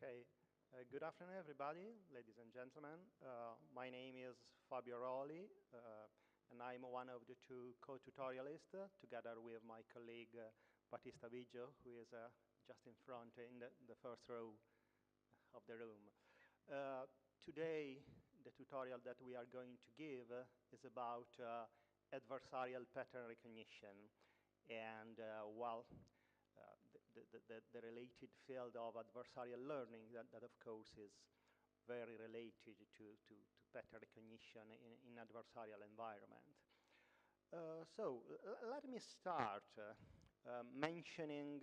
Okay, good afternoon, everybody, ladies and gentlemen. My name is Fabio Roli, and I'm one of the two co-tutorialists, together with my colleague Battista Biggio, who is just in front in the first row of the room. Today, the tutorial that we are going to give is about adversarial pattern recognition, and the related field of adversarial learning that of course is very related to pattern recognition in adversarial environment. So let me start mentioning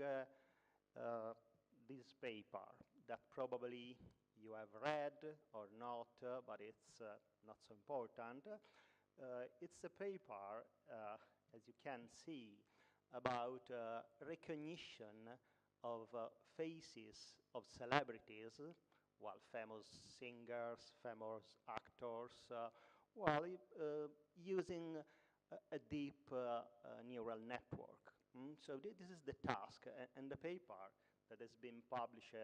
this paper that probably you have read or not, but it's not so important. It's a paper, as you can see, about recognition of faces of celebrities, famous singers, famous actors, using a deep neural network. So this is the task, and the paper that has been published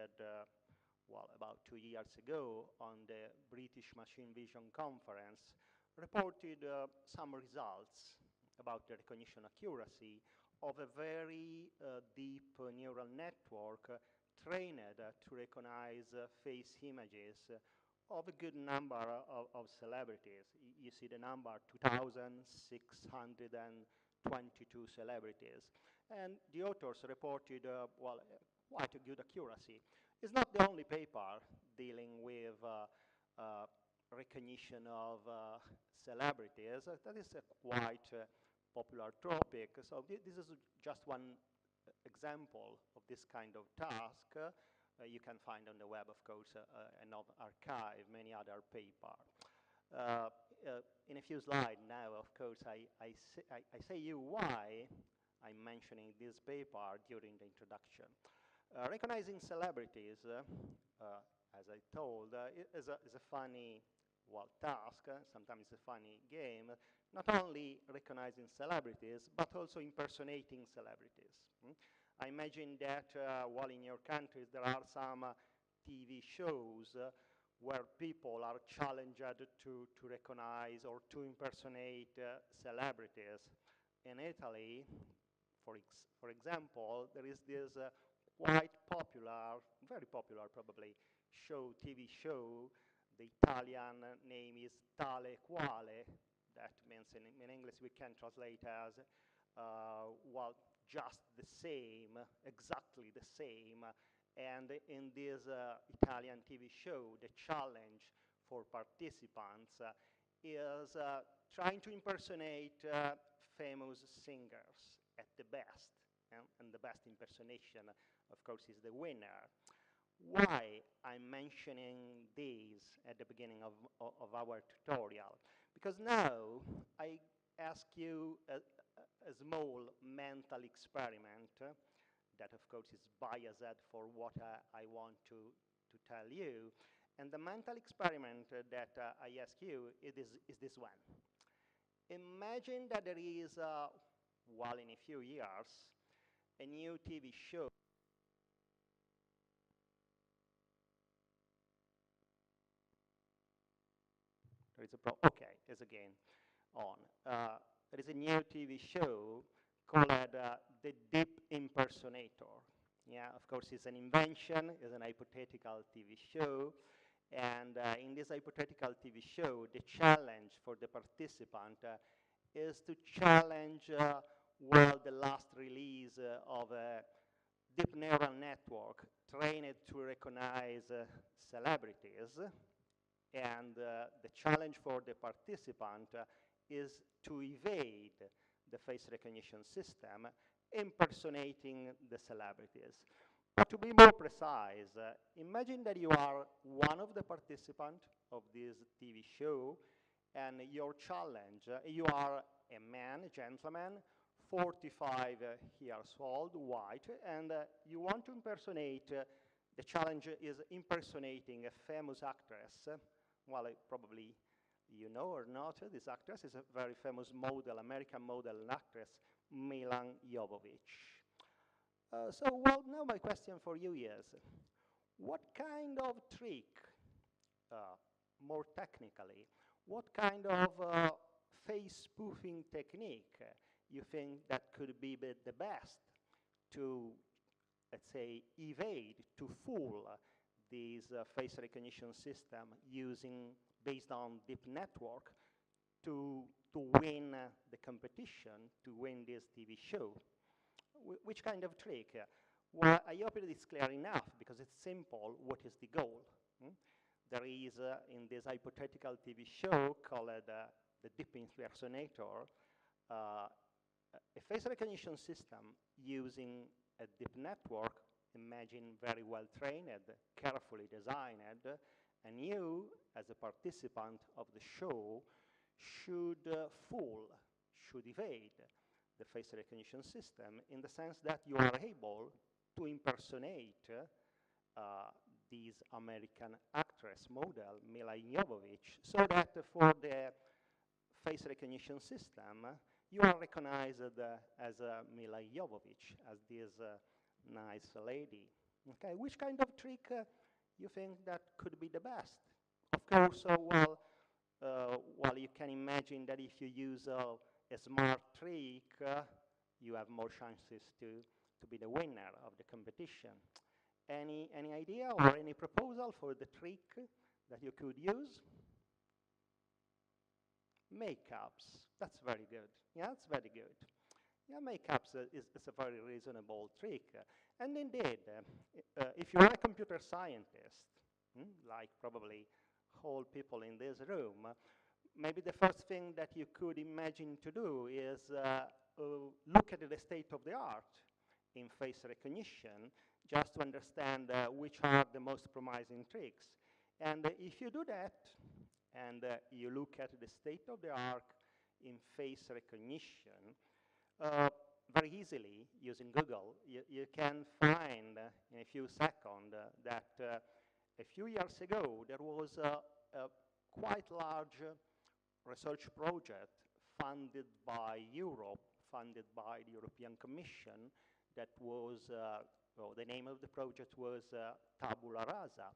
about 2 years ago on the British Machine Vision Conference reported some results about the recognition accuracy of a very deep neural network trained to recognize face images of a good number of celebrities. You see the number 2,622 celebrities. And the authors reported, quite a good accuracy. It's not the only paper dealing with recognition of celebrities. That is a quite popular topic. So this is just one example of this kind of task. You can find on the web, of course, and archive many other papers. In a few slides now, of course, I say you why I'm mentioning this paper during the introduction. Recognizing celebrities, as I told, is a funny task. Sometimes it's a funny game. Not only recognizing celebrities, but also impersonating celebrities. I imagine that while in your countries there are some TV shows where people are challenged to recognize or to impersonate celebrities. In Italy, for example, there is this quite popular, very popular probably, TV show. The Italian name is Tale Quale. That means in English we can translate as, just the same, exactly the same. And in this Italian TV show, the challenge for participants is trying to impersonate famous singers at the best. And the best impersonation, of course, is the winner. Why I'm mentioning these at the beginning of our tutorial? Because now I ask you a small mental experiment that, of course, is biased for what I want to tell you. And the mental experiment that I ask you is this one. Imagine that there is, in a few years, a new TV show. There is a problem. Okay, it's again on. There is a new TV show called The Deep Impersonator. Yeah, of course, it's an invention. It's an hypothetical TV show. And in this hypothetical TV show, the challenge for the participant is to challenge the last release of a deep neural network trained to recognize celebrities. And the challenge for the participant is to evade the face recognition system, impersonating the celebrities. But to be more precise, imagine that you are one of the participants of this TV show, and your challenge, you are a man, a gentleman, 45 years old, white, and you want to impersonate, the challenge is impersonating a famous actress. Probably you know or not, this actress is a very famous model, American model and actress, Milan Jovovich. Now my question for you is, What kind of trick, more technically, what kind of face spoofing technique you think that could be the best to, let's say, evade, to fool this face recognition system based on deep network to win the competition, to win this TV show? Which kind of trick? Well, I hope it is clear enough, because it's simple. What is the goal? There is, in this hypothetical TV show called the Deep Impersonator, a face recognition system using a deep network, imagine very well trained, carefully designed, and you, as a participant of the show, should should evade the face recognition system, in the sense that you are able to impersonate this American actress model, Mila Jovovich, so that for the face recognition system, you are recognized as Mila Jovovich, as this nice lady. Okay, which kind of trick you think that could be the best? Of course, well, you can imagine that if you use a smart trick, you have more chances to be the winner of the competition. Any idea or any proposal for the trick that you could use? Makeups. That's very good. Yeah, that's very good. Yeah, makeups is a very reasonable trick. And indeed, if you're a computer scientist, like probably all people in this room, maybe the first thing that you could imagine to do is look at the state of the art in face recognition, just to understand which are the most promising tricks. And if you do that, and you look at the state of the art in face recognition, very easily, using Google, you can find in a few seconds that a few years ago there was a quite large research project funded by Europe, funded by the European Commission, that was, well, the name of the project was Tabula Rasa,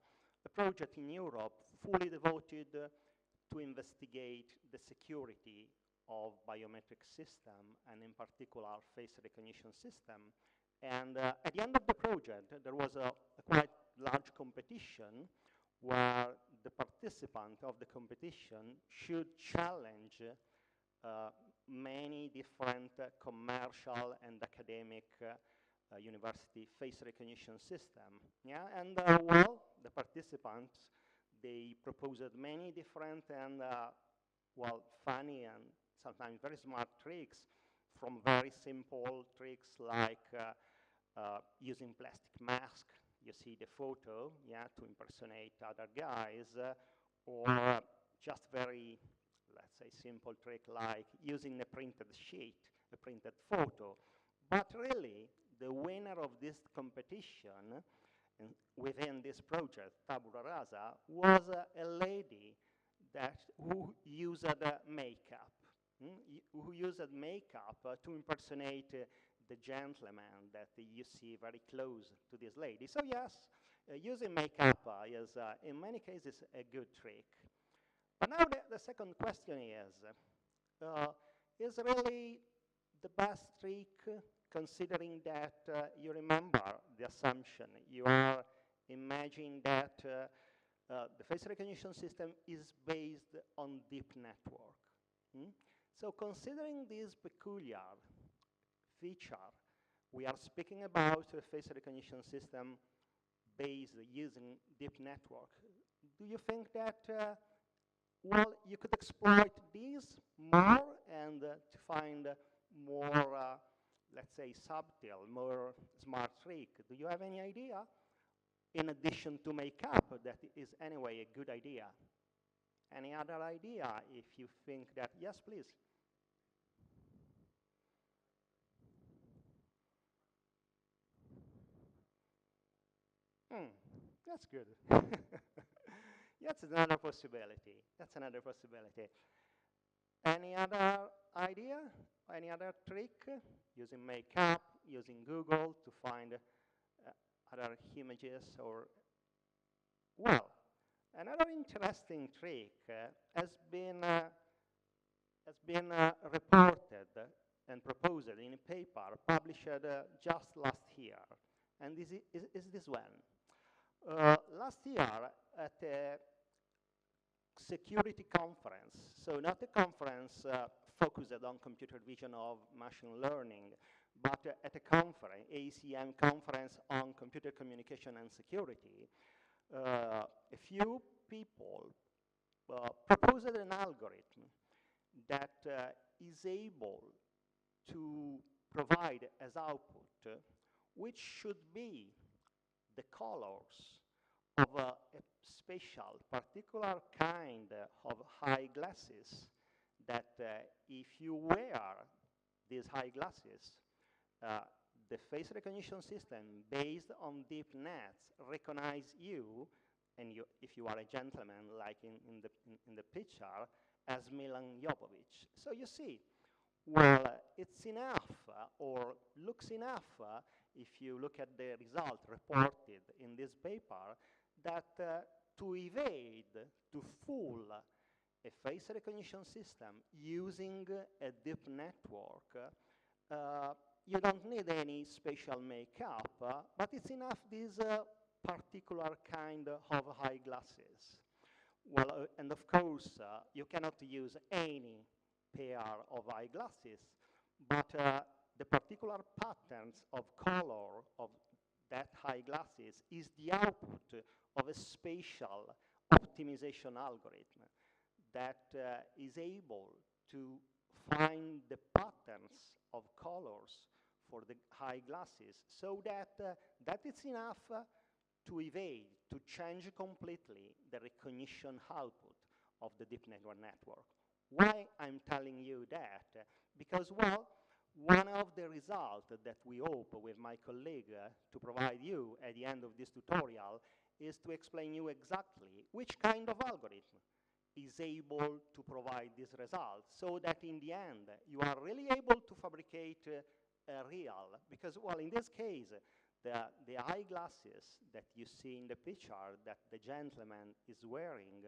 a project in Europe fully devoted to investigate the security of biometric system, and in particular face recognition system. And at the end of the project, there was a quite large competition where the participant of the competition should challenge many different commercial and academic university face recognition system. Yeah, and well, the participants, they proposed many different and well, funny and sometimes very smart tricks, from very simple tricks like using plastic mask. You see the photo, yeah, to impersonate other guys, or just very, let's say, simple trick like using a printed sheet, a printed photo. But really, the winner of this competition within this project, Tabula Rasa, was a lady who used makeup, who used makeup to impersonate the gentleman that you see very close to this lady. So yes, using makeup is, in many cases, a good trick. But now the second question is really the best trick, considering that you remember the assumption. You are imagining that the face recognition system is based on deep network. So considering this peculiar feature, we are speaking about a face recognition system based using deep network. Do you think that, well, you could exploit these more and to find more, let's say, subtle, more smart trick? Do you have any idea? In addition to makeup, that is anyway a good idea. Any other idea if you think that? Yes, please. That's good. That's another possibility. That's another possibility. Any other idea? Any other trick? Using makeup, using Google to find other images or Another interesting trick has been reported and proposed in a paper published just last year, and this is this one. Last year at a security conference, so not a conference focused on computer vision of machine learning, but at a conference, ACM conference on computer communication and security, a few people proposed an algorithm that is able to provide as output which should be the colors of a special, particular kind of eyeglasses that if you wear these eyeglasses, the face recognition system based on deep nets recognize you, and if you are a gentleman like in the picture, as Milan Jovovich. So you see, well, it's enough or looks enough if you look at the result reported in this paper that to evade, to fool a face recognition system using a deep network, you don't need any special makeup, but it's enough this particular kind of eyeglasses. Well, and of course, you cannot use any pair of eyeglasses, but the particular patterns of color of that eyeglasses is the output of a spatial optimization algorithm that is able to find the patterns of colors for the eyeglasses so that that is enough to evade, to change completely the recognition output of the deep neural network. Why I'm telling you that? Because, well, one of the results that we hope with my colleague to provide you at the end of this tutorial is to explain you exactly which kind of algorithm is able to provide these results so that in the end you are really able to fabricate a real, because, well, in this case, the eyeglasses that you see in the picture that the gentleman is wearing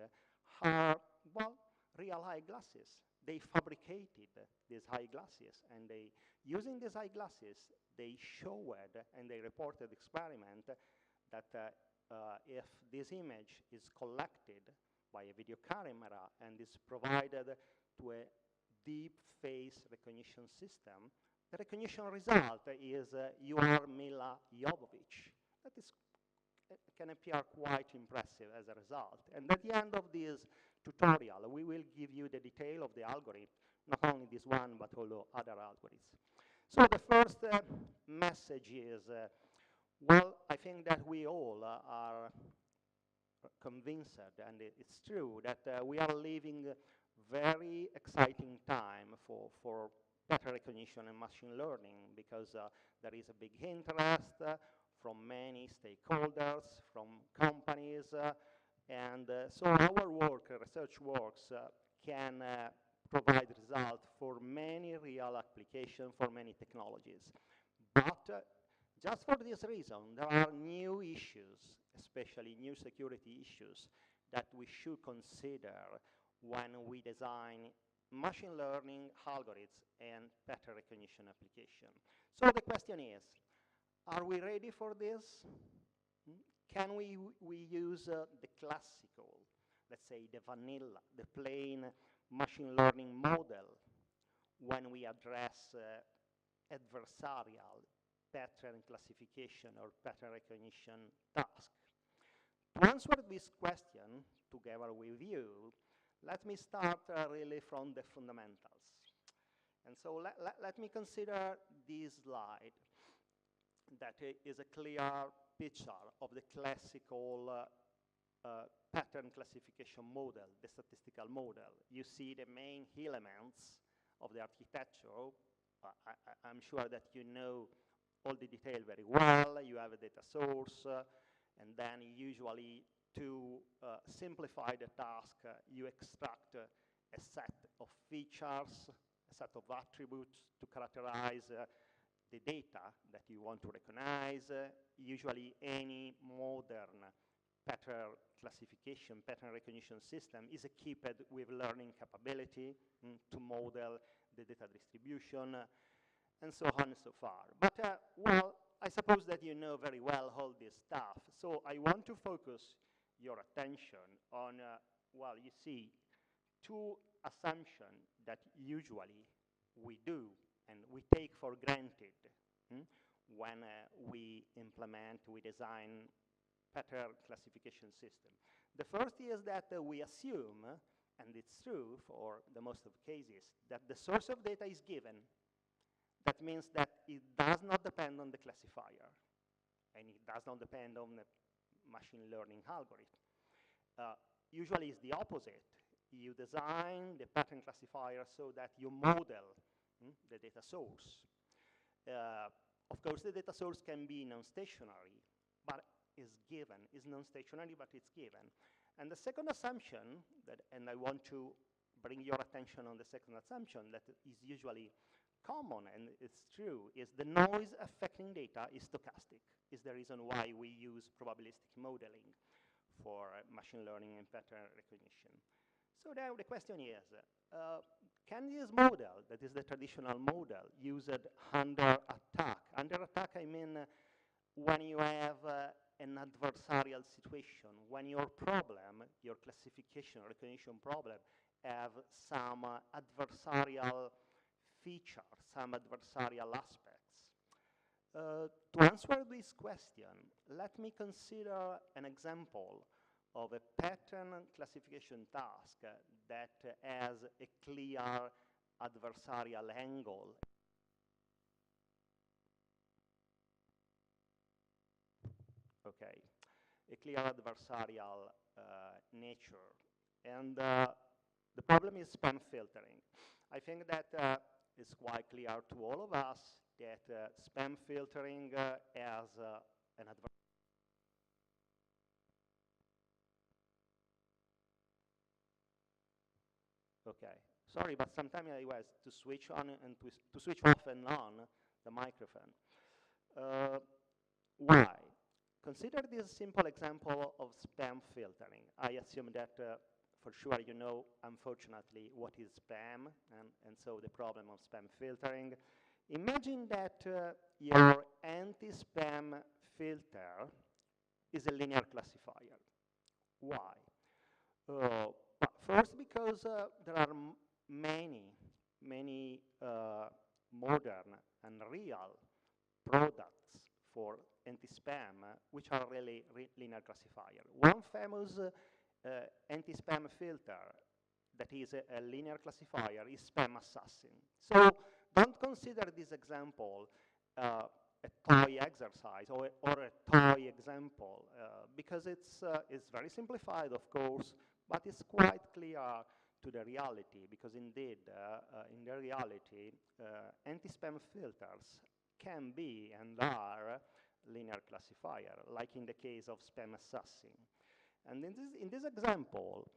are, well, real eyeglasses. They fabricated these eyeglasses, and they, using these eyeglasses, they showed and they reported experiment that if this image is collected by a video camera and is provided to a deep face recognition system, the recognition result is you are Mila Jovovich. That is, can appear quite impressive as a result. And at the end of this tutorial, we will give you the detail of the algorithm, not only this one, but also other algorithms. So the first message is, well, I think that we all are convinced, and it's true, that we are living very exciting time for pattern recognition and machine learning, because there is a big interest from many stakeholders, from companies, and so our work, research works, can provide results for many real applications, for many technologies. But just for this reason, there are new issues, especially new security issues, that we should consider when we design machine learning algorithms and pattern recognition application. So the question is, are we ready for this? Can we use the classical, let's say the vanilla, the plain machine learning model when we address adversarial pattern classification or pattern recognition task? To answer this question together with you, let me start really from the fundamentals. And so let me consider this slide that is a clear picture of the classical pattern classification model, the statistical model. You see the main elements of the architecture. I'm sure that you know all the detail very well. You have a data source, and then usually to simplify the task, you extract a set of features, a set of attributes to characterize the data that you want to recognize. Usually any modern pattern classification, pattern recognition system is equipped with learning capability to model the data distribution, and so on and so far. But, well, I suppose that you know very well all this stuff, so I want to focus your attention on, well, you see, two assumptions that usually we do and we take for granted when we implement, we design pattern classification system. The first is that we assume, and it's true for the most of cases, that the source of data is given. That means that it does not depend on the classifier, and it does not depend on the machine learning algorithm. Usually it's the opposite. You design the pattern classifier so that you model the data source. Of course, the data source can be non-stationary, but is given. Is non-stationary, but it's given. And the second assumption, and I want to bring your attention on the second assumption that is usually common, and it's true, is the noise affecting data is stochastic, is the reason why we use probabilistic modeling for machine learning and pattern recognition. So now the question is, can this model, that is the traditional model, used under attack? Under attack, I mean when you have an adversarial situation, when your problem, your classification recognition problem, have some adversarial features, some adversarial aspects. To answer this question, let me consider an example of a pattern classification task that has a clear adversarial angle. Okay, a clear adversarial nature. And the problem is spam filtering. I think that it's quite clear to all of us that spam filtering has an adversarial. Okay, sorry, but sometimes I was to switch on and to switch off and on the microphone. Why? Consider this simple example of spam filtering. I assume that for sure you know, unfortunately, what is spam, and so the problem of spam filtering. Imagine that your anti-spam filter is a linear classifier. Why? First, because there are many modern and real products for anti-spam which are really linear classifier. One famous anti-spam filter that is a linear classifier is Spam Assassin. So don't consider this example a toy exercise or a toy example because it's very simplified, of course, but it's quite clear to the reality because indeed, in the reality, anti-spam filters can be and are linear classifier, like in the case of Spam Assassin. And in this example,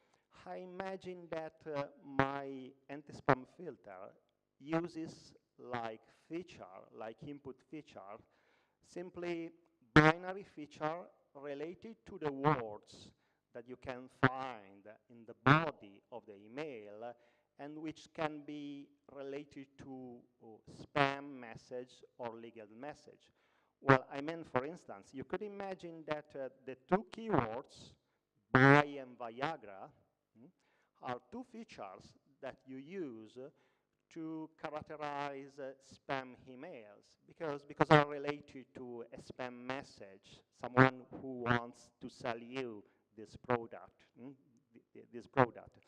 I imagine that my anti-spam filter uses like feature, like input feature, simply binary feature related to the words that you can find in the body of the email and which can be related to spam message or legal message. Well, I mean, for instance, you could imagine that the two keywords, buy and Viagra, are two features that you use to characterize spam emails because are related to a spam message, someone who wants to sell you this product, this product.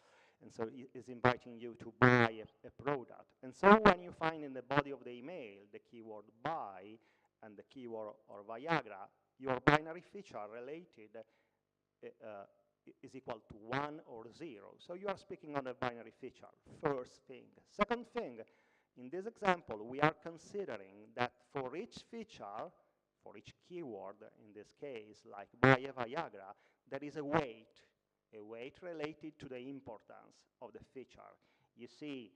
And so it is inviting you to buy a product. And so when you find in the body of the email the keyword buy and the keyword or Viagra, your binary feature related is equal to 1 or 0. So you are speaking on a binary feature, first thing. Second thing, in this example, we are considering that for each feature, for each keyword, in this case, like buy a Viagra, there is a weight related to the importance of the feature. You see,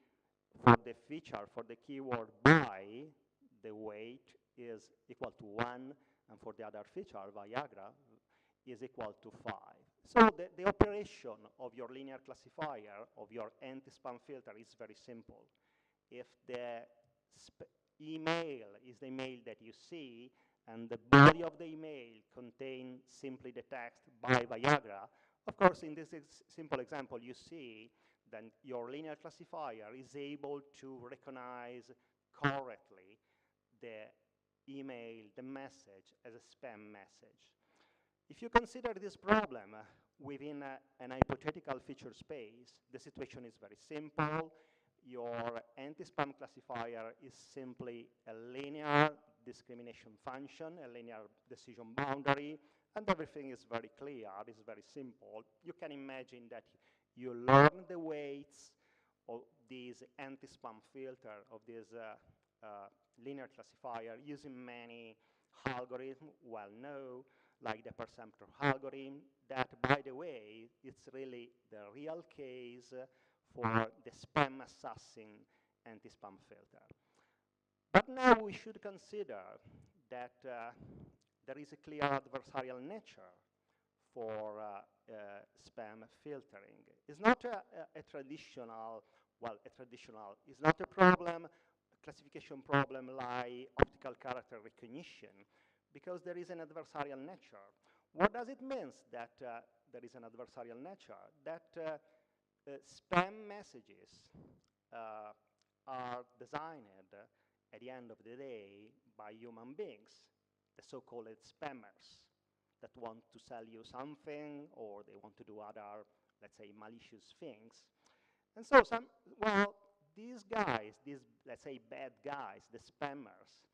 for the feature, for the keyword buy, the weight is equal to 1, and for the other feature, Viagra, is equal to 5. So the operation of your linear classifier, of your anti-spam filter, is very simple. If the email is the email that you see, and the body of the email contains simply the text "by Viagra," of course, in this simple example, you see that your linear classifier is able to recognize correctly the email, the message, as a spam message. If you consider this problem within an hypothetical feature space, the situation is very simple. Your anti-spam classifier is simply a linear discrimination function, a linear decision boundary, and everything is very clear, it's very simple. You can imagine that you learn the weights of this anti-spam filter, of this linear classifier, using many algorithms well known, like the perceptor algorithm, that, by the way, it's really the real case for the spam assassin anti-spam filter. But now we should consider that there is a clear adversarial nature for spam filtering. It's not a traditional, it's not a problem, classification problem like optical character recognition, because there is an adversarial nature. What does it mean that there is an adversarial nature? That spam messages are designed at the end of the day by human beings, the so-called spammers, that want to sell you something, or they want to do other, let's say, malicious things. And so these guys, these, let's say, bad guys, the spammers,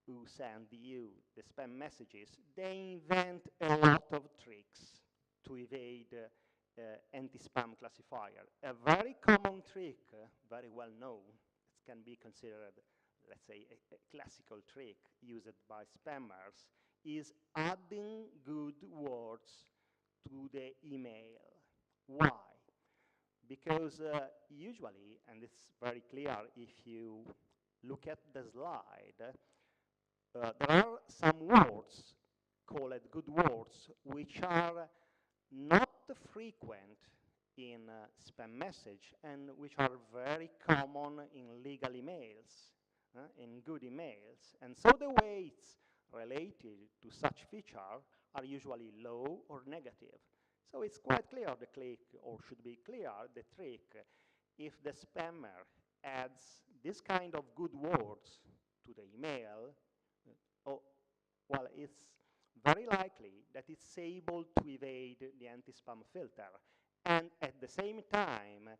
who send you the spam messages, they invent a lot of tricks to evade anti-spam classifier. A very common trick, very well known, it can be considered, let's say, a classical trick used by spammers, is adding good words to the email. Why? Because usually, and it's very clear if you look at the slide, there are some words called good words which are not frequent in spam message and which are very common in legal emails, in good emails. And so the weights related to such feature are usually low or negative. So it's quite clear the click, or should be clear the trick, if the spammer adds this kind of good words to the email, well, it's very likely that it's able to evade the anti-spam filter. And at the same time,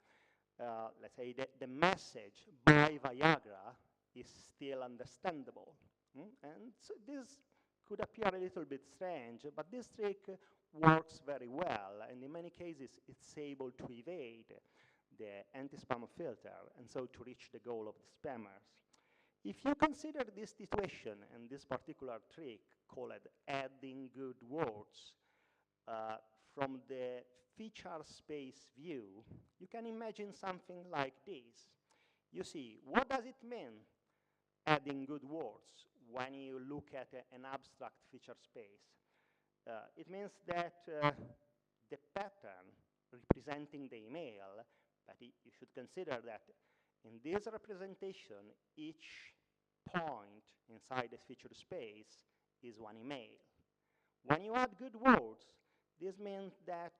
let's say the message "by Viagra" is still understandable. And so this could appear a little bit strange, but this trick works very well, and in many cases it's able to evade the anti-spam filter, and so to reach the goal of the spammers. If you consider this situation and this particular trick called adding good words from the feature space view, you can imagine something like this. You see, what does it mean, adding good words, when you look at an abstract feature space? It means that the pattern representing the email, but you should consider that in this representation, each point inside the feature space is one email. When you add good words, this means that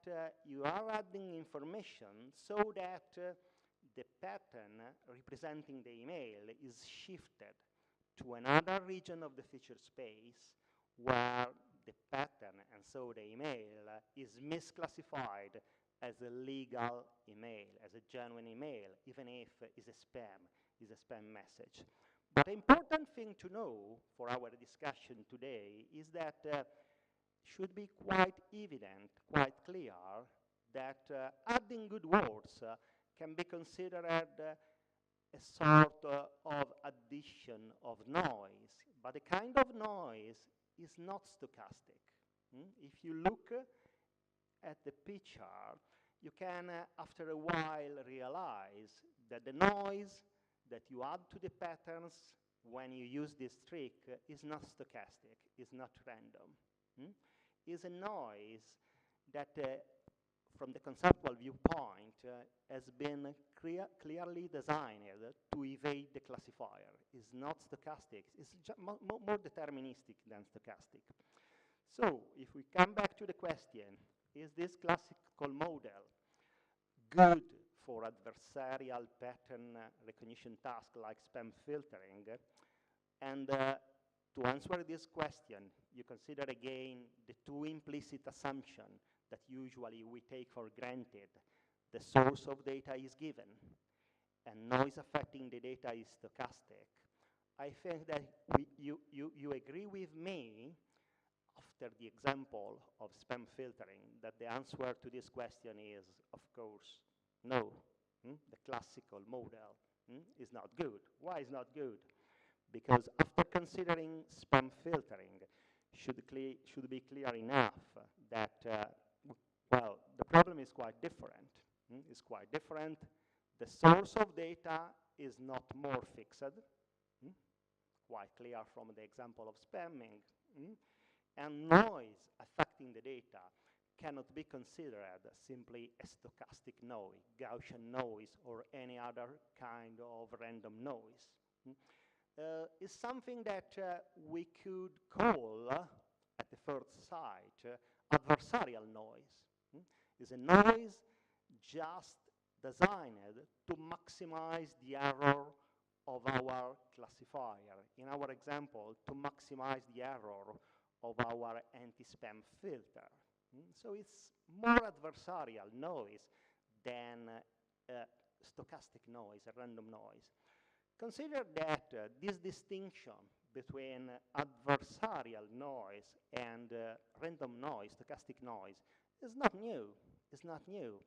you are adding information so that the pattern representing the email is shifted to another region of the feature space where the pattern, and so the email, is misclassified as a legal email, as a genuine email, even if it's a spam message. But the important thing to know for our discussion today is that it should be quite evident, quite clear, that adding good words can be considered a sort of addition of noise, but the kind of noise is not stochastic. If you look at the picture, you can, after a while, realize that the noise that you add to the patterns when you use this trick is not stochastic, is not random. is a noise that, from the conceptual viewpoint, has been clearly designed to evade the classifier. It's not stochastic. It's more deterministic than stochastic. So if we come back to the question, is this classical model good for adversarial pattern recognition tasks like spam filtering? And to answer this question, you consider again the two implicit assumptions that usually we take for granted. The source of data is given, and noise affecting the data is stochastic. I think that you agree with me, after the example of spam filtering, that the answer to this question is, of course, no. The classical model is not good. Why is not good? Because after considering spam filtering, should be clear enough that, well, the problem is quite different. It's quite different. The source of data is not more fixed, quite clear from the example of spamming. And noise affecting the data cannot be considered simply a stochastic noise, Gaussian noise, or any other kind of random noise. It's something that we could call, at the first sight, adversarial noise. It's a noise just designed to maximize the error of our classifier. In our example, to maximize the error of our anti-spam filter. So it's more adversarial noise than stochastic noise, a random noise. Consider that this distinction between adversarial noise and random noise, stochastic noise, is not new. It's not new.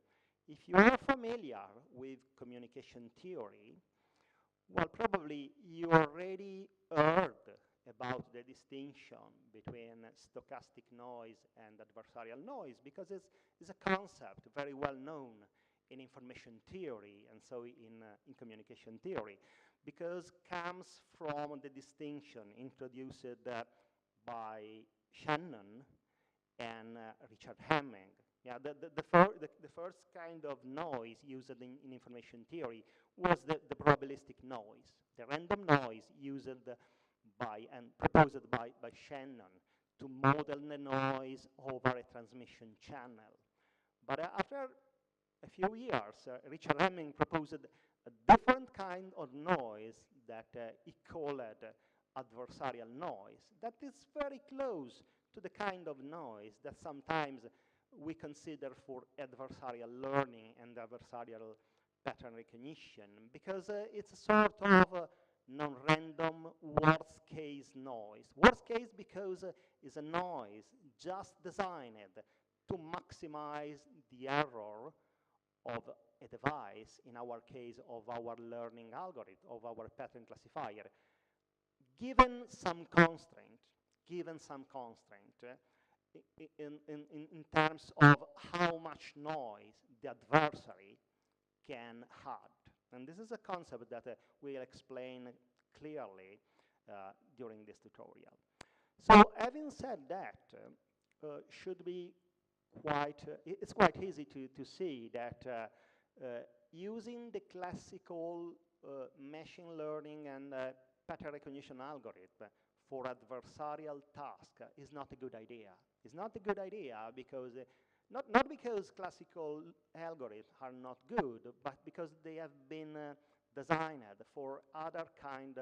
If you are familiar with communication theory, well, probably you already heard about the distinction between stochastic noise and adversarial noise, because it's a concept very well known in information theory and so in communication theory, because comes from the distinction introduced by Shannon and Richard Hamming. Yeah, the first kind of noise used in information theory was the probabilistic noise, the random noise used by and proposed by Shannon to model the noise over a transmission channel. But after a few years, Richard Hamming proposed a different kind of noise that he called adversarial noise, that is very close to the kind of noise that sometimes we consider for adversarial learning and adversarial pattern recognition, because it's a sort of non-random worst-case noise. Worst case because it's a noise just designed to maximize the error of a device, in our case of our learning algorithm, of our pattern classifier, given some constraint, in terms of how much noise the adversary can add. And this is a concept that we'll explain clearly during this tutorial. So having said that, should be quite, it's quite easy to see that using the classical machine learning and pattern recognition algorithm for adversarial task is not a good idea. It's not a good idea because not because classical algorithms are not good, but because they have been designed for other kind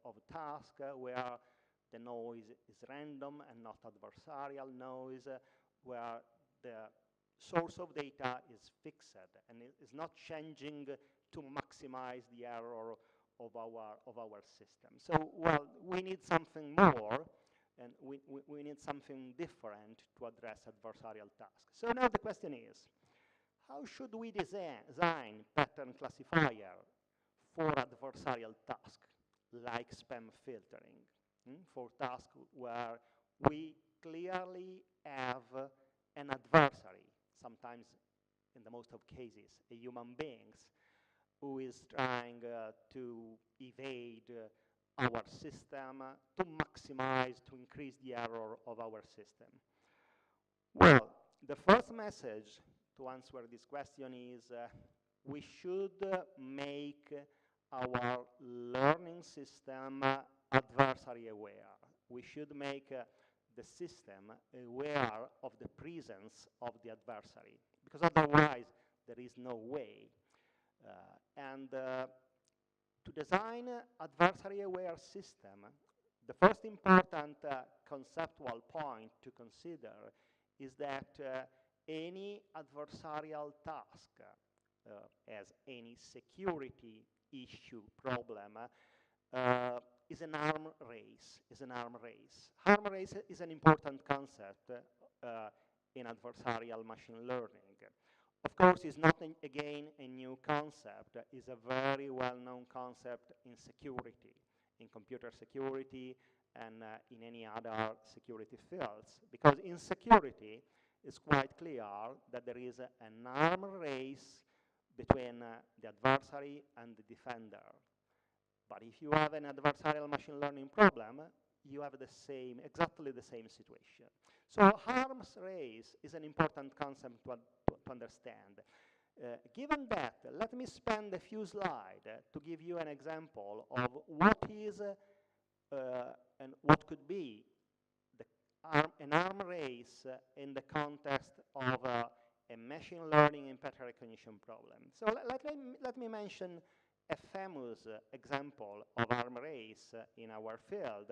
of task where the noise is random and not adversarial noise, where the source of data is fixed and is not changing to maximize the error of our system. So, well, we need something more, and we need something different to address adversarial tasks. So now the question is, how should we design pattern classifier for adversarial tasks, like spam filtering, for tasks where we clearly have an adversary, sometimes in the most of cases, a human being, who is trying to evade our system to maximize, to increase the error of our system. Well, the first message to answer this question is we should make our learning system adversary aware. We should make the system aware of the presence of the adversary, because otherwise there is no way. To design adversary-aware system, the first important conceptual point to consider is that any adversarial task, as any security issue problem, is an arm race. Arm race is an important concept in adversarial machine learning. Of course, it's not, again, a new concept. It's a very well-known concept in security, in computer security, and in any other security fields. Because in security, it's quite clear that there is an arm race between the adversary and the defender. But if you have an adversarial machine learning problem, you have exactly the same situation. So arms race is an important concept to understand. Given that, let me spend a few slides to give you an example of what is and what could be an arm race in the context of a machine learning and pattern recognition problem. So let me mention a famous example of arm race in our field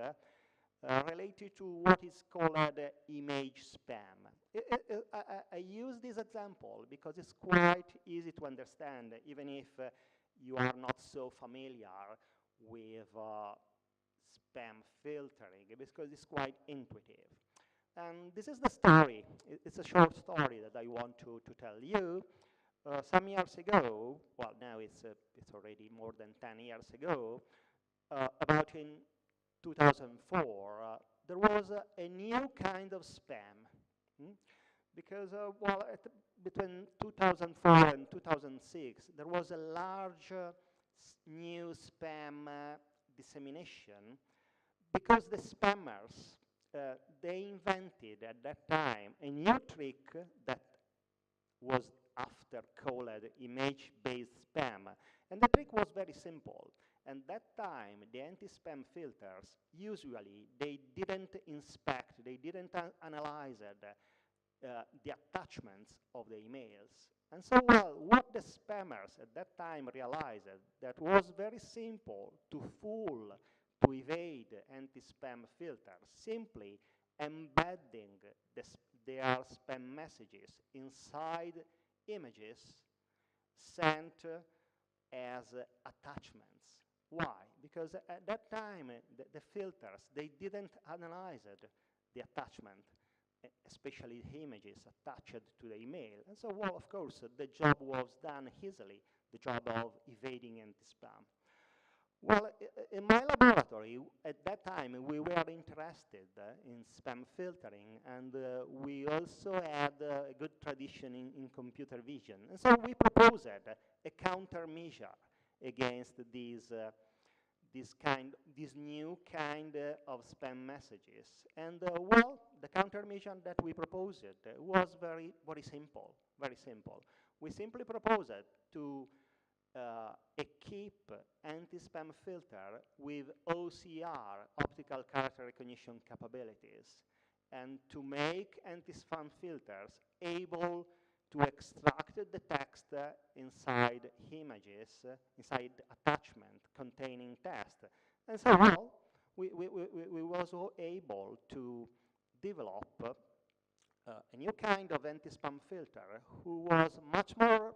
related to what is called image spam. I use this example because it's quite easy to understand, even if you are not so familiar with spam filtering, because it's quite intuitive. And this is the story. It's a short story that I want to tell you. Some years ago, well, now it's already more than 10 years ago, about in 2004, there was a new kind of spam. Because, well, between 2004 and 2006, there was a large new spam dissemination, because the spammers, they invented at that time a new trick that was after called image-based spam. And the trick was very simple. And that time, the anti-spam filters, usually, they didn't inspect, they didn't analyze the attachments of the emails. And so, well, what the spammers at that time realized that was very simple to fool, to evade anti-spam filters, simply embedding their spam messages inside images sent as attachments. Why? Because at that time, the filters, they didn't analyze the attachment, especially images attached to the email. And so, well, of course, the job was done easily, the job of evading anti-spam. Well, in my laboratory, at that time, we were interested in spam filtering, and we also had a good tradition in computer vision. And so we proposed a countermeasure against these new kind of spam messages. And well, the countermeasure that we proposed was very simple, We simply proposed to equip anti-spam filter with OCR, optical character recognition capabilities, and to make anti-spam filters able to extract the text inside images, inside attachment containing text. And so, well, we was able to develop a new kind of anti-spam filter who was much more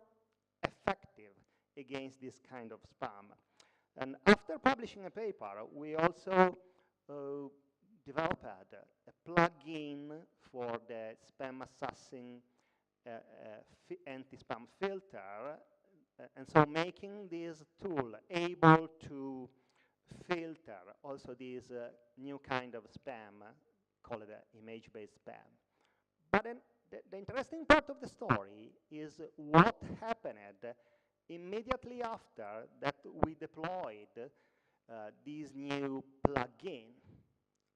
effective against this kind of spam. And after publishing a paper, we also developed a plugin for the spam assassin anti-spam filter, and so making this tool able to filter also this new kind of spam called image-based spam. But then the interesting part of the story is what happened immediately after that we deployed this new plugin.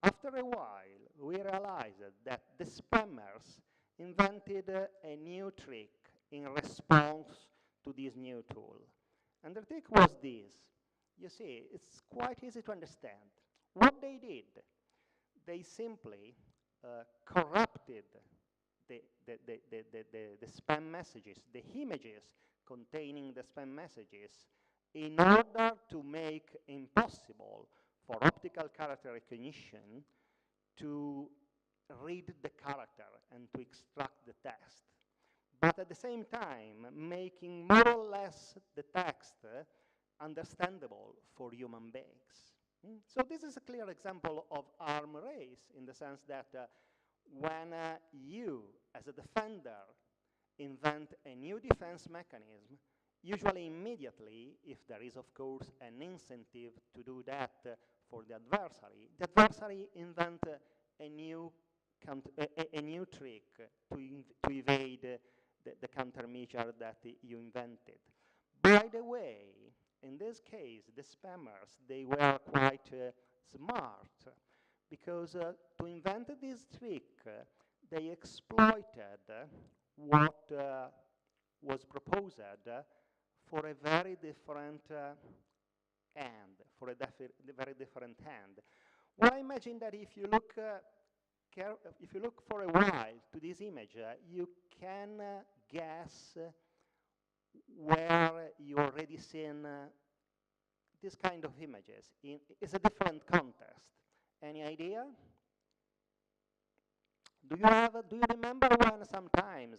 After a while, we realized that the spammers, invented a new trick in response to this new tool. And the trick was this. You see, it's quite easy to understand. What they did, they simply corrupted the spam messages, the images containing the spam messages, in order to make impossible for optical character recognition to read the character and to extract the text. But at the same time, making more or less the text understandable for human beings. So this is a clear example of arm race, in the sense that when you, as a defender, invent a new defense mechanism, usually immediately, if there is, of course, an incentive to do that for the adversary invents a new trick to evade the countermeasure that you invented. By the way, in this case, the spammers, they were quite smart, because to invent this trick, they exploited what was proposed for a very different hand, for a very different hand. Well, I imagine that if you look for a while to this image, you can guess where you already seen this kind of images. It's a different context. Any idea? Do you remember when sometimes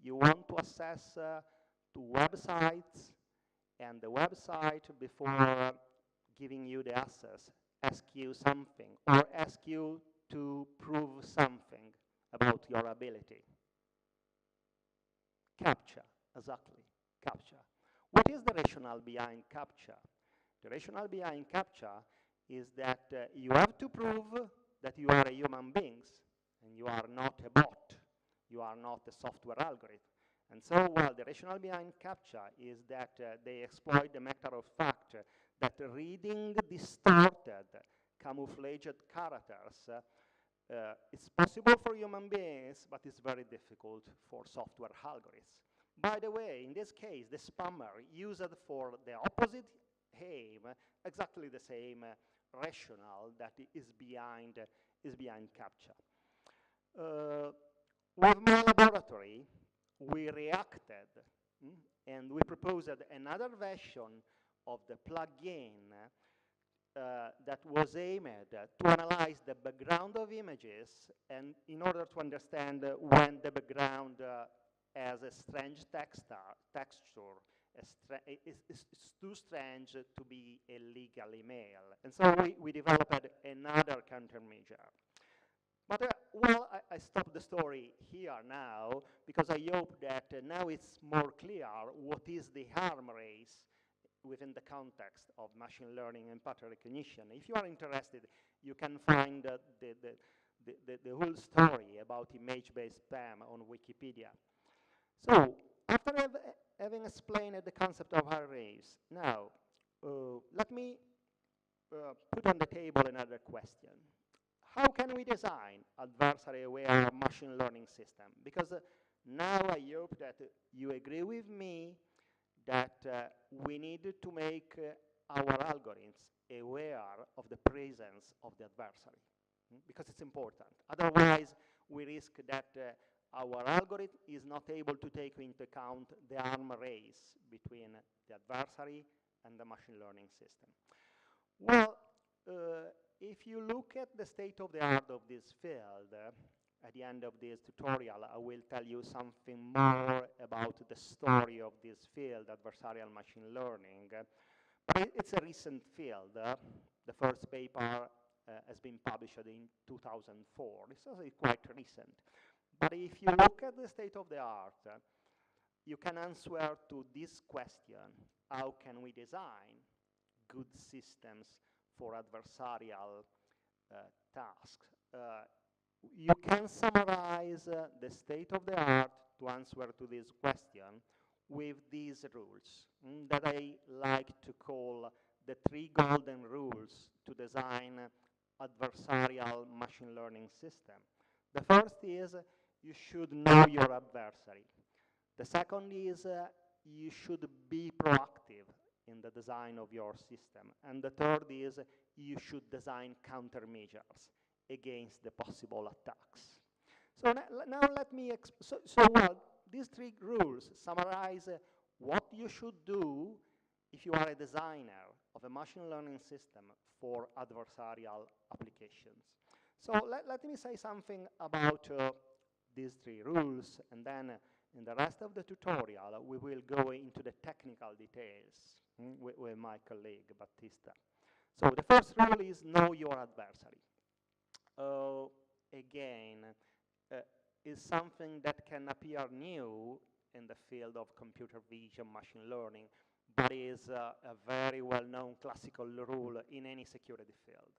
you want to access to websites, and the website, before giving you the access, ask you something, or ask you to prove something about your ability? CAPTCHA, exactly, CAPTCHA. What is the rationale behind CAPTCHA? The rationale behind CAPTCHA is that you have to prove that you are a human being, and you are not a bot, you are not a software algorithm. And so, well, the rationale behind CAPTCHA is that they exploit the matter of fact that reading distorted, camouflaged characters it's possible for human beings, but it's very difficult for software algorithms. By the way, in this case, the spammer used for the opposite aim exactly the same rationale that is behind CAPTCHA. With my laboratory, we reacted and we proposed another version of the plugin that was aimed to analyze the background of images, and in order to understand when the background has a strange texture, it's too strange to be a legal email. And so we developed another countermeasure. But well, I stop the story here now, because I hope that now it's more clear what is the arm race within the context of machine learning and pattern recognition. If you are interested, you can find the whole story about image-based spam on Wikipedia. So, after having explained the concept of arrays, now let me put on the table another question. How can we design adversary-aware machine learning system? Because now I hope that you agree with me that we need to make our algorithms aware of the presence of the adversary, because it's important. Otherwise, we risk that our algorithm is not able to take into account the arm race between the adversary and the machine learning system. Well, if you look at the state of the art of this field, at the end of this tutorial, I will tell you something more about the story of this field, adversarial machine learning. But it's a recent field. The first paper has been published in 2004. It's also quite recent. But if you look at the state of the art, you can answer to this question: how can we design good systems for adversarial tasks? You can summarize the state of the art to answer to this question with these rules that I like to call the 3 golden rules to design adversarial machine learning system. The first is you should know your adversary. The second is you should be proactive in the design of your system. And the third is you should design countermeasures against the possible attacks. So now let me, these three rules summarize what you should do if you are a designer of a machine learning system for adversarial applications. So let me say something about these three rules, and then in the rest of the tutorial, we will go into the technical details with my colleague, Battista. So the first rule is know your adversary. Again, is something that can appear new in the field of computer vision, machine learning, but is a very well-known classical rule in any security field.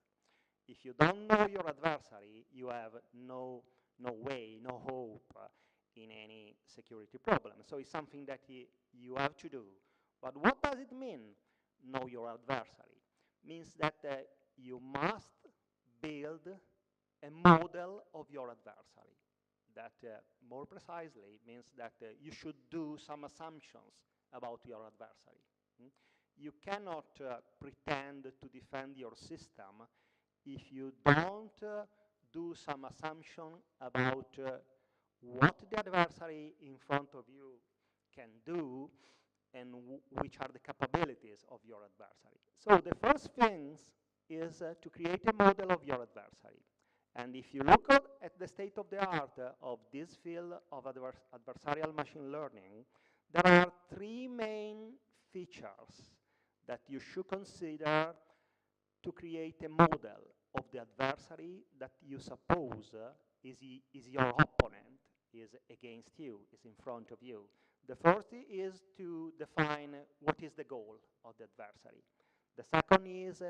If you don't know your adversary, you have no way, no hope in any security problem. So it's something that you have to do. But what does it mean, know your adversary? It means that you must build a model of your adversary. That more precisely means that you should do some assumptions about your adversary. You cannot pretend to defend your system if you don't do some assumption about what the adversary in front of you can do and which are the capabilities of your adversary. So the first thing is to create a model of your adversary. And if you look at the state of the art of this field of adversarial machine learning, there are three main features that you should consider to create a model of the adversary that you suppose is your opponent, is against you, is in front of you. The first is to define what is the goal of the adversary. The second is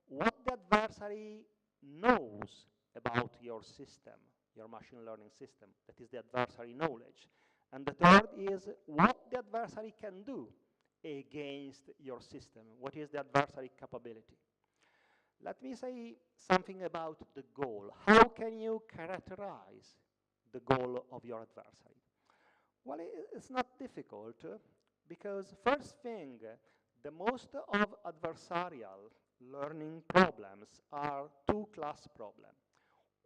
what the adversary knows about your system, your machine learning system, that is the adversary knowledge. And the third is what the adversary can do against your system, what is the adversary capability. Let me say something about the goal. How can you characterize the goal of your adversary? Well, it's not difficult because first thing, the most of adversarial learning problems are two-class problems.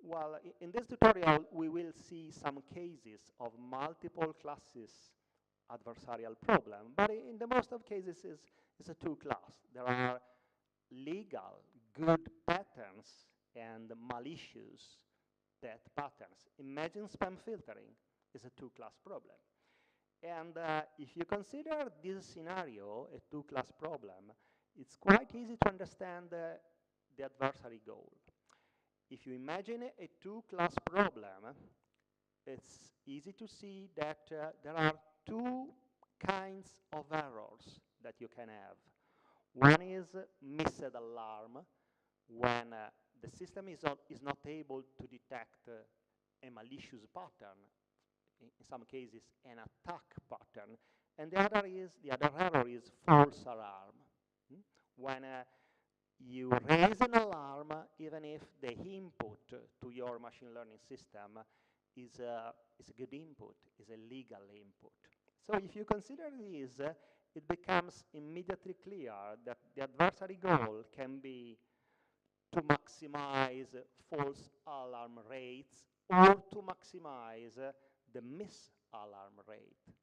Well, in this tutorial, we will see some cases of multiple classes adversarial problem, but in the most of cases it's a two-class. There are legal, good patterns and malicious bad patterns. Imagine spam filtering is a two-class problem. And if you consider this scenario a two-class problem, it's quite easy to understand the adversary goal. If you imagine a two-class problem, it's easy to see that there are two kinds of errors that you can have. One is missed alarm, when the system is not able to detect a malicious pattern, in some cases an attack pattern, and the other error is false alarm. When you raise an alarm, even if the input to your machine learning system is a good input, is a legal input. So if you consider this, it becomes immediately clear that the adversary goal can be to maximize false alarm rates or to maximize the miss alarm rate.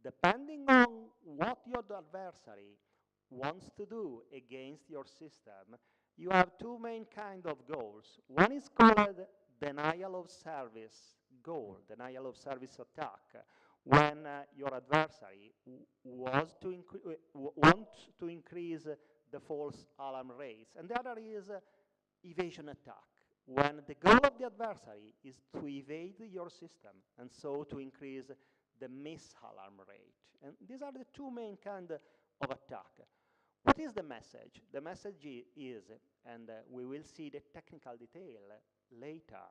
Depending on what your adversary wants to do against your system, you have two main kind of goals. One is called denial of service goal, denial of service attack, when your adversary wants to increase the false alarm rates. And the other is evasion attack, when the goal of the adversary is to evade your system and so to increase the miss alarm rate. And these are the two main kind of attack. What is the message? The message is, and we will see the technical detail later,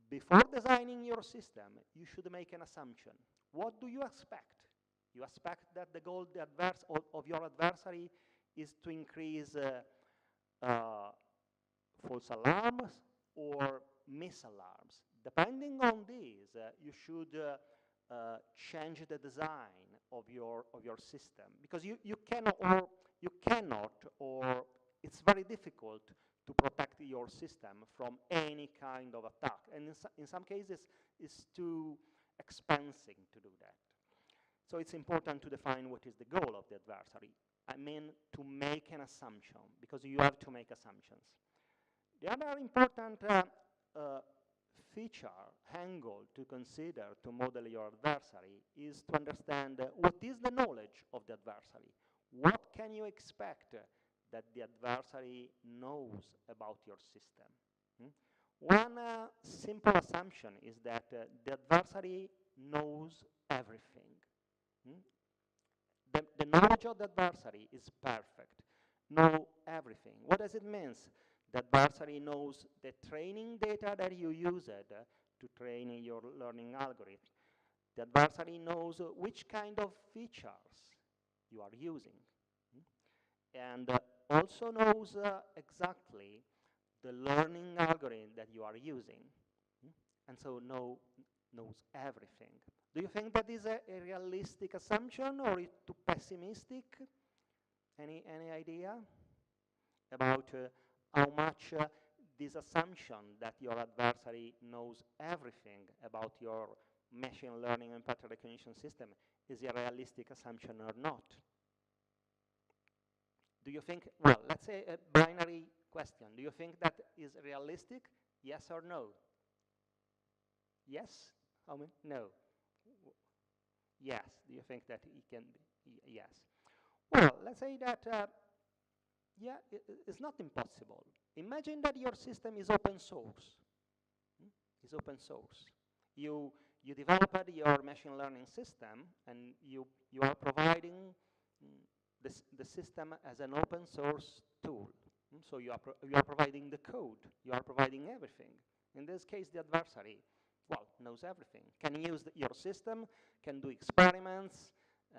before designing your system, you should make an assumption. What do you expect? You expect that the goal of your adversary is to increase false alarms or miss alarms. Depending on this, you should change the design of your system, because you cannot, or it's very difficult to protect your system from any kind of attack, and in some cases it's too expensive to do that. So it's important to define what is the goal of the adversary. I mean, to make an assumption, because you have to make assumptions. The other important feature, angle to consider to model your adversary is to understand what is the knowledge of the adversary. What can you expect that the adversary knows about your system? One simple assumption is that the adversary knows everything. The knowledge of the adversary is perfect, know everything. What does it mean? The adversary knows the training data that you used to train your learning algorithm. The adversary knows which kind of features you are using. And also knows exactly the learning algorithm that you are using. And so knows everything. Do you think that is a realistic assumption, or is too pessimistic? Any idea about how much this assumption that your adversary knows everything about your machine learning and pattern recognition system is a realistic assumption or not? Do you think, well, let's say a binary question. Do you think that is realistic? Yes or no? Yes? How many? No. Yes. Do you think that it can be? Yes. Well, let's say that, yeah, it's not impossible. Imagine that your system is open source. It's open source. You developed your machine learning system, and you are providing the system as an open source tool. So you are providing the code. You are providing everything. In this case, the adversary, well, knows everything. Can use your system, can do experiments,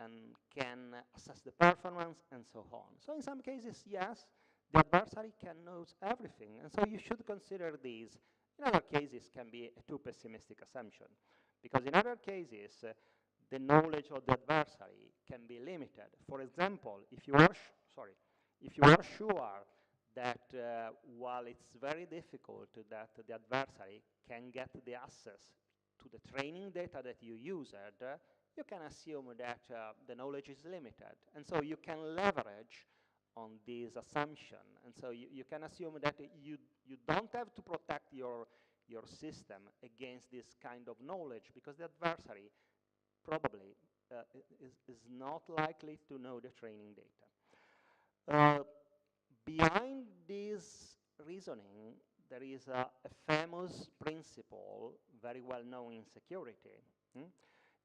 and can assess the performance, and so on. So in some cases, yes, the adversary can knows everything, and so you should consider these. In other cases, can be a too pessimistic assumption, because in other cases, the knowledge of the adversary can be limited. For example, if you are sure that while it's very difficult that the adversary can get the access to the training data that you used, you can assume that the knowledge is limited. And so you can leverage on this assumption. And so you can assume that you don't have to protect your system against this kind of knowledge, because the adversary probably is not likely to know the training data. Behind this reasoning, there is a famous principle, very well known in security,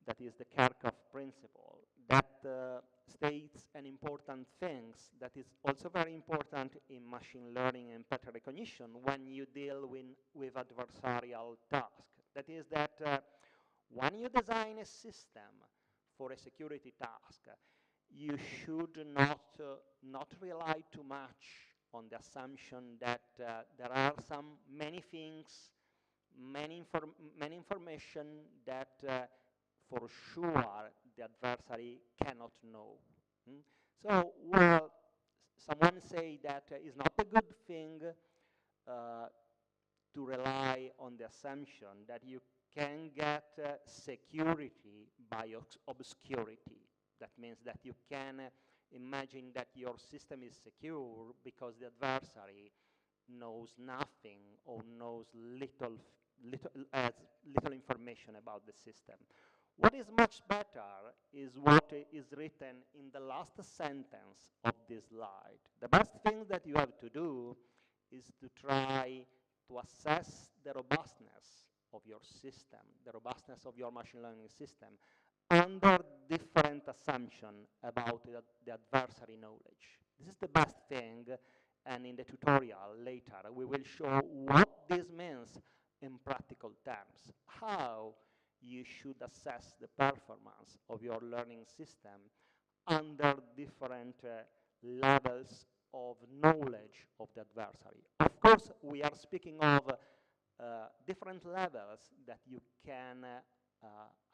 that is the Kirk of Principle, that states an important thing that is also very important in machine learning and pattern recognition when you deal with adversarial tasks. That is that when you design a system for a security task, you should not rely too much on the assumption that there are many things, many information that for sure the adversary cannot know. So, well, someone say that it's not a good thing to rely on the assumption that you can get security by obscurity. That means that you can imagine that your system is secure because the adversary knows nothing or knows little information about the system. What is much better is what is written in the last sentence of this slide. The best thing that you have to do is to try to assess the robustness of your system, the robustness of your machine learning system, under different assumptions about the adversary knowledge. This is the best thing, and in the tutorial later we will show what this means in practical terms, how you should assess the performance of your learning system under different levels of knowledge of the adversary. Of course, we are speaking of different levels that you can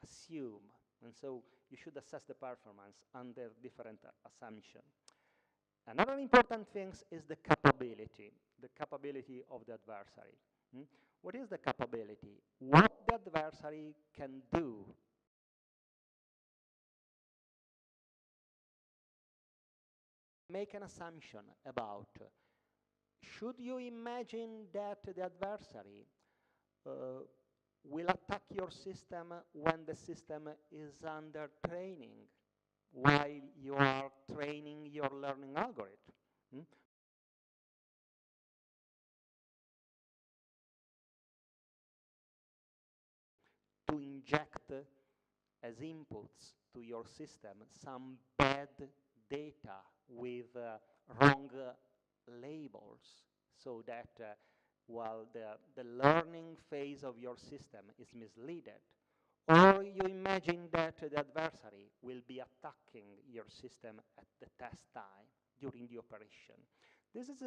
assume. And so you should assess the performance under different assumptions. Another important thing is the capability of the adversary. What is the capability? What the adversary can do. Make an assumption about, should you imagine that the adversary will attack your system when the system is under training, while you are training your learning algorithm? To inject as inputs to your system some bad data with wrong labels, so that while the learning phase of your system is misleaded, or you imagine that the adversary will be attacking your system at the test time during the operation. This is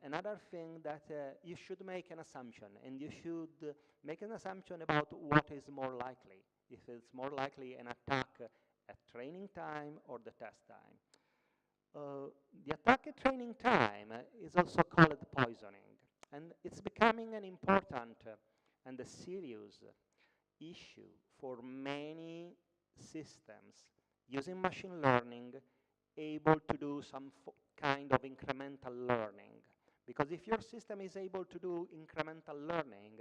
another thing that you should make an assumption, and you should make an assumption about what is more likely, if it's more likely an attack at training time or the test time. The attack at training time is also called poisoning, and it's becoming an important and a serious issue for many systems using machine learning, able to do some kind of incremental learning. Because if your system is able to do incremental learning,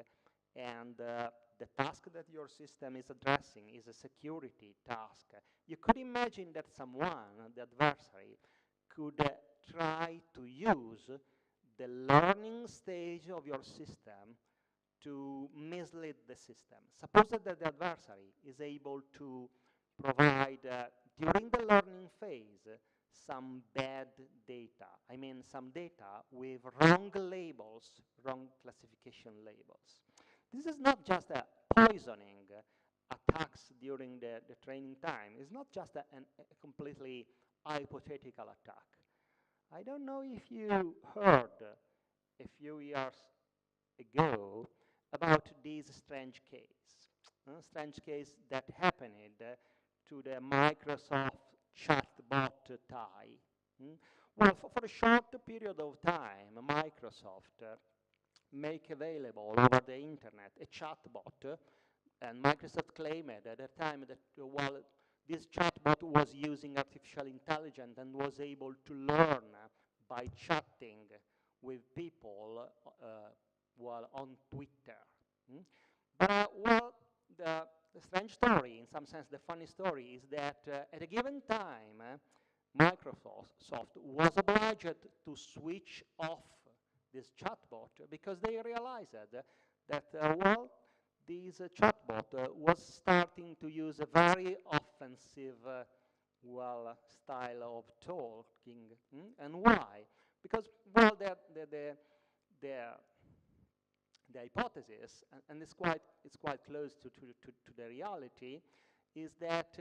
and the task that your system is addressing is a security task, you could imagine that someone, the adversary, could try to use the learning stage of your system to mislead the system. Suppose that the adversary is able to provide, during the learning phase, some bad data. I mean, some data with wrong labels, wrong classification labels. This is not just a poisoning attacks during the training time. It's not just a completely hypothetical attack. I don't know if you heard a few years ago about this strange case that happened to the Microsoft chatbot TIE. Well, for a short period of time, Microsoft make available over the internet a chatbot, and Microsoft claimed at the time that while this chatbot was using artificial intelligence and was able to learn by chatting with people while on Twitter. But well, the strange story, in some sense the funny story, is that at a given time, Microsoft was obliged to switch off this chatbot because they realized that, well, this chatbot was starting to use a very offensive, style of talking. And why? Because, well, the hypothesis, and it's quite close to the reality, is that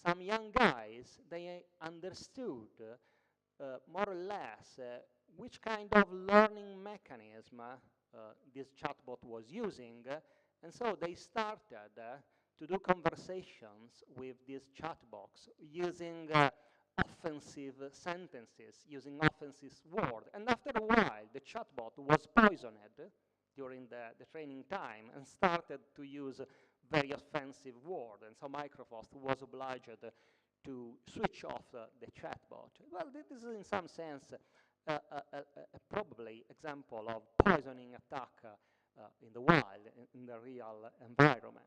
some young guys, they understood more or less which kind of learning mechanism this chatbot was using, and so they started to do conversations with this chatbox using offensive sentences, using offensive words. And after a while, the chatbot was poisoned during the training time and started to use very offensive words. And so Microsoft was obliged to switch off the chatbot. Well, this is in some sense probably example of poisoning attack in the wild, in the real environment.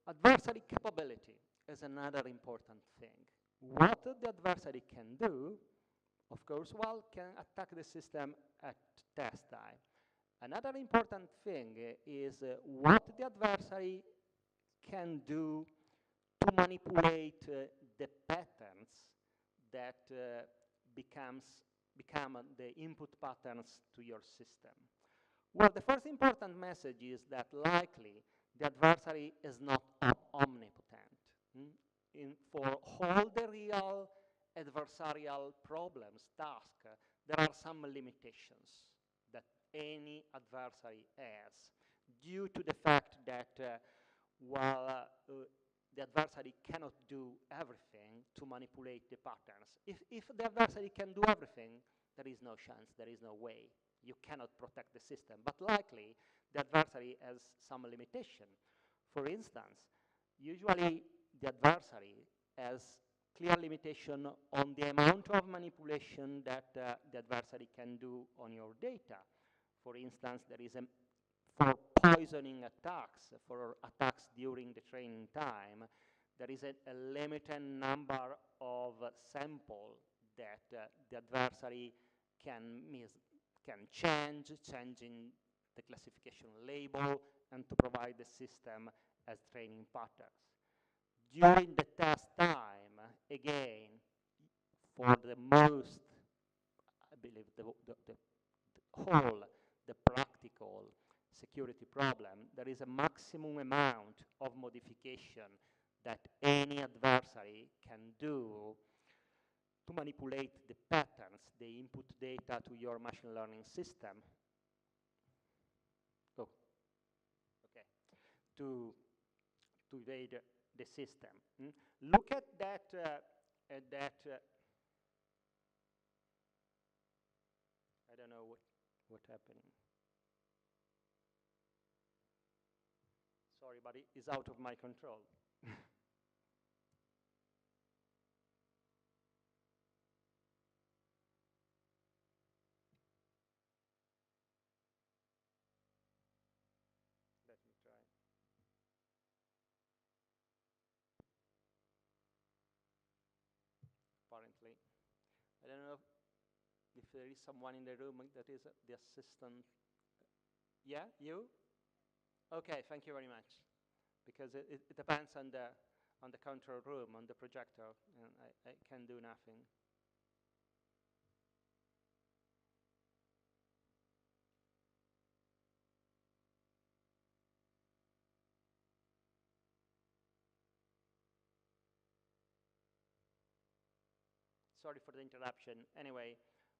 Adversary capability is another important thing. What the adversary can do, of course, well, can attack the system at test time. Another important thing is what the adversary can do to manipulate the patterns that become the input patterns to your system. Well, the first important message is that likely the adversary is not omnipotent. For all the real adversarial problems, tasks there are some limitations that any adversary has due to the fact that while the adversary cannot do everything to manipulate the patterns. If the adversary can do everything, there is no chance, there is no way. You cannot protect the system. But likely, the adversary has some limitation. For instance, usually the adversary has clear limitation on the amount of manipulation that the adversary can do on your data. For instance, there is for poisoning attacks, for attacks during the training time, there is a limited number of samples that the adversary can changing the classification label, and to provide the system as training patterns. During the test time, again, for the most, I believe, the practical security problem, there is a maximum amount of modification that any adversary can do to manipulate the patterns, the input data to your machine learning system. Oh, okay. To evade the system. Look at that. I don't know what's happening. Sorry, but it is out of my control. Let me try. Apparently, I don't know if there is someone in the room that is the assistant. Yeah, you? Okay, thank you very much. Because it depends on the control room, on the projector, and I can do nothing. Sorry for the interruption. Anyway,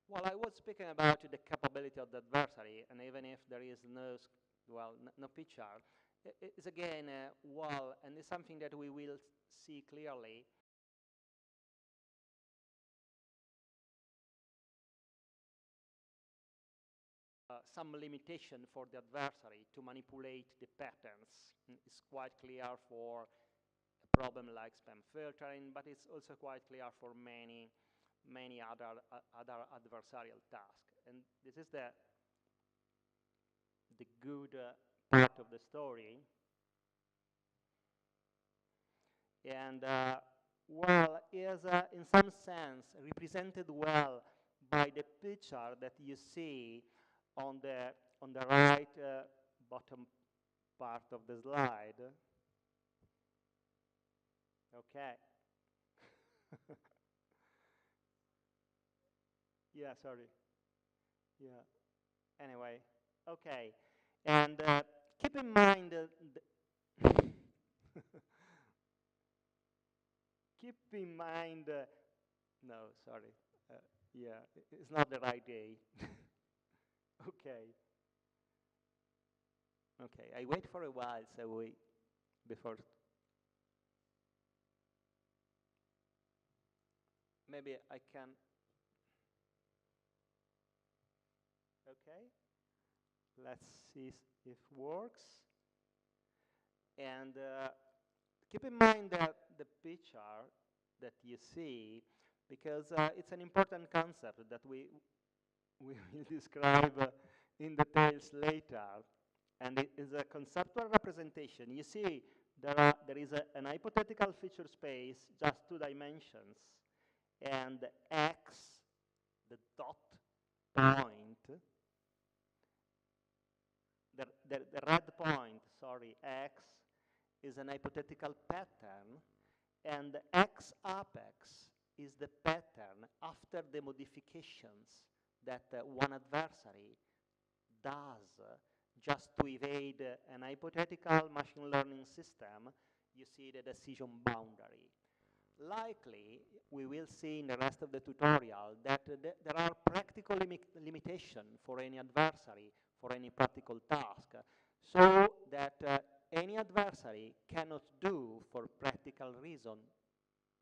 while I was speaking about the capability of the adversary, and even if there is no picture, it's again, and it's something that we will see clearly. Some limitation for the adversary to manipulate the patterns. It's quite clear for a problem like spam filtering, but it's also quite clear for many other adversarial tasks. And this is the good part of the story. And is in some sense represented well by the picture that you see on the right bottom part of the slide. Okay. Yeah, sorry. Yeah. Anyway, okay. And keep in mind keep in mind. No, sorry. Yeah, it's not the right day. Okay. Okay, I wait for a while, so before. Maybe I can. Okay. Let's see if it works. And keep in mind that the picture that you see, because it's an important concept that we will describe in details later. And it is a conceptual representation. You see, there is an hypothetical feature space, just 2 dimensions, and X, the dot point, the red point, sorry, X, is an hypothetical pattern, and X apex is the pattern after the modifications that one adversary does just to evade an hypothetical machine learning system. You see the decision boundary. likely we will see in the rest of the tutorial that there are practical limitations for any adversary, for any practical task, so that any adversary cannot do, for practical reason,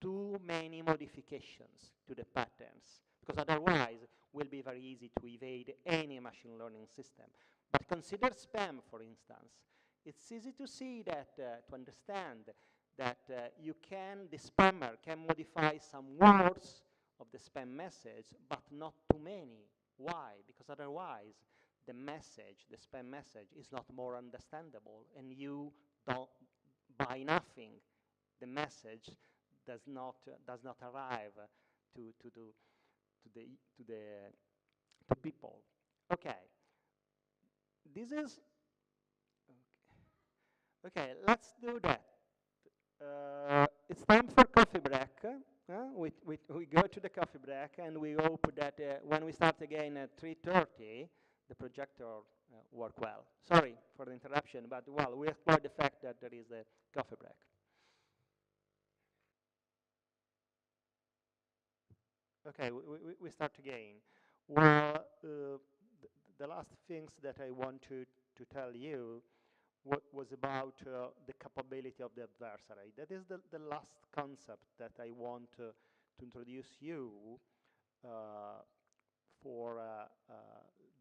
too many modifications to the patterns, because otherwise it will be very easy to evade any machine learning system. But consider spam, for instance. It's easy to see that, to understand that the spammer can modify some words of the spam message, but not too many. Why? Because otherwise the message, the spam message, is not more understandable, and you don't, by nothing, the message does not arrive to people. Okay, this is okay. Let's do that. It's time for coffee break. We go to the coffee break, and we hope that when we start again at 3:30, the projector work well. Sorry for the interruption, but well, we explore the fact that there is a coffee break. Okay, we start again. Well, the last things that I want to tell you was about the capability of the adversary. That is the last concept that I want to introduce you for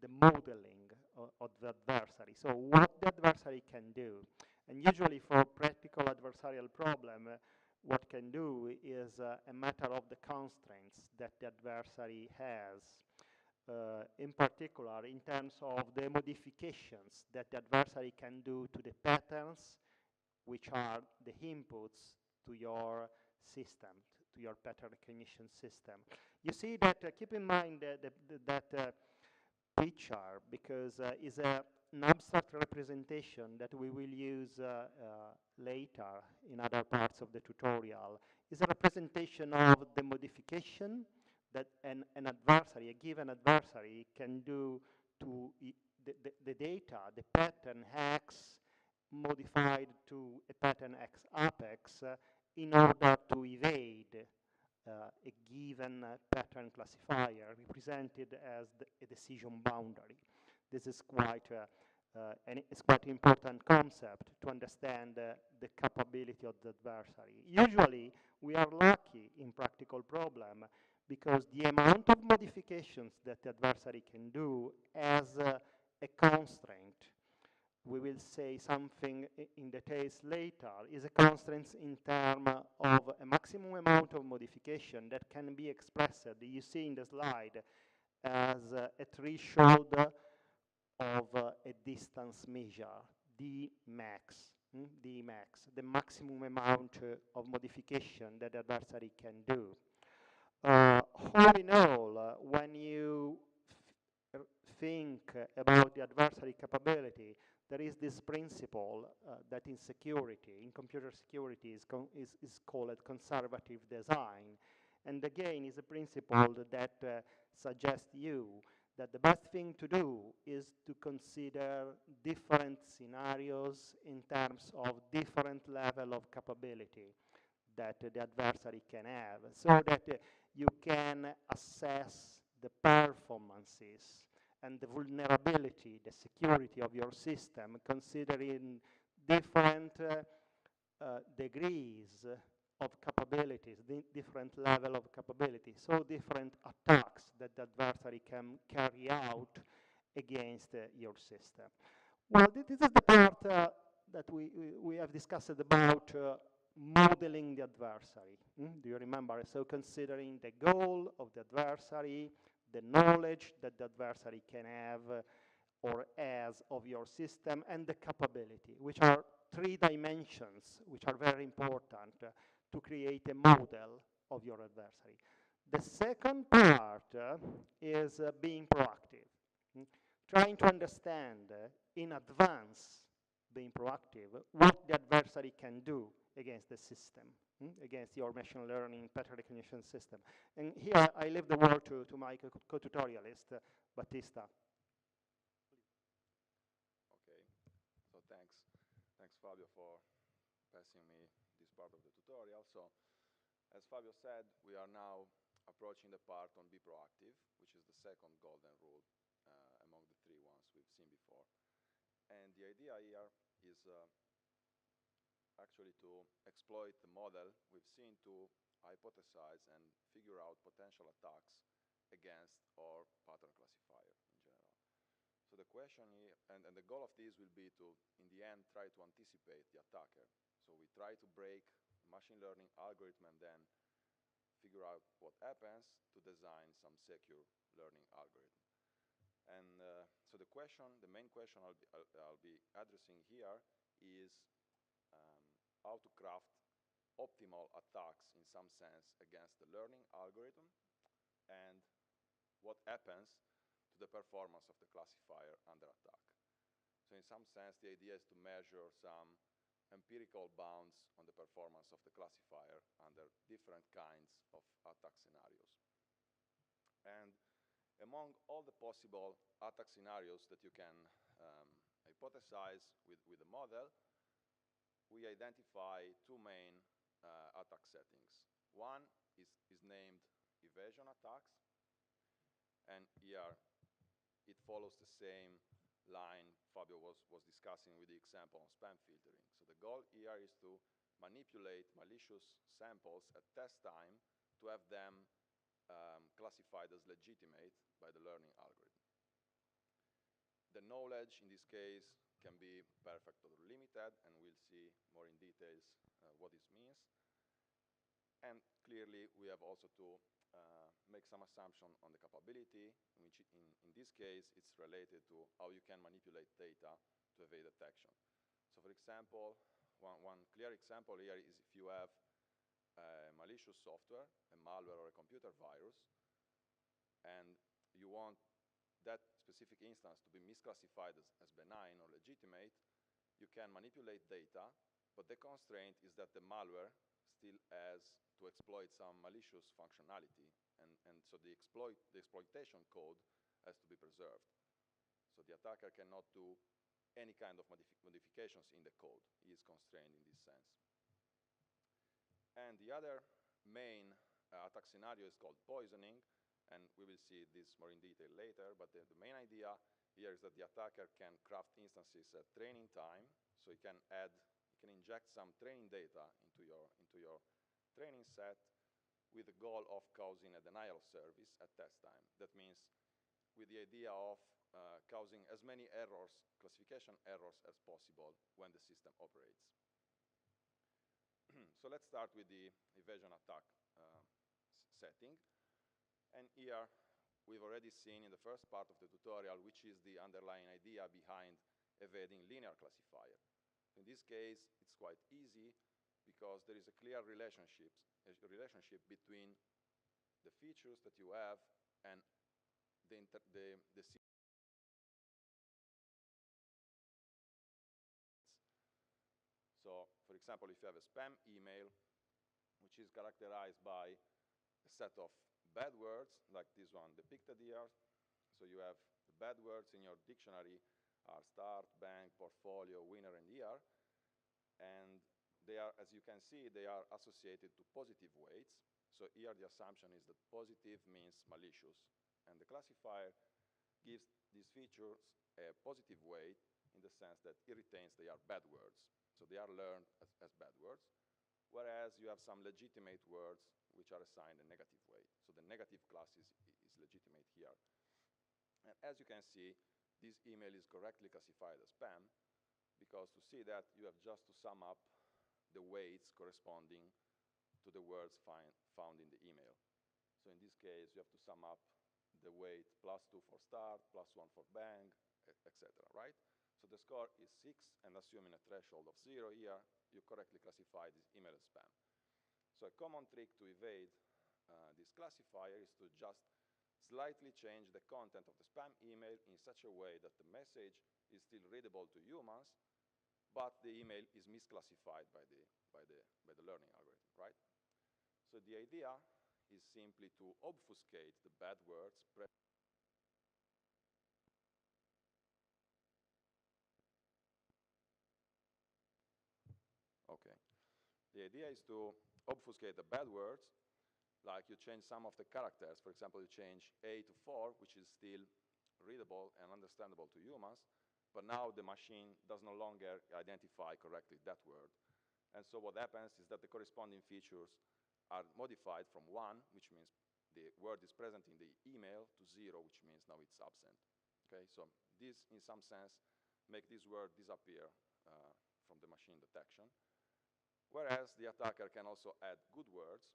the modeling of the adversary. So what the adversary can do. And usually for practical adversarial problem, what can do is a matter of the constraints that the adversary has. In particular, in terms of the modifications that the adversary can do to the patterns, which are the inputs to your system, to your pattern recognition system. You see that, keep in mind that picture, because it's an abstract representation that we will use later in other parts of the tutorial. It's a representation of the modification that an adversary, a given adversary, can do to the data, the pattern X modified to a pattern X apex in order to evade a given pattern classifier represented as a decision boundary. This is quite it's quite an important concept to understand the capability of the adversary. Usually, we are lucky in practical problem because the amount of modifications that the adversary can do as a constraint, we will say something in details later, is a constraint in terms of a maximum amount of modification that can be expressed, you see in the slide, as a threshold of a distance measure, D max, the maximum amount of modification that the adversary can do. All in all, when you think about the adversary capability, there is this principle that in security, in computer security, is called conservative design. And again, is a principle that suggests you that the best thing to do is to consider different scenarios in terms of different level of capability that the adversary can have, so that you can assess the performances and the vulnerability, the security of your system, considering different degrees of capabilities, different level of capability, so different attacks that the adversary can carry out against your system. Well, this is the part that we have discussed about modeling the adversary. Do you remember? So considering the goal of the adversary, the knowledge that the adversary can have or has of your system, and the capability, which are three dimensions which are very important to create a model of your adversary. The second part is being proactive, trying to understand in advance, being proactive, what the adversary can do against the system, against your machine learning pattern recognition system. And here I leave the word to my co-tutorialist, Battista. Okay, so thanks Fabio for passing me this part of the tutorial. So As Fabio said, we are now approaching the part on be proactive, which is the second golden rule among the three ones we've seen before. And the idea here is actually to exploit the model we've seen to hypothesize and figure out potential attacks against our pattern classifier in general. So the question here, and the goal of this will be to, in the end, try to anticipate the attacker. So we try to break machine learning algorithm and then figure out what happens to design some secure learning algorithm. And so the main question I'll be addressing here is how to craft optimal attacks in some sense against the learning algorithm and what happens to the performance of the classifier under attack. So in some sense, the idea is to measure some empirical bounds on the performance of the classifier under different kinds of attack scenarios. And among all the possible attack scenarios that you can hypothesize with the model, we identify two main attack settings. One is named evasion attacks, and here it follows the same line Fabio was discussing with the example on spam filtering. So the goal here is to manipulate malicious samples at test time to have them classified as legitimate by the learning algorithm. The knowledge in this case can be perfect or limited, and we'll see more in details what this means. And clearly, we have also to make some assumption on the capability, which in this case, it's related to how you can manipulate data to evade detection. So for example, one clear example here is if you have malicious software, a malware or a computer virus, and you want that specific instance to be misclassified as benign or legitimate, you can manipulate data, but the constraint is that the malware still has to exploit some malicious functionality, and so the exploitation code has to be preserved. So the attacker cannot do any kind of modifications in the code. He is constrained in this sense. And the other main attack scenario is called poisoning, and we will see this more in detail later, but the main idea here is that the attacker can craft instances at training time, so he can inject some training data into your training set with the goal of causing a denial of service at test time. That means with the idea of causing as many errors, classification errors as possible when the system operates. So let's start with the evasion attack setting. And here, we've already seen in the first part of the tutorial, which is the underlying idea behind evading linear classifier. In this case, it's quite easy because there is a clear relationship between the features that you have and the So, for example, if you have a spam email, which is characterized by a set of bad words, like this one depicted here. So you have the bad words in your dictionary are start, bank, portfolio, winner, and year. And they are, as you can see, they are associated to positive weights. So here the assumption is that positive means malicious. And the classifier gives these features a positive weight in the sense that it retains they are bad words. So they are learned as bad words. Whereas you have some legitimate words which are assigned a negative weight. So the negative class is legitimate here. And as you can see, this email is correctly classified as spam because to see that, you have just to sum up the weights corresponding to the words found in the email. So in this case, you have to sum up the weight +2 for start, +1 for bank, etc., right? So the score is 6, and assuming a threshold of 0 here, you correctly classify this email as spam. So a common trick to evade this classifier is to just slightly change the content of the spam email in such a way that the message is still readable to humans, but the email is misclassified by the learning algorithm, right? So the idea is simply to obfuscate the bad words. Okay. The idea is to obfuscate the bad words, like you change some of the characters. For example, you change A to 4, which is still readable and understandable to humans, but now the machine does no longer identify correctly that word. And so what happens is that the corresponding features are modified from 1, which means the word is present in the email, to 0, which means now it's absent. Okay, so this, in some sense, make this word disappear from the machine detection. Whereas the attacker can also add good words,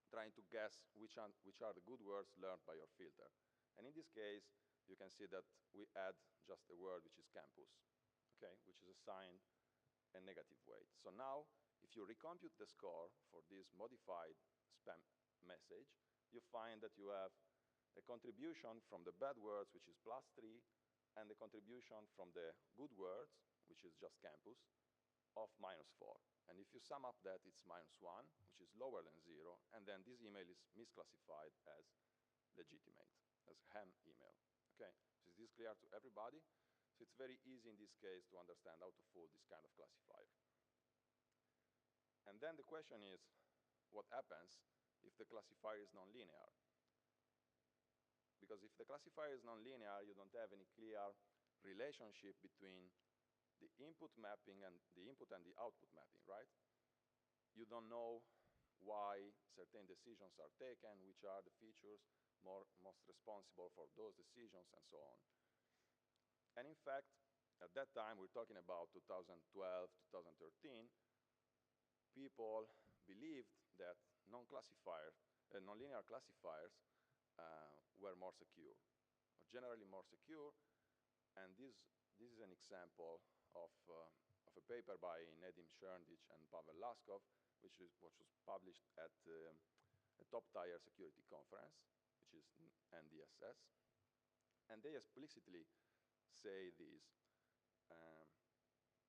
trying to guess which are the good words learned by your filter. And in this case, you can see that we add just a word which is campus, okay, which is assigned a negative weight. So now, if you recompute the score for this modified spam message, you find that you have a contribution from the bad words, which is +3, and the contribution from the good words, which is just campus, of -4. And if you sum up that, it's -1, which is lower than 0, and then this email is misclassified as legitimate, as ham email. Okay, so is this clear to everybody? So it's very easy in this case to understand how to fool this kind of classifier. And then the question is, what happens if the classifier is nonlinear? Because if the classifier is nonlinear, you don't have any clear relationship between the input mapping and the input and the output mapping, right? You don't know why certain decisions are taken, which are the features most responsible for those decisions, and so on. And in fact, at that time, we're talking about 2012, 2013, people believed that nonlinear classifiers were more secure, or generally more secure. And this is an example of a paper by Nedim Cherndic and Pavel Laskov, which was published at a top-tier security conference, which is NDSS. And they explicitly say this.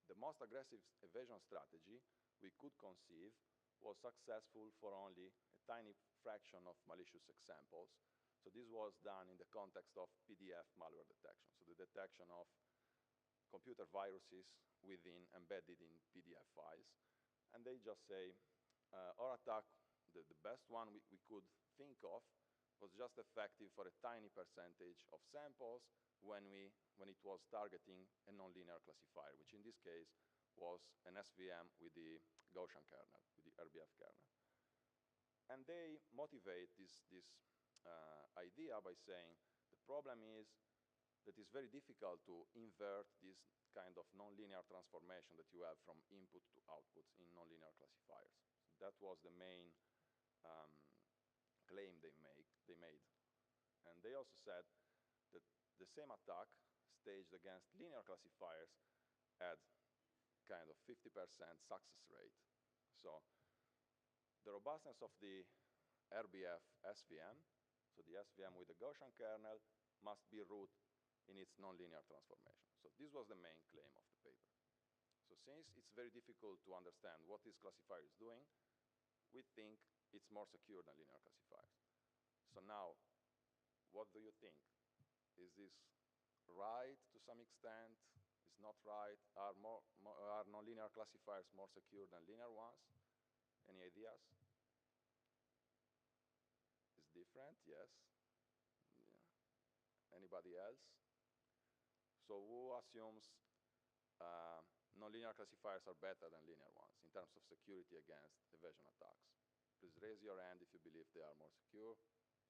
The most aggressive evasion strategy we could conceive was successful for only a tiny fraction of malicious examples. So this was done in the context of PDF malware detection, so the detection of computer viruses embedded in PDF files. And they just say, our attack, the best one we could think of, was just effective for a tiny percentage of samples when it was targeting a nonlinear classifier, which in this case was an SVM with the Gaussian kernel, with the RBF kernel. And they motivate this idea by saying the problem is that it's very difficult to invert this kind of nonlinear transformation that you have from input to outputs in nonlinear classifiers. So that was the main claim they made. And they also said that the same attack staged against linear classifiers had kind of 50% success rate. So the robustness of the RBF SVM, so the SVM with the Gaussian kernel, must be root in its nonlinear transformation. So this was the main claim of the paper. So since it's very difficult to understand what this classifier is doing, we think it's more secure than linear classifiers. So now, what do you think? Is this right to some extent? Is not right? Are nonlinear classifiers more secure than linear ones? Any ideas? Is different? Yes. Yeah. Anybody else? So who assumes nonlinear classifiers are better than linear ones in terms of security against evasion attacks? Please raise your hand if you believe they are more secure.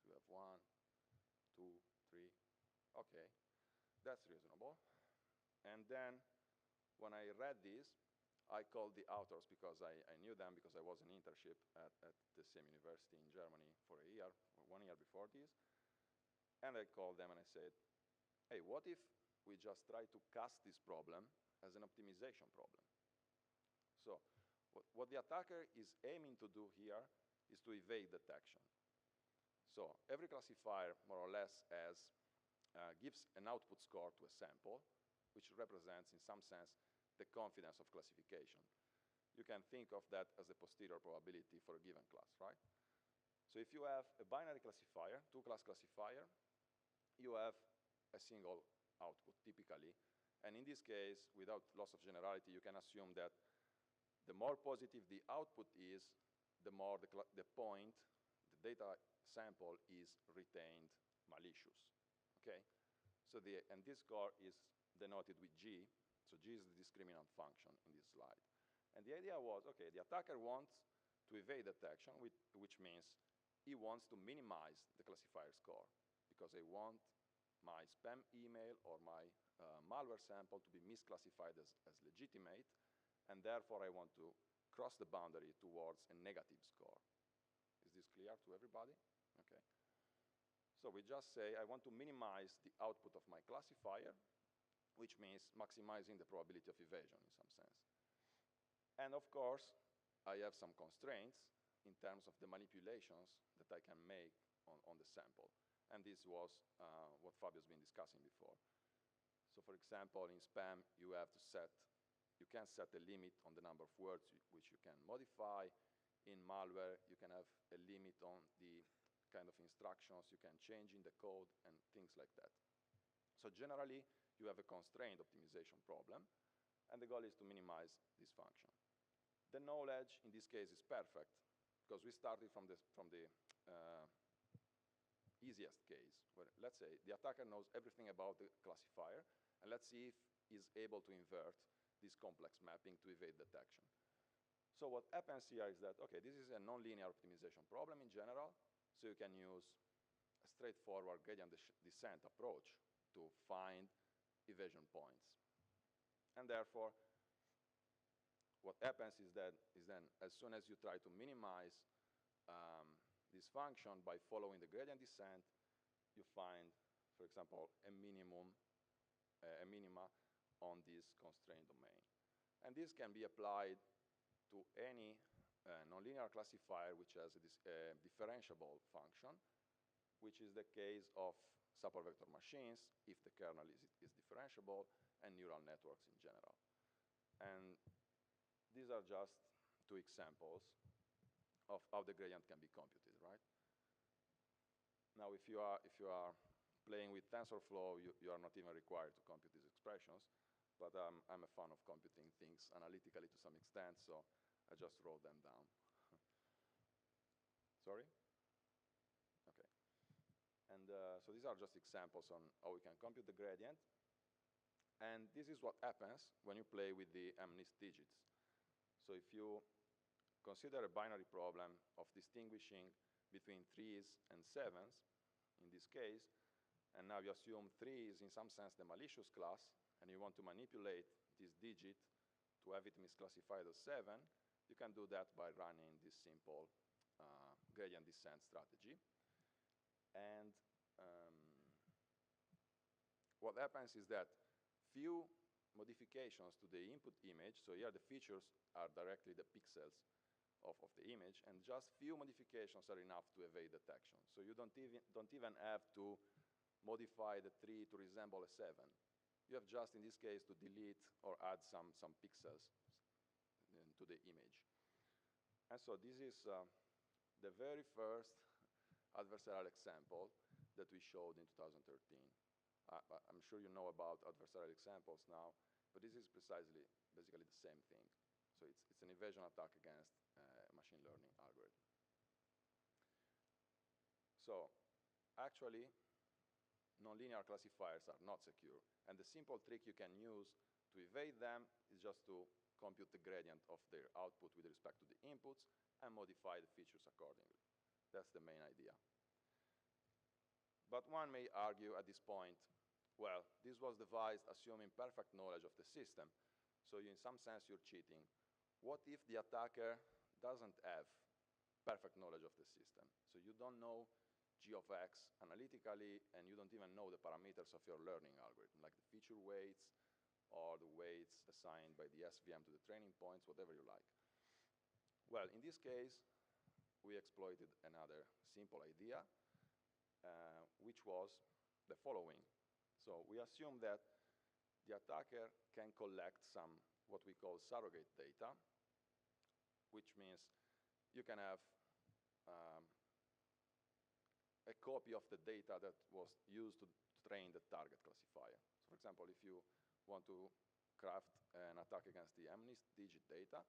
You have 1, 2, 3. Okay, that's reasonable. And then when I read this, I called the authors because I knew them because I was in internship at the same university in Germany for a year, or 1 year before this. And I called them and I said, hey, what if we just try to cast this problem as an optimization problem? So what the attacker is aiming to do here is to evade detection. So every classifier, more or less, gives an output score to a sample, which represents, in some sense, the confidence of classification. You can think of that as the posterior probability for a given class, right? So if you have a binary classifier, two-class classifier, you have a single output, typically. And in this case, without loss of generality, you can assume that the more positive the output is, the more the point, the data sample is retained malicious, okay? So and this score is denoted with G, so G is the discriminant function in this slide. And the idea was, okay, the attacker wants to evade detection, which means he wants to minimize the classifier score, because I want my spam email or my malware sample to be misclassified as legitimate, and therefore I want to cross the boundary towards a negative score. Is this clear to everybody? Okay. So we just say I want to minimize the output of my classifier, which means maximizing the probability of evasion in some sense. And of course, I have some constraints in terms of the manipulations that I can make on the sample. And this was what Fabio's been discussing before. So for example, in spam, you can set a limit on the number of words which you can modify. In malware, you can have a limit on the kind of instructions you can change in the code and things like that. So generally, you have a constrained optimization problem, and the goal is to minimize this function. The knowledge, in this case, is perfect, because we started from the easiest case, where let's say the attacker knows everything about the classifier, and let's see if he's able to invert this complex mapping to evade detection. So what happens here is that, okay, this is a nonlinear optimization problem in general, so you can use a straightforward gradient descent approach to find evasion points. And therefore, what happens is then, as soon as you try to minimize this function by following the gradient descent, you find, for example, a minima on this constraint domain. And this can be applied to any nonlinear classifier which has a differentiable function, which is the case of support vector machines, if the kernel is differentiable, and neural networks in general. And these are just two examples of how the gradient can be computed, right? Now, if you are playing with TensorFlow, you are not even required to compute these expressions, but I'm a fan of computing things analytically to some extent, so I just wrote them down. Sorry? Okay. And so these are just examples on how we can compute the gradient. And this is what happens when you play with the MNIST digits. So if you consider a binary problem of distinguishing between 3s and 7s, in this case, and now you assume 3 is in some sense the malicious class, and you want to manipulate this digit to have it misclassified as 7, you can do that by running this simple gradient descent strategy. And what happens is that few modifications to the input image, so here the features are directly the pixels of the image, and just few modifications are enough to evade detection. So you don't even have to modify the 3 to resemble a 7. You have just, in this case, to delete or add some pixels to the image. And so this is the very first adversarial example that we showed in 2013. I'm sure you know about adversarial examples now, but this is basically the same thing. So it's an evasion attack against a machine learning algorithm. So actually, nonlinear classifiers are not secure, and the simple trick you can use to evade them is just to compute the gradient of their output with respect to the inputs and modify the features accordingly. That's the main idea. But one may argue at this point, well, this was devised assuming perfect knowledge of the system, so in some sense you're cheating. What if the attacker doesn't have perfect knowledge of the system? So you don't know g of x analytically, and you don't even know the parameters of your learning algorithm, like the feature weights or the weights assigned by the SVM to the training points, whatever you like. Well, in this case, we exploited another simple idea, which was the following. So we assume that the attacker can collect some what we call surrogate data, which means you can have a copy of the data that was used to train the target classifier. So for example, if you want to craft an attack against the MNIST digit data,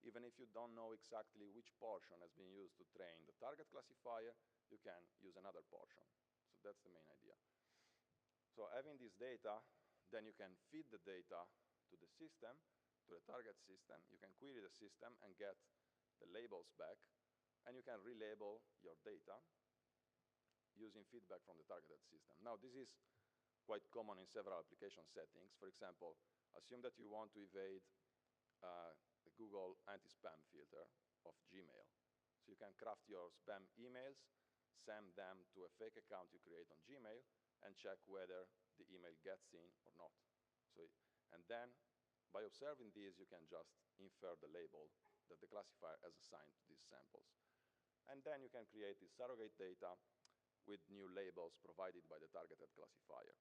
Even if you don't know exactly which portion has been used to train the target classifier, you can use another portion. So that's the main idea. So having this data, then you can feed the data to the system, to the target system. You can query the system and get the labels back, and you can relabel your data using feedback from the targeted system. Now, this is quite common in several application settings. For example, assume that you want to evade the Google anti-spam filter of Gmail. So you can craft your spam emails, send them to a fake account you create on Gmail, and check whether the email gets in or not. So, and then, by observing these, you can just infer the label that the classifier has assigned to these samples. And then you can create this surrogate data with new labels provided by the targeted classifier.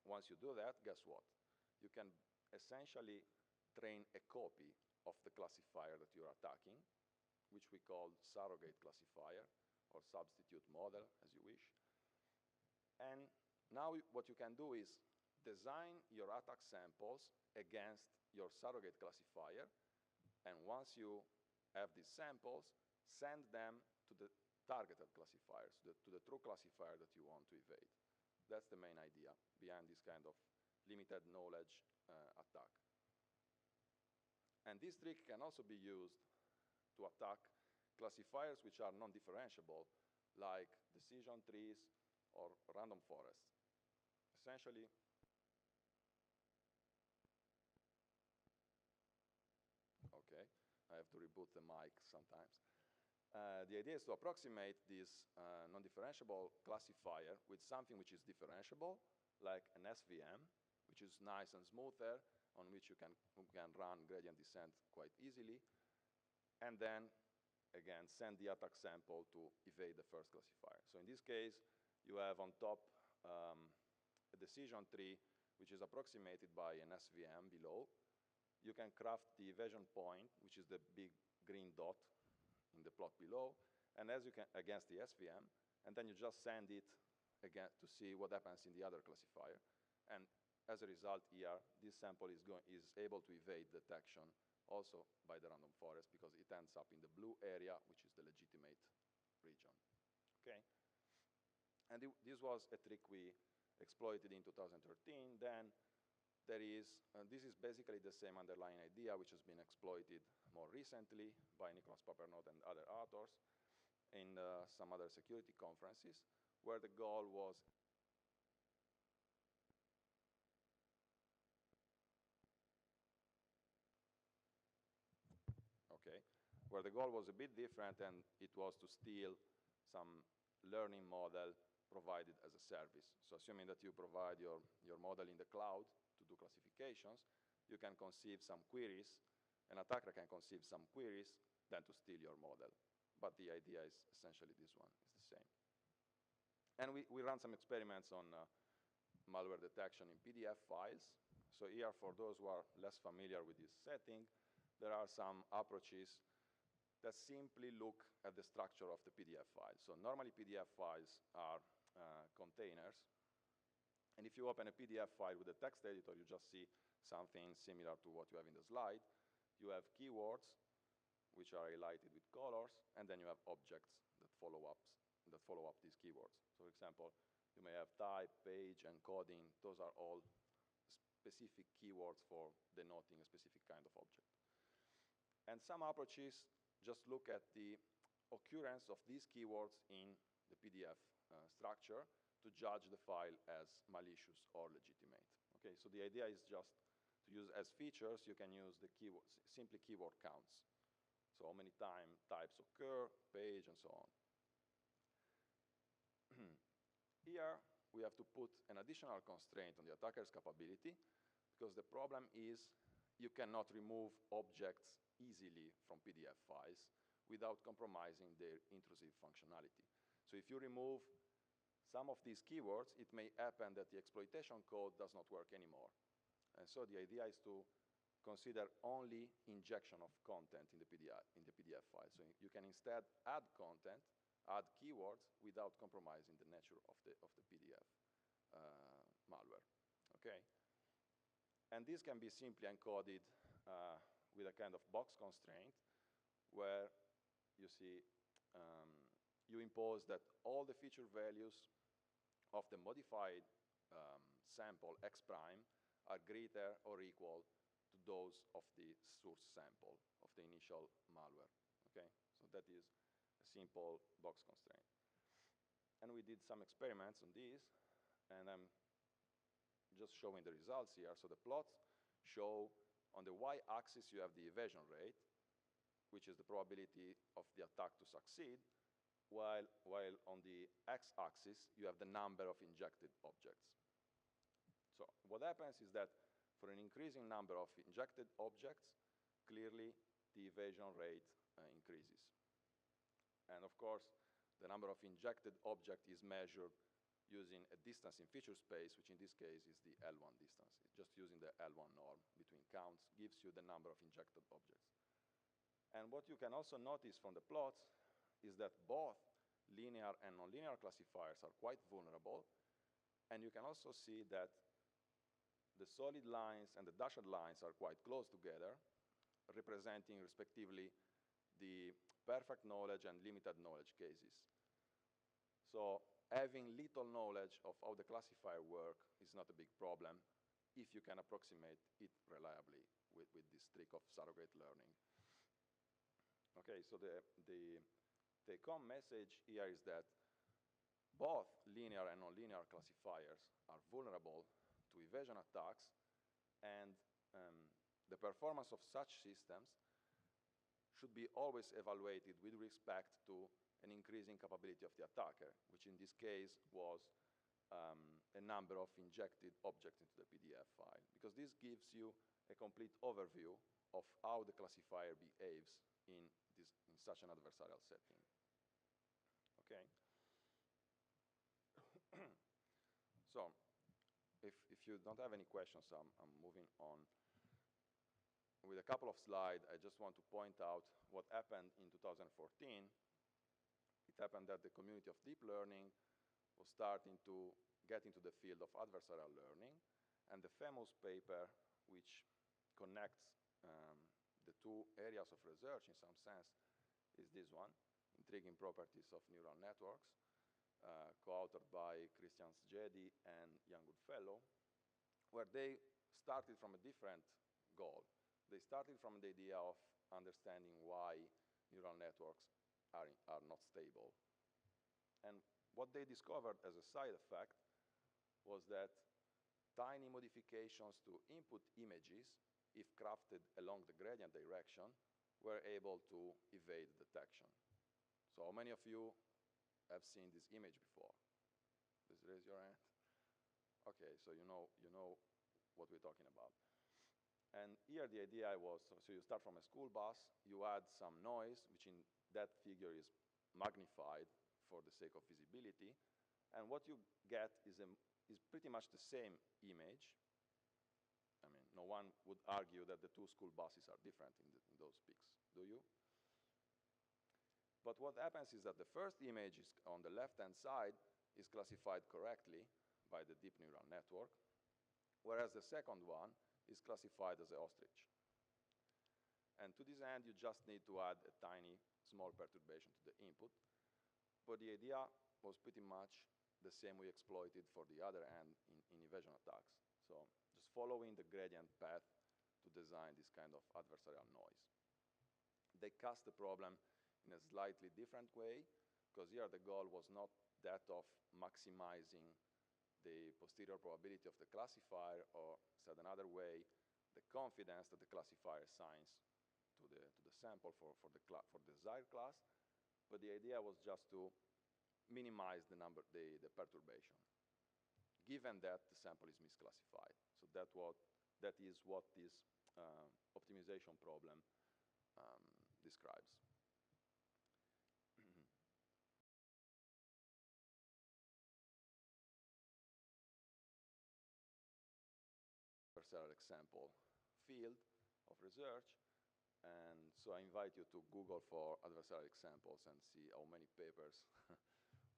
Once you do that, guess what? You can essentially train a copy of the classifier that you're attacking, which we call surrogate classifier or substitute model, as you wish. And now what you can do is design your attack samples against your surrogate classifier, and once you have these samples, send them to the targeted classifiers, to the true classifier that you want to evade. That's the main idea behind this kind of limited knowledge attack. And this trick can also be used to attack classifiers which are non-differentiable, like decision trees or random forests. Essentially, okay, I have to reboot the mic sometimes. The idea is to approximate this non-differentiable classifier with something which is differentiable, like an SVM, which is nice and smooth there, on which you can run gradient descent quite easily, and then, again, send the attack sample to evade the first classifier. So in this case, you have on top a decision tree, which is approximated by an SVM below. You can craft the evasion point, which is the big green dot in the plot below, and as you can, against the SVM, and then you just send it again to see what happens in the other classifier. And as a result here, this sample is able to evade detection also by the random forest because it ends up in the blue area, which is the legitimate region. Okay? And this was a trick we exploited in 2013. Then there is, this is basically the same underlying idea which has been exploited more recently by Nicholas Papernotte and other authors in some other security conferences, where the goal was where the goal was a bit different, and it was to steal some learning model provided as a service. So assuming that you provide your model in the cloud to do classifications, you can conceive some queries, an attacker can conceive some queries, then to steal your model. But the idea is essentially this one, is the same. And we ran some experiments on malware detection in PDF files. So here, for those who are less familiar with this setting, there are some approaches that simply look at the structure of the PDF file. So normally PDF files are containers. And if you open a PDF file with a text editor, you just see something similar to what you have in the slide. You have keywords, which are highlighted with colors, and then you have objects that follow up these keywords. So for example, you may have type, page, encoding. Those are all specific keywords for denoting a specific kind of object. And some approaches just look at the occurrence of these keywords in the PDF structure to judge the file as malicious or legitimate. Okay, so the idea is just to use as features, you can use the keywords, simply keyword counts. So how many types occur, page, and so on. Here, we have to put an additional constraint on the attacker's capability, because the problem is you cannot remove objects easily from PDF files without compromising their intrusive functionality. So if you remove some of these keywords, it may happen that the exploitation code does not work anymore. And so the idea is to consider only injection of content in the PDF file. So you can instead add content, add keywords without compromising the nature of the PDF malware. Okay? And this can be simply encoded with a kind of box constraint where you see you impose that all the feature values of the modified sample x prime are greater or equal to those of the source sample of the initial malware. Okay, so that is a simple box constraint. And we did some experiments on these, and I'm just showing the results here. So the plots show on the y-axis you have the evasion rate, which is the probability of the attack to succeed, while on the x-axis you have the number of injected objects. So what happens is that for an increasing number of injected objects, clearly the evasion rate increases. And of course, the number of injected object is measured using a distance in feature space, which in this case is the L1 distance. It's just using the L1 norm between counts gives you the number of injected objects. And what you can also notice from the plots is that both linear and nonlinear classifiers are quite vulnerable. And you can also see that the solid lines and the dashed lines are quite close together, representing respectively the perfect knowledge and limited knowledge cases. So having little knowledge of how the classifier works is not a big problem if you can approximate it reliably with this trick of surrogate learning. Okay, so the take-home message here is that both linear and nonlinear classifiers are vulnerable to evasion attacks, and the performance of such systems should be always evaluated with respect to an increasing capability of the attacker, which in this case was a number of injected objects into the PDF file, because this gives you a complete overview of how the classifier behaves in such an adversarial setting. Okay. So, if you don't have any questions, I'm moving on. With a couple of slides, I just want to point out what happened in 2014. It happened that the community of deep learning was starting to get into the field of adversarial learning, and the famous paper, which connects the two areas of research in some sense, is this one, Intriguing Properties of Neural Networks, co-authored by Christian Szedi and Jan Goodfellow, where they started from a different goal. They started from the idea of understanding why neural networks are not stable. And what they discovered as a side effect was that tiny modifications to input images, if crafted along the gradient direction, were able to evade detection. So how many of you have seen this image before? Please raise your hand. Okay, so you know what we're talking about. And here the idea was, so you start from a school bus, you add some noise, which in that figure is magnified for the sake of visibility, and what you get is pretty much the same image. I mean, no one would argue that the two school buses are different in those pics, do you? But what happens is that the first image is on the left-hand side is classified correctly by the deep neural network, whereas the second one is classified as an ostrich. And to this end, you just need to add a tiny, small perturbation to the input. But the idea was pretty much the same we exploited for the other end in evasion attacks. So just following the gradient path to design this kind of adversarial noise. They cast the problem in a slightly different way, because here the goal was not that of maximizing the posterior probability of the classifier, or said another way, the confidence that the classifier assigns to the sample for the desired class, but the idea was just to minimize the perturbation, given that the sample is misclassified. So that is what this optimization problem describes. Adversarial example field of research, and so I invite you to Google for adversarial examples and see how many papers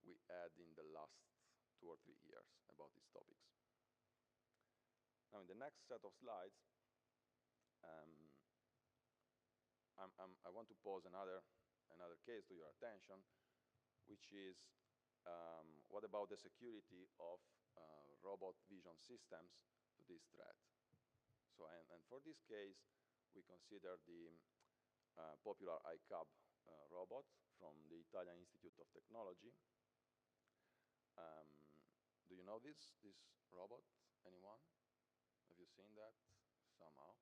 we had in the last 2 or 3 years about these topics. Now in the next set of slides, I want to pose another case to your attention, which is what about the security of robot vision systems to this threat? So, and for this case, we consider the popular iCub robot from the Italian Institute of Technology. Do you know this robot? Anyone? Have you seen that somehow?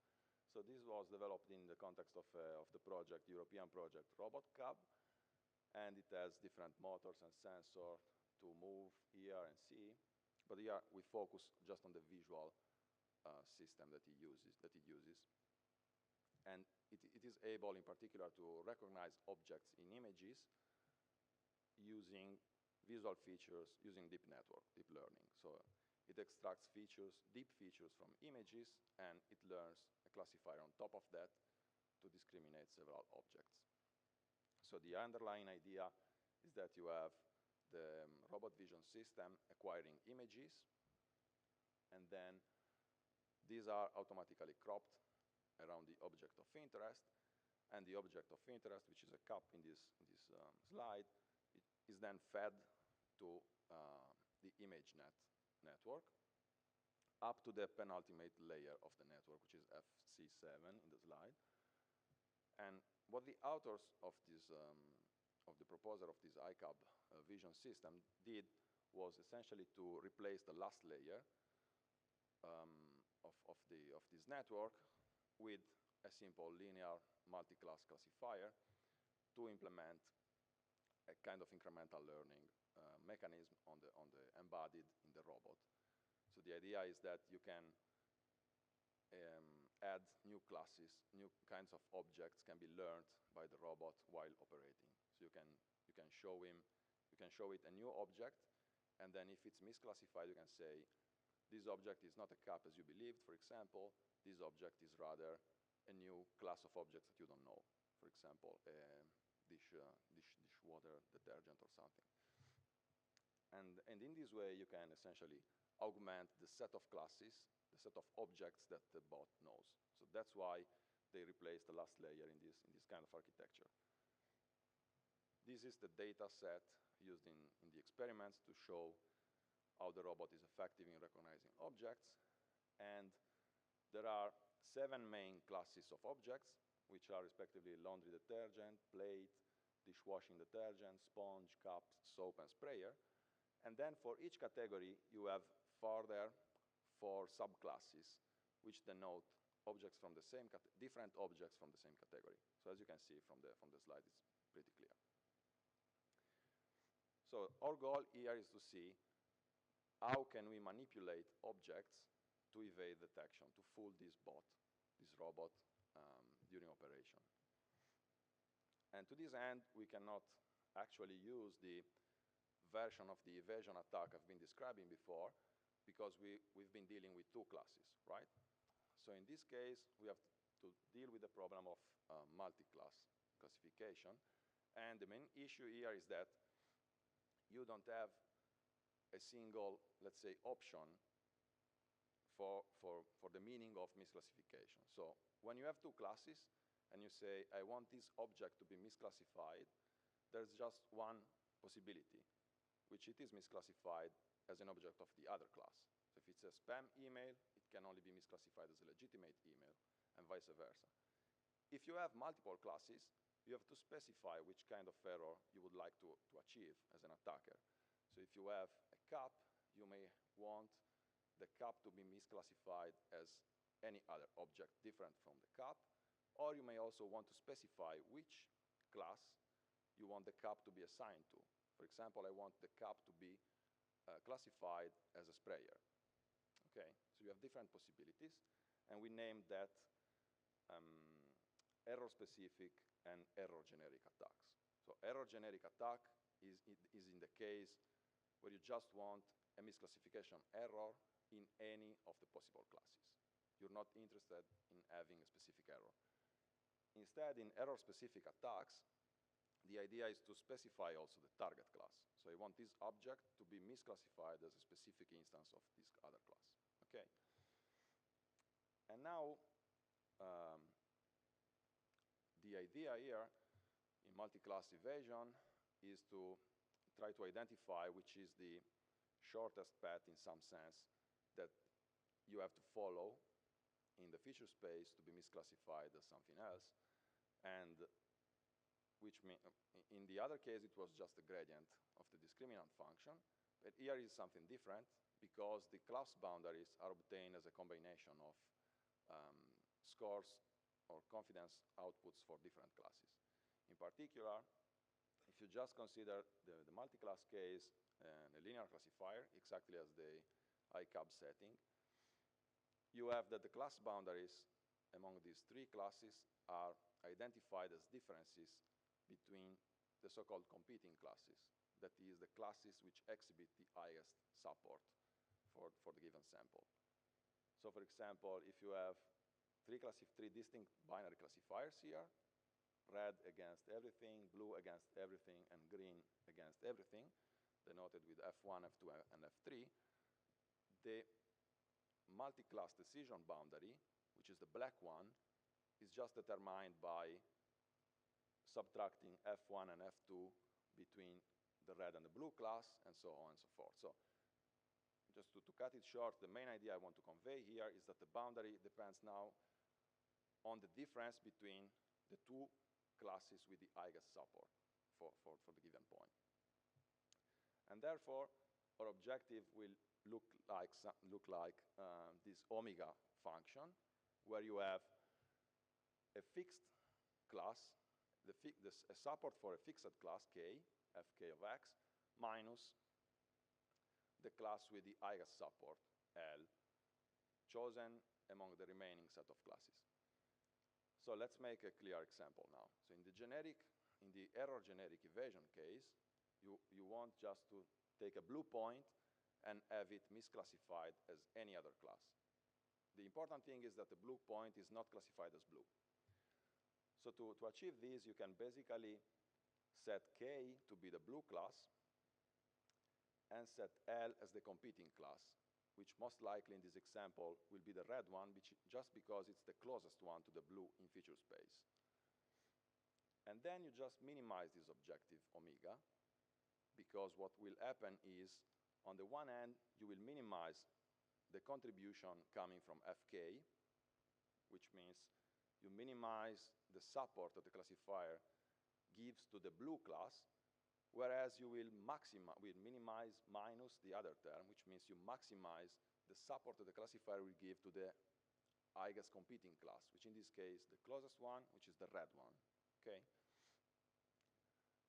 So this was developed in the context of the project, European project RobotCub, and it has different motors and sensors to move, hear, and see. But here we focus just on the visual system that it uses. And it is able, in particular, to recognize objects in images using visual features, using deep learning. So it extracts features, deep features from images, and it learns a classifier on top of that to discriminate several objects. So the underlying idea is that you have the robot vision system acquiring images, and then these are automatically cropped around the object of interest, and the object of interest, which is a cup in this slide, it is then fed to the ImageNet network up to the penultimate layer of the network, which is FC7 in the slide. And what the authors of this, of the proposer of this iCub vision system did was essentially to replace the last layer of this network with a simple linear multi-class classifier to implement a kind of incremental learning mechanism on the embodied in the robot. So the idea is that you can add new classes, new kinds of objects can be learned by the robot while operating. So you can show it a new object, and then if it's misclassified, you can say, this object is not a cup as you believed, for example. This object is rather a new class of objects that you don't know. For example, a dishwater detergent or something. And in this way, you can essentially augment the set of classes, the set of objects that the bot knows. So that's why they replace the last layer in this kind of architecture. This is the data set used in the experiments to show how the robot is effective in recognizing objects. And there are 7 main classes of objects, which are respectively laundry detergent, plate, dishwashing detergent, sponge, cups, soap, and sprayer. And then for each category, you have further 4 subclasses, which denote objects from the same different objects from the same category. So as you can see from the slide, it's pretty clear. So our goal here is to see how can we manipulate objects to evade detection, to fool this bot, this robot, during operation. And to this end, we cannot actually use the version of the evasion attack I've been describing before, because we've been dealing with 2 classes, right? So in this case, we have to deal with the problem of multi-class classification. And the main issue here is that you don't have a single, let's say, option for the meaning of misclassification. So when you have 2 classes and you say, I want this object to be misclassified, there's just one possibility, which it is misclassified as an object of the other class. So if it's a spam email, it can only be misclassified as a legitimate email, and vice versa. If you have multiple classes, you have to specify which kind of error you would like to achieve as an attacker. So if you have a cup, you may want the cup to be misclassified as any other object different from the cup, or you may also want to specify which class you want the cup to be assigned to. For example, I want the cup to be classified as a sprayer. Okay, so you have different possibilities, and we named that error-specific and error-generic attacks. So error-generic attack is in the case where you just want a misclassification error in any of the possible classes. You're not interested in having a specific error. Instead, in error-specific attacks, the idea is to specify also the target class. So I want this object to be misclassified as a specific instance of this other class. Okay? And now, the idea here in multi-class evasion is to try to identify which is the shortest path in some sense that you have to follow in the feature space to be misclassified as something else, and which in the other case it was just a gradient of the discriminant function, but here is something different because the class boundaries are obtained as a combination of scores or confidence outputs for different classes. In particular, if you just consider the multi-class case and a linear classifier, exactly as the ICAB setting, you have that the class boundaries among these three classes are identified as differences between the so-called competing classes, that is, the classes which exhibit the highest support for the given sample. So for example, if you have three distinct binary classifiers here, red against everything, blue against everything, and green against everything, denoted with F1, F2, and F3, the multi-class decision boundary, which is the black one, is just determined by subtracting F1 and F2 between the red and the blue class, and so on and so forth. So just to cut it short, the main idea I want to convey here is that the boundary depends now on the difference between the two classes with the highest support for the given point. And therefore, our objective will look like this omega function, where you have a fixed class, a support for a fixed class k, fk of x, minus the class with the highest support, L, chosen among the remaining set of classes. So let's make a clear example now. So in the error generic evasion case, you want just to take a blue point and have it misclassified as any other class. The important thing is that the blue point is not classified as blue. So to achieve this, you can basically set K to be the blue class and set L as the competing class, which most likely in this example will be the red one, just because it's the closest one to the blue in feature space. And then you just minimize this objective omega, because what will happen is, on the one hand, you will minimize the contribution coming from Fk, which means you minimize the support that the classifier gives to the blue class, whereas you will minimize minus the other term, which means you maximize the support that the classifier will give to the highest competing class, which in this case, the closest one, which is the red one, okay?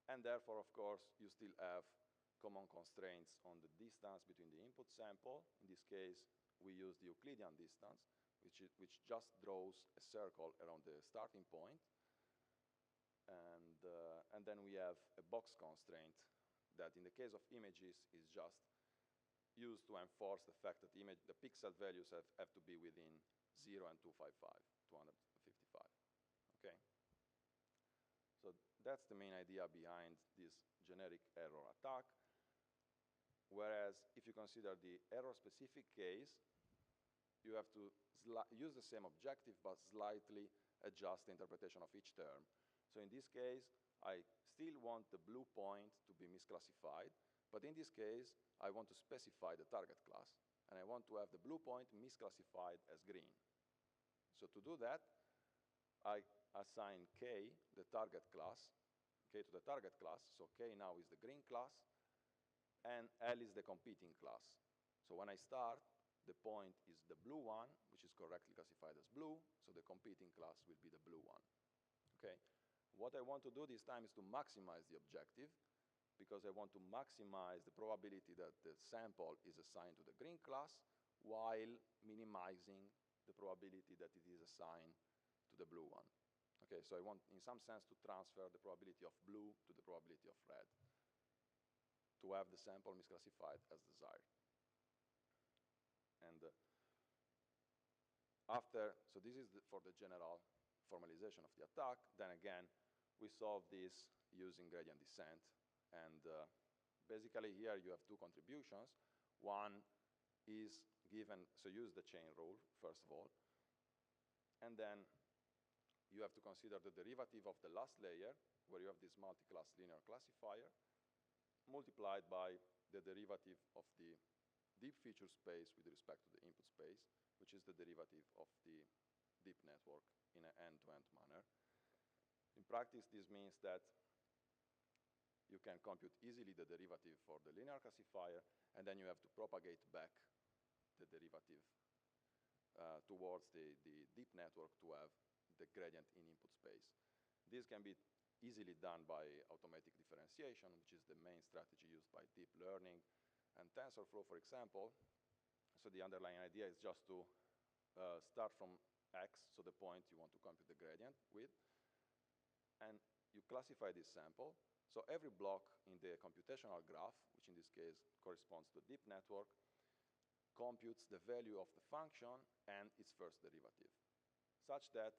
And therefore, of course, you still have common constraints on the distance between the input sample. In this case, we use the Euclidean distance, which just draws a circle around the starting point. And then we have a box constraint that in the case of images is just used to enforce the fact that the pixel values have to be within 0 and 255, okay? So that's the main idea behind this generic error attack. Whereas if you consider the error-specific case, you have to use the same objective but slightly adjust the interpretation of each term. So in this case, I still want the blue point to be misclassified, but in this case, I want to specify the target class, and I want to have the blue point misclassified as green. So to do that, I assign K, the target class, K to the target class, so K now is the green class, and L is the competing class. So when I start, the point is the blue one, which is correctly classified as blue, so the competing class will be the blue one, okay? What I want to do this time is to maximize the objective, because I want to maximize the probability that the sample is assigned to the green class while minimizing the probability that it is assigned to the blue one. Okay, so I want, in some sense, to transfer the probability of blue to the probability of red to have the sample misclassified as desired. And so this is for the general formalization of the attack. Then again, we solve this using gradient descent. And basically here you have two contributions. One is given, so use the chain rule, first of all. And then you have to consider the derivative of the last layer, where you have this multi-class linear classifier, multiplied by the derivative of the deep feature space with respect to the input space, which is the derivative of the deep network in an end-to-end manner. In practice, this means that you can compute easily the derivative for the linear classifier, and then you have to propagate back the derivative towards the deep network to have the gradient in input space. This can be easily done by automatic differentiation, which is the main strategy used by deep learning and TensorFlow, for example. So the underlying idea is just to start from x, so the point you want to compute the gradient with, and you classify this sample. So every block in the computational graph, which in this case corresponds to a deep network, computes the value of the function and its first derivative, such that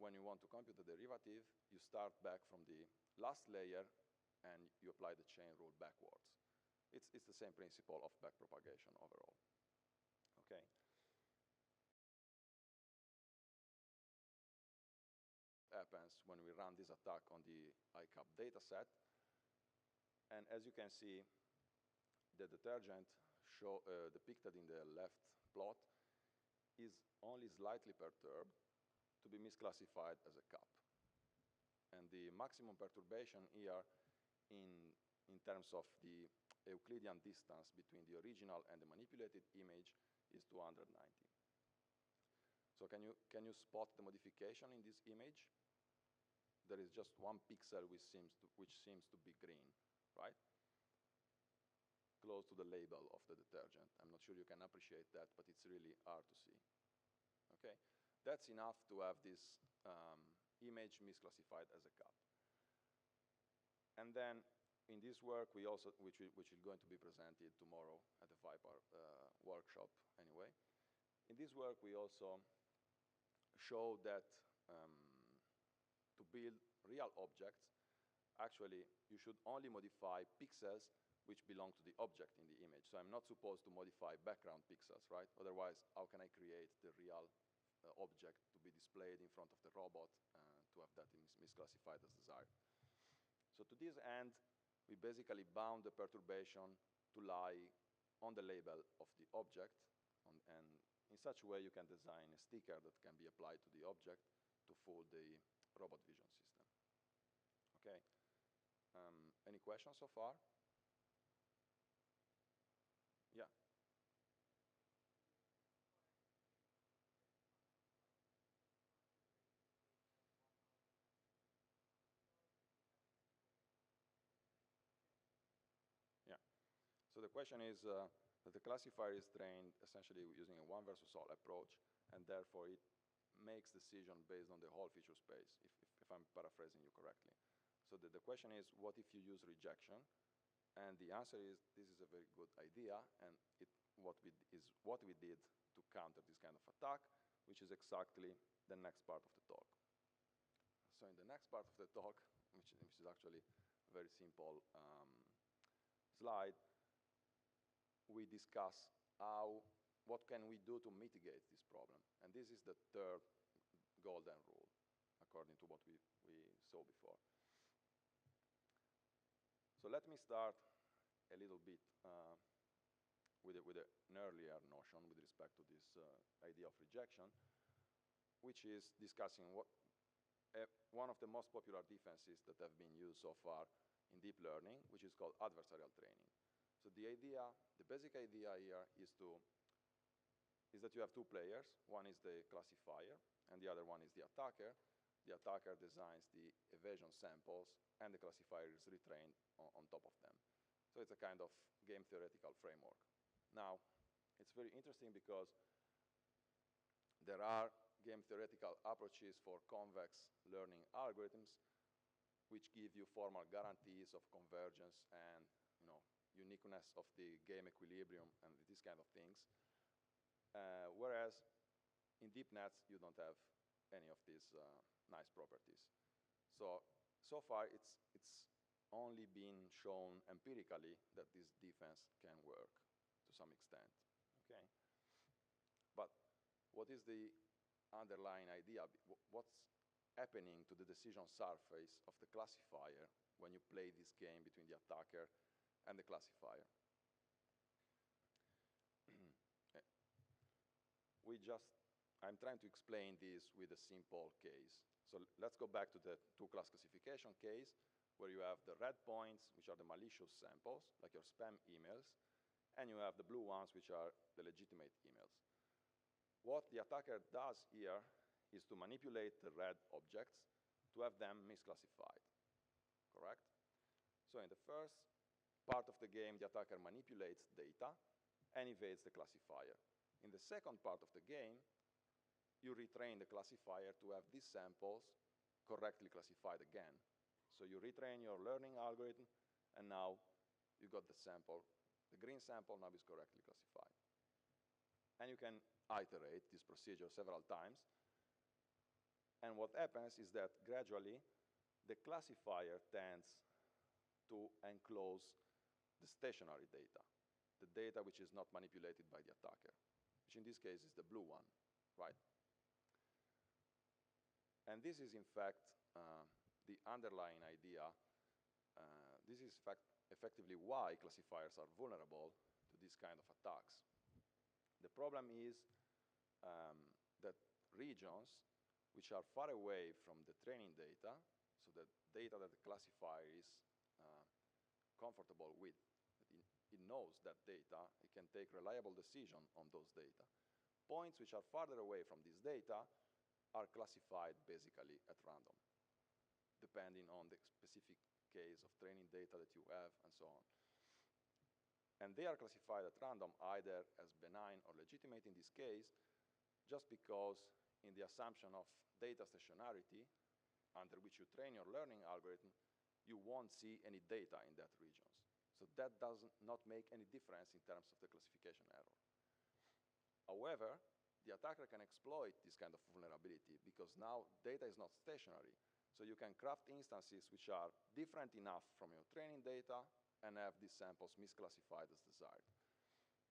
when you want to compute the derivative, you start back from the last layer and you apply the chain rule backwards. It's the same principle of backpropagation overall. Okay. Happens when we run this attack on the ICAP dataset. And as you can see, the detergent depicted in the left plot is only slightly perturbed to be misclassified as a cup. And the maximum perturbation here in terms of the Euclidean distance between the original and the manipulated image is 290. So can you spot the modification in this image? There is just one pixel which seems to be green, right? Close to the label of the detergent. I'm not sure you can appreciate that, but it's really hard to see. Okay, that's enough to have this image misclassified as a cup. And then in this work, we also, which is going to be presented tomorrow at the Viper workshop anyway. In this work, we also show that to build real objects, actually, you should only modify pixels which belong to the object in the image. So I'm not supposed to modify background pixels, right? Otherwise, how can I create the real object to be displayed in front of the robot to have that misclassified as desired? So to this end, we basically bound the perturbation to lie on the label of the object, and in such a way you can design a sticker that can be applied to the object to fool the robot vision system. Okay. Any questions so far? Yeah. Yeah. So the question is that the classifier is trained essentially using a one versus all approach, and therefore it makes decision based on the whole feature space, if I'm paraphrasing you correctly. So the question is, what if you use rejection? And the answer is, this is a very good idea, and what we did to counter this kind of attack, which is exactly the next part of the talk. So in the next part of the talk, which is actually a very simple slide, we discuss what can we do to mitigate this problem. And this is the third golden rule, according to what we saw before. So let me start a little bit with an earlier notion with respect to this idea of rejection, which is discussing one of the most popular defenses that have been used so far in deep learning, which is called adversarial training. So the basic idea here is that you have two players. One is the classifier, and the other one is the attacker. The attacker designs the evasion samples, and the classifier is retrained on top of them. So it's a kind of game theoretical framework. Now, it's very interesting because there are game theoretical approaches for convex learning algorithms which give you formal guarantees of convergence and uniqueness of the game equilibrium and these kind of things. Whereas in deep nets, you don't have any of these nice properties. So far, it's only been shown empirically that this defense can work to some extent. Okay, but what is the underlying idea? What's happening to the decision surface of the classifier when you play this game between the attacker and the classifier. I'm trying to explain this with a simple case. So let's go back to the two-class classification case, where you have the red points, which are the malicious samples, like your spam emails, and you have the blue ones, which are the legitimate emails. What the attacker does here is to manipulate the red objects to have them misclassified, correct? So in the first part of the game, the attacker manipulates data and evades the classifier. In the second part of the game, you retrain the classifier to have these samples correctly classified again. So you retrain your learning algorithm, and now you got the sample. The green sample now is correctly classified. And you can iterate this procedure several times. And what happens is that gradually, the classifier tends to enclose the stationary data, the data which is not manipulated by the attacker, which in this case is the blue one, right? And this is, in fact, the underlying idea. This is, effectively why classifiers are vulnerable to this kind of attacks. The problem is that regions which are far away from the training data, so the data that the classifier is comfortable with, it knows that data, it can take reliable decision on those data. Points which are farther away from this data are classified basically at random, depending on the specific case of training data that you have and so on. And they are classified at random either as benign or legitimate in this case, just because in the assumption of data stationarity, under which you train your learning algorithm, you won't see any data in that regions. So that does not make any difference in terms of the classification error. However, the attacker can exploit this kind of vulnerability because now data is not stationary. So you can craft instances which are different enough from your training data and have these samples misclassified as desired.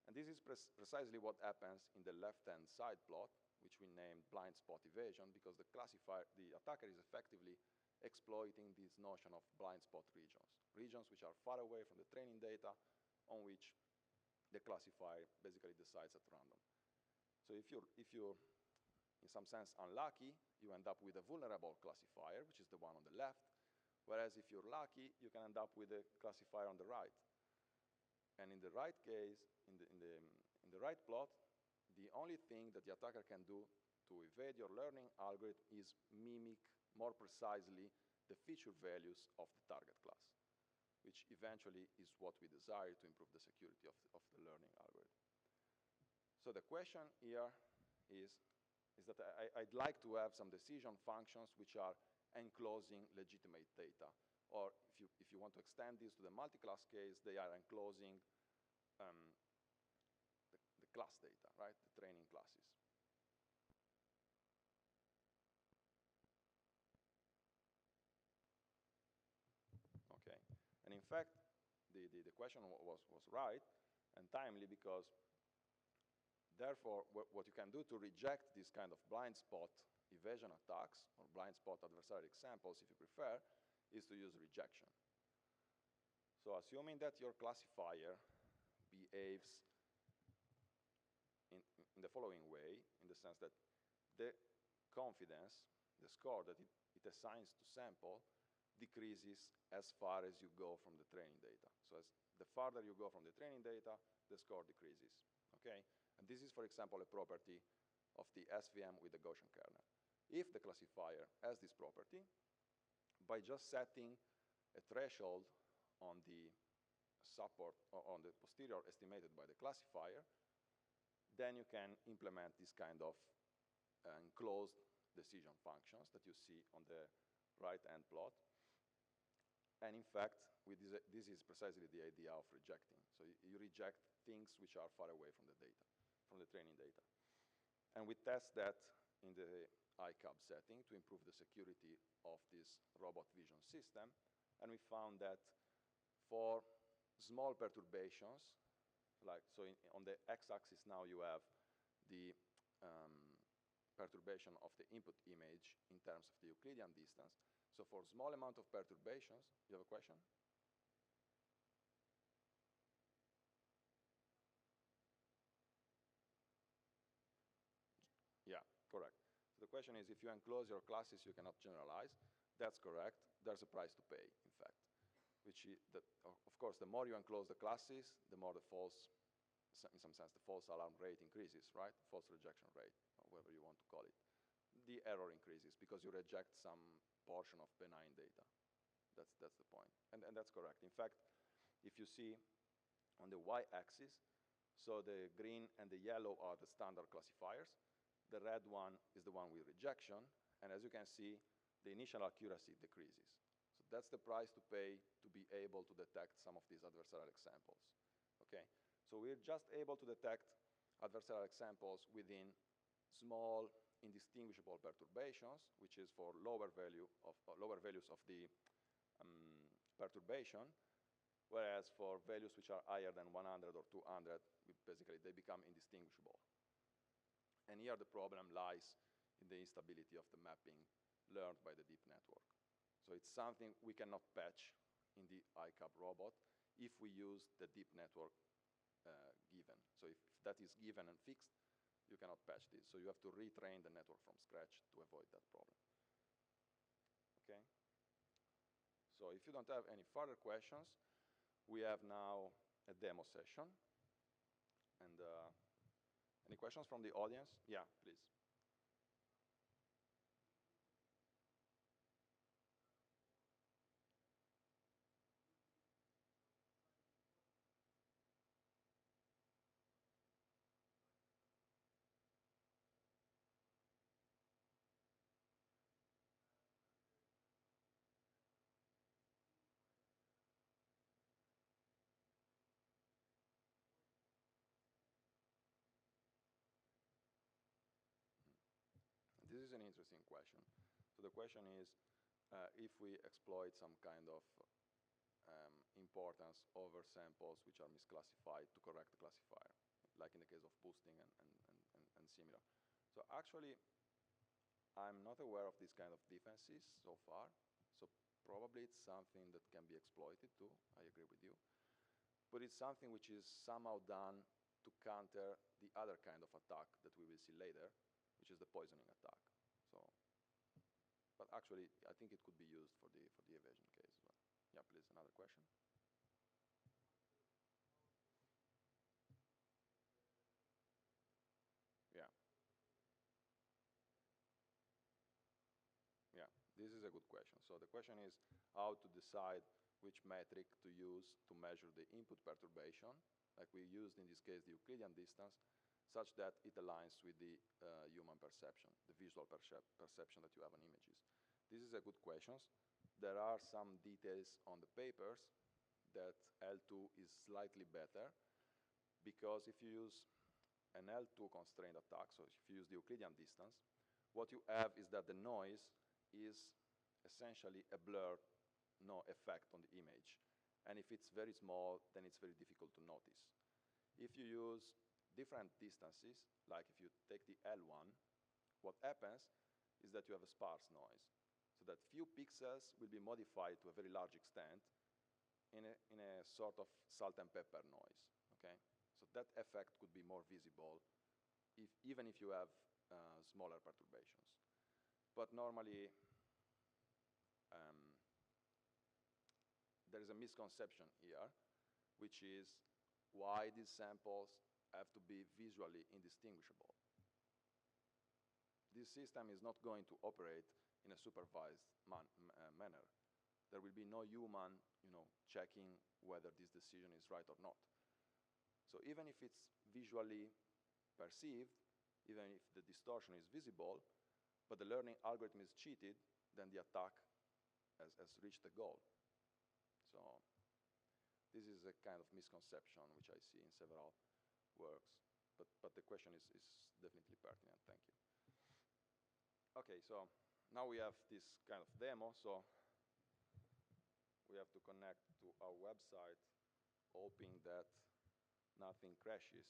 And this is precisely what happens in the left-hand side plot, which we named blind spot evasion, because the attacker is effectively exploiting this notion of blind spot regions, regions which are far away from the training data on which the classifier basically decides at random. So if you're, in some sense, unlucky, you end up with a vulnerable classifier, which is the one on the left, whereas if you're lucky, you can end up with a classifier on the right. And in the right case, in the right plot, the only thing that the attacker can do to evade your learning algorithm is mimic more precisely the feature values of the target class, which eventually is what we desire to improve the security of the learning algorithm. So the question here is that I'd like to have some decision functions which are enclosing legitimate data. Or if you want to extend this to the multi-class case, they are enclosing the class data, right? The training classes. Okay. And in fact, the question was right and timely, because therefore, what you can do to reject this kind of blind spot evasion attacks, or blind spot adversarial examples, if you prefer, is to use rejection. So assuming that your classifier behaves in the following way, in the sense that the confidence, the score that it assigns to sample, decreases as far as you go from the training data. So as the farther you go from the training data, the score decreases, okay? And this is, for example, a property of the SVM with the Gaussian kernel. If the classifier has this property, by just setting a threshold on the support, or on the posterior estimated by the classifier, then you can implement this kind of enclosed decision functions that you see on the right-hand plot. And in fact, this is precisely the idea of rejecting. So you reject things which are far away from the data, from the training data. And we test that in the ICAB setting to improve the security of this robot vision system. And we found that for small perturbation of the input image in terms of the Euclidean distance. So for small amount of perturbations, you have a question? Yeah, correct. So the question is, if you enclose your classes, you cannot generalize. That's correct. There's a price to pay, in fact. Which is of course, the more you enclose the classes, the more the false, in some sense, the false alarm rate increases, right? False rejection rate, or whatever you want to call it. The error increases because you reject some portion of benign data. That's the point. And that's correct. In fact, if you see on the y-axis, so the green and the yellow are the standard classifiers. The red one is the one with rejection. And as you can see, the initial accuracy decreases. So that's the price to pay to be able to detect some of these adversarial examples. Okay? So we're just able to detect adversarial examples within small indistinguishable perturbations, which is for lower values of the perturbation, whereas for values which are higher than 100 or 200, basically they become indistinguishable. And here the problem lies in the instability of the mapping learned by the deep network. So it's something we cannot patch in the ICAP robot if we use the deep network given. So if that is given and fixed, you cannot patch this. So you have to retrain the network from scratch to avoid that problem. Okay? So if you don't have any further questions, we have now a demo session. And any questions from the audience? Yeah, please. This is an interesting question. So the question is, if we exploit some kind of importance over samples which are misclassified to correct the classifier, like in the case of boosting and similar. So actually, I'm not aware of these kind of defenses so far. So probably it's something that can be exploited too. I agree with you. But it's something which is somehow done to counter the other kind of attack that we will see later, which is the poisoning attack. So, but actually, I think it could be used for the evasion case as well. Yeah, please, another question. Yeah. Yeah, this is a good question. So the question is how to decide which metric to use to measure the input perturbation, like we used in this case the Euclidean distance, such that it aligns with the human perception, the visual perception that you have on images. This is a good question. There are some details on the papers that L2 is slightly better, because if you use an L2 constrained attack, so if you use the Euclidean distance, what you have is that the noise is essentially a blur, no effect on the image. And if it's very small, then it's very difficult to notice. If you use different distances, like if you take the L1, what happens is that you have a sparse noise. So that few pixels will be modified to a very large extent in a sort of salt and pepper noise, okay? So that effect could be more visible even if you have smaller perturbations. But normally, there is a misconception here, which is why these samples have to be visually indistinguishable. This system is not going to operate in a supervised manner. There will be no human, checking whether this decision is right or not. So even if it's visually perceived, even if the distortion is visible, but the learning algorithm is cheated, then the attack has reached the goal. So this is a kind of misconception which I see in several works. But the question is definitely pertinent. Thank you. Okay, so now we have this kind of demo. So we have to connect to our website, hoping that nothing crashes.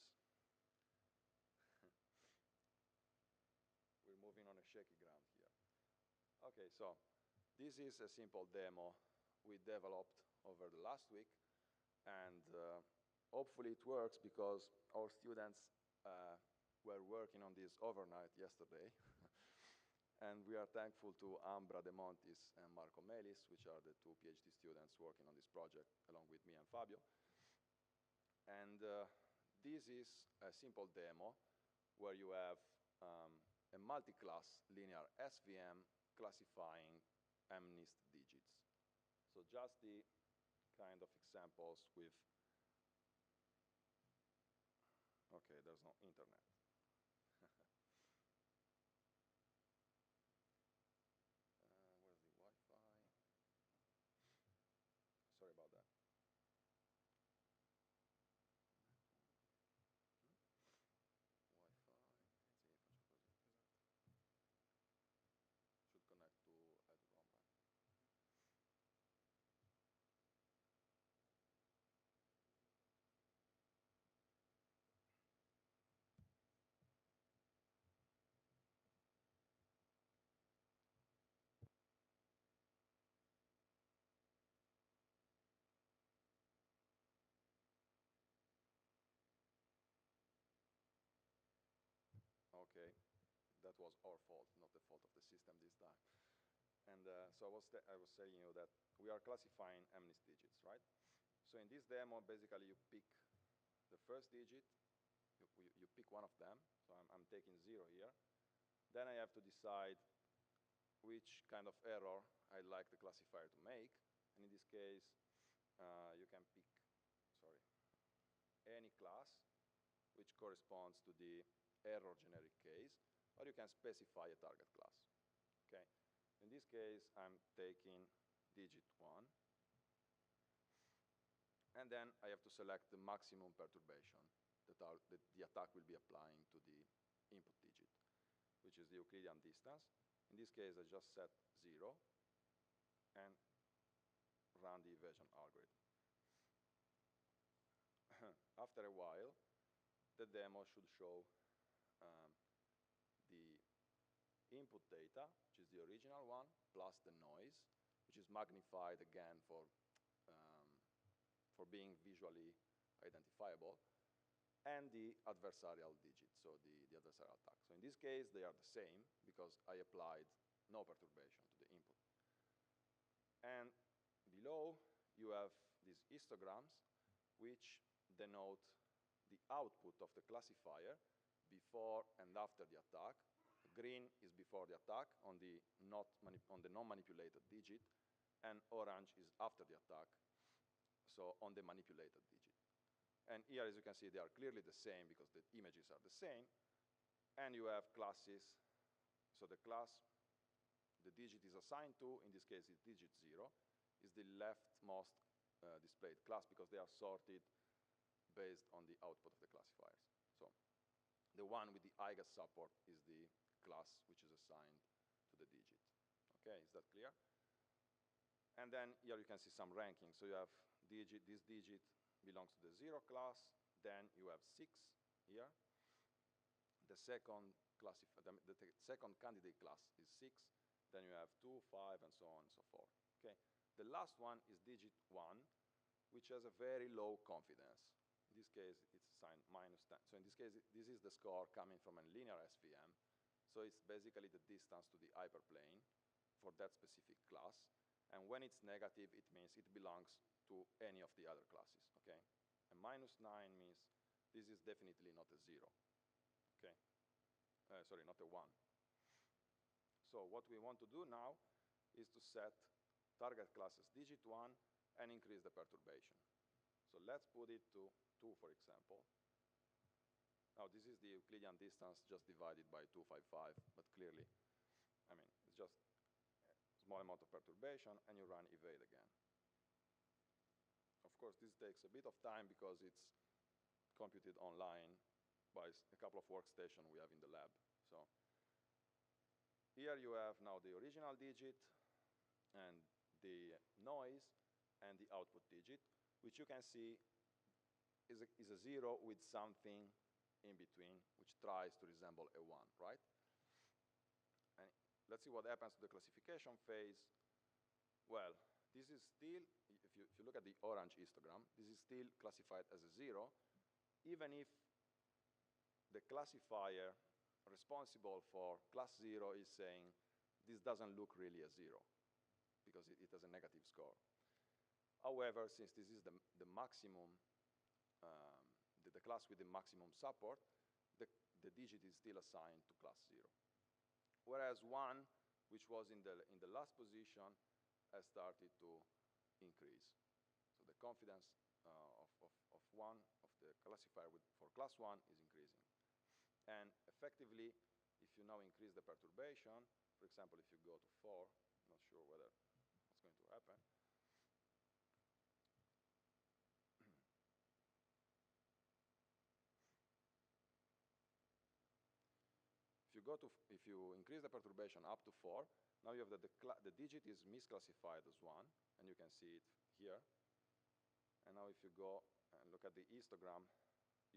We're moving shaky ground here. Okay, so this is a simple demo we developed over the last week, and hopefully it works because our students were working on this overnight yesterday. And we are thankful to Ambra De Montis and Marco Melis, which are the two PhD students working on this project along with me and Fabio. And this is a simple demo where you have a multi-class linear SVM classifying MNIST digits. So just the kind of examples with, okay, there's no internet. Where's the Wi-Fi? Sorry about that. Wi-Fi, should connect to EduROM, right? Okay, that was our fault, not the fault of the system this time. And so I was saying you that we are classifying MNIST digits, right? So in this demo, basically you pick the first digit, you pick one of them. So I'm taking 0 here. Then I have to decide which kind of error I'd like the classifier to make. And in this case, you can pick, any class which corresponds to the error generic case, or you can specify a target class. Okay. In this case, I'm taking digit 1. And then I have to select the maximum perturbation that the attack will be applying to the input digit, which is the Euclidean distance. In this case, I just set 0 and run the evasion algorithm. After a while, the demo should show the input data, which is the original one, plus the noise, which is magnified again for being visually identifiable, and the adversarial digit, so the adversarial attack. So in this case, they are the same because I applied no perturbation to the input. And below, you have these histograms, which denote the output of the classifier before and after the attack. Green is before the attack on the non-manipulated digit, and orange is after the attack, so on the manipulated digit. And here, as you can see, they are clearly the same because the images are the same. And you have classes. So the class the digit is assigned to, in this case, is digit 0, is the leftmost displayed class because they are sorted based on the output of the classifiers. So the one with the IGAS support is the class which is assigned to the digit. Okay, is that clear? And then here you can see some ranking. So you have this digit belongs to the 0 class. Then you have 6 here. The second second candidate class is 6. Then you have 2, 5, and so on and so forth. Okay. The last one is digit 1, which has a very low confidence. In this case, it's assigned -10. So in this case, this is the score coming from a linear SVM. So it's basically the distance to the hyperplane for that specific class. And when it's negative, it means it belongs to any of the other classes, okay? And -9 means this is definitely not a 0, okay? Sorry, not a 1. So what we want to do now is to set target classes digit 1 and increase the perturbation. So let's put it to 2, for example. Now, this is the Euclidean distance just divided by 255, but clearly, I mean, it's just a small amount of perturbation, and you run evade again. Of course, this takes a bit of time because it's computed online by a couple of workstations we have in the lab. So here you have now the original digit and the noise and the output digit, which you can see is a 0 with something in between, which tries to resemble a 1, right? And let's see what happens to the classification phase. Well, this is still, if you look at the orange histogram, this is still classified as a 0, even if the classifier responsible for class 0 is saying this doesn't look really a 0 because it has a negative score. However, since this is the maximum, the class with the maximum support, the digit is still assigned to class 0. Whereas 1, which was in the last position, has started to increase. So the confidence of 1, of the classifier for class 1 is increasing. And effectively, if you now increase the perturbation, for example, if you go to 4, I'm not sure whether what's going to happen. If you increase the perturbation up to 4, now you have that the digit is misclassified as 1, and you can see it here. And now if you go and look at the histogram,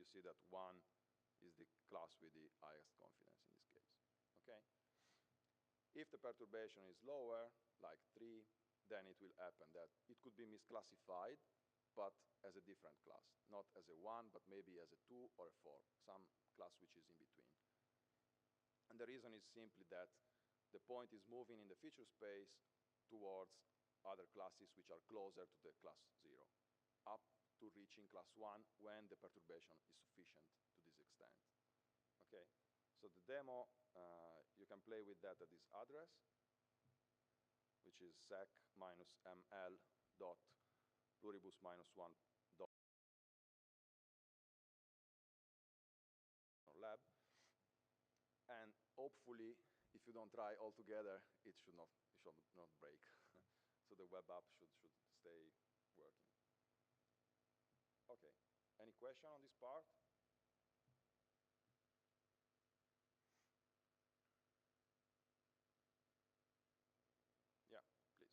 you see that 1 is the class with the highest confidence in this case, okay? If the perturbation is lower, like 3, then it will happen that it could be misclassified, but as a different class, not as a 1, but maybe as a 2 or a 4, some class which is in between. And the reason is simply that the point is moving in the feature space towards other classes which are closer to the class 0, up to reaching class 1 when the perturbation is sufficient to this extent. Okay, so the demo, you can play with that at this address, which is sec minus ml dot pluribus minus 1 dot lab. And hopefully, if you don't try altogether, it should not break. So the web app should stay working. Okay, any question on this part? Yeah, please.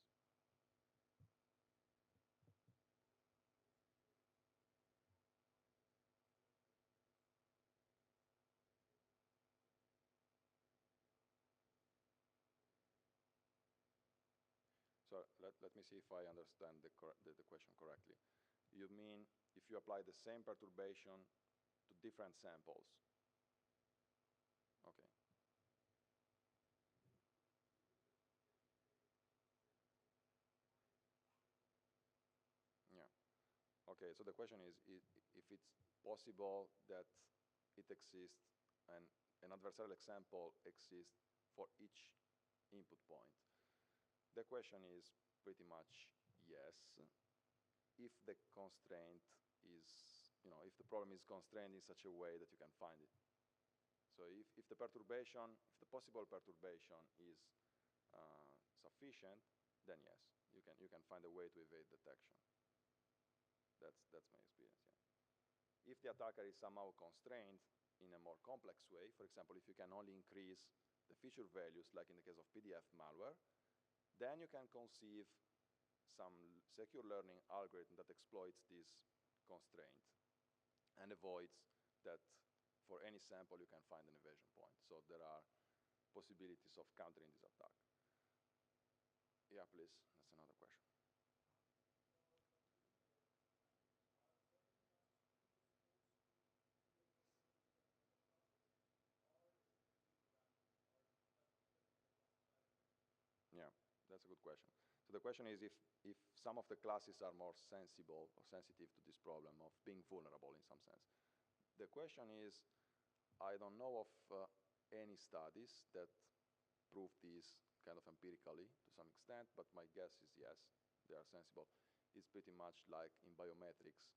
So let me see if I understand the question correctly. You mean if you apply the same perturbation to different samples? Okay. Yeah. Okay, so the question is if it's possible that it exists and an adversarial example exists for each input point. The question is pretty much yes, if the constraint is, if the problem is constrained in such a way that you can find it. So if the perturbation, if the possible perturbation is sufficient, then yes, you can find a way to evade detection. That's my experience, yeah. If the attacker is somehow constrained in a more complex way, for example, if you can only increase the feature values, like in the case of PDF malware, then you can conceive some secure learning algorithm that exploits this constraint and avoids that for any sample you can find an evasion point. So there are possibilities of countering this attack. Yeah, please, that's another question. Yeah, that's a good question. So the question is if some of the classes are more sensible or sensitive to this problem of being vulnerable in some sense. The question is, I don't know of any studies that prove this kind of empirically to some extent, but my guess is yes, they are sensible. It's pretty much like in biometrics,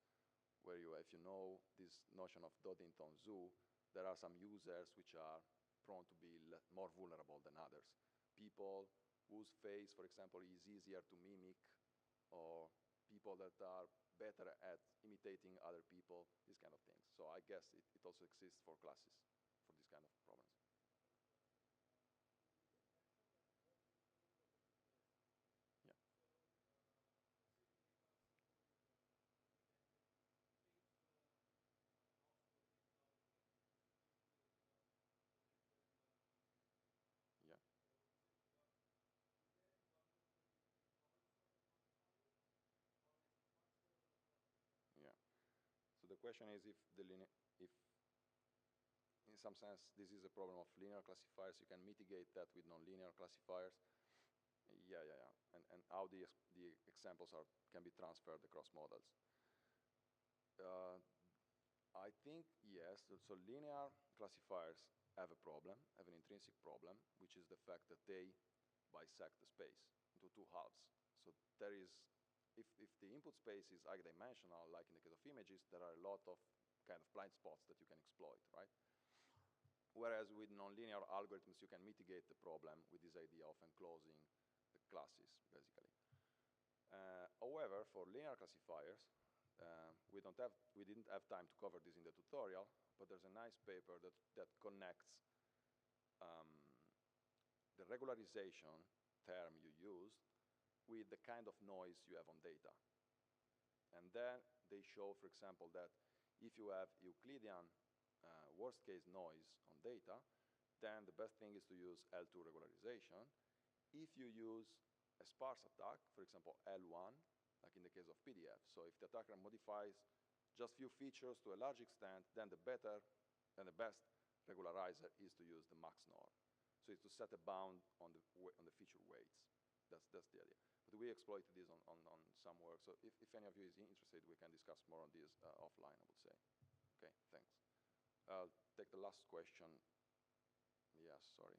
where if you know this notion of Doddington zoo, there are some users which are prone to be more vulnerable than others. People whose face, for example, is easier to mimic, or people that are better at imitating other people, these kind of things. So I guess it also exists for classes, for these kind of problems. Yeah. Yeah. question is if if in some sense this is a problem of linear classifiers, you can mitigate that with nonlinear classifiers. Yeah. And how the examples can be transferred across models. I think yes. So linear classifiers have a problem, have an intrinsic problem, which is the fact that they bisect the space into two halves. So there is, if the input space is eigen-dimensional, like in the case of images, there are a lot of kind of blind spots that you can exploit, right? Whereas with nonlinear algorithms, you can mitigate the problem with this idea of enclosing the classes, basically. However, for linear classifiers, we didn't have time to cover this in the tutorial, but there's a nice paper that connects the regularization term you used with the kind of noise you have on data. And then they show, for example, that if you have Euclidean worst case noise on data, then the best thing is to use L2 regularization. If you use a sparse attack, for example, L1, like in the case of PDF, so if the attacker modifies just few features to a large extent, then the better and the best regularizer is to use the max norm. So it's to set a bound on the feature weights. That's the idea. But we exploited this on some work. So if any of you is interested, we can discuss more on this offline, I would say. Okay, thanks. I'll take the last question. Yes, sorry.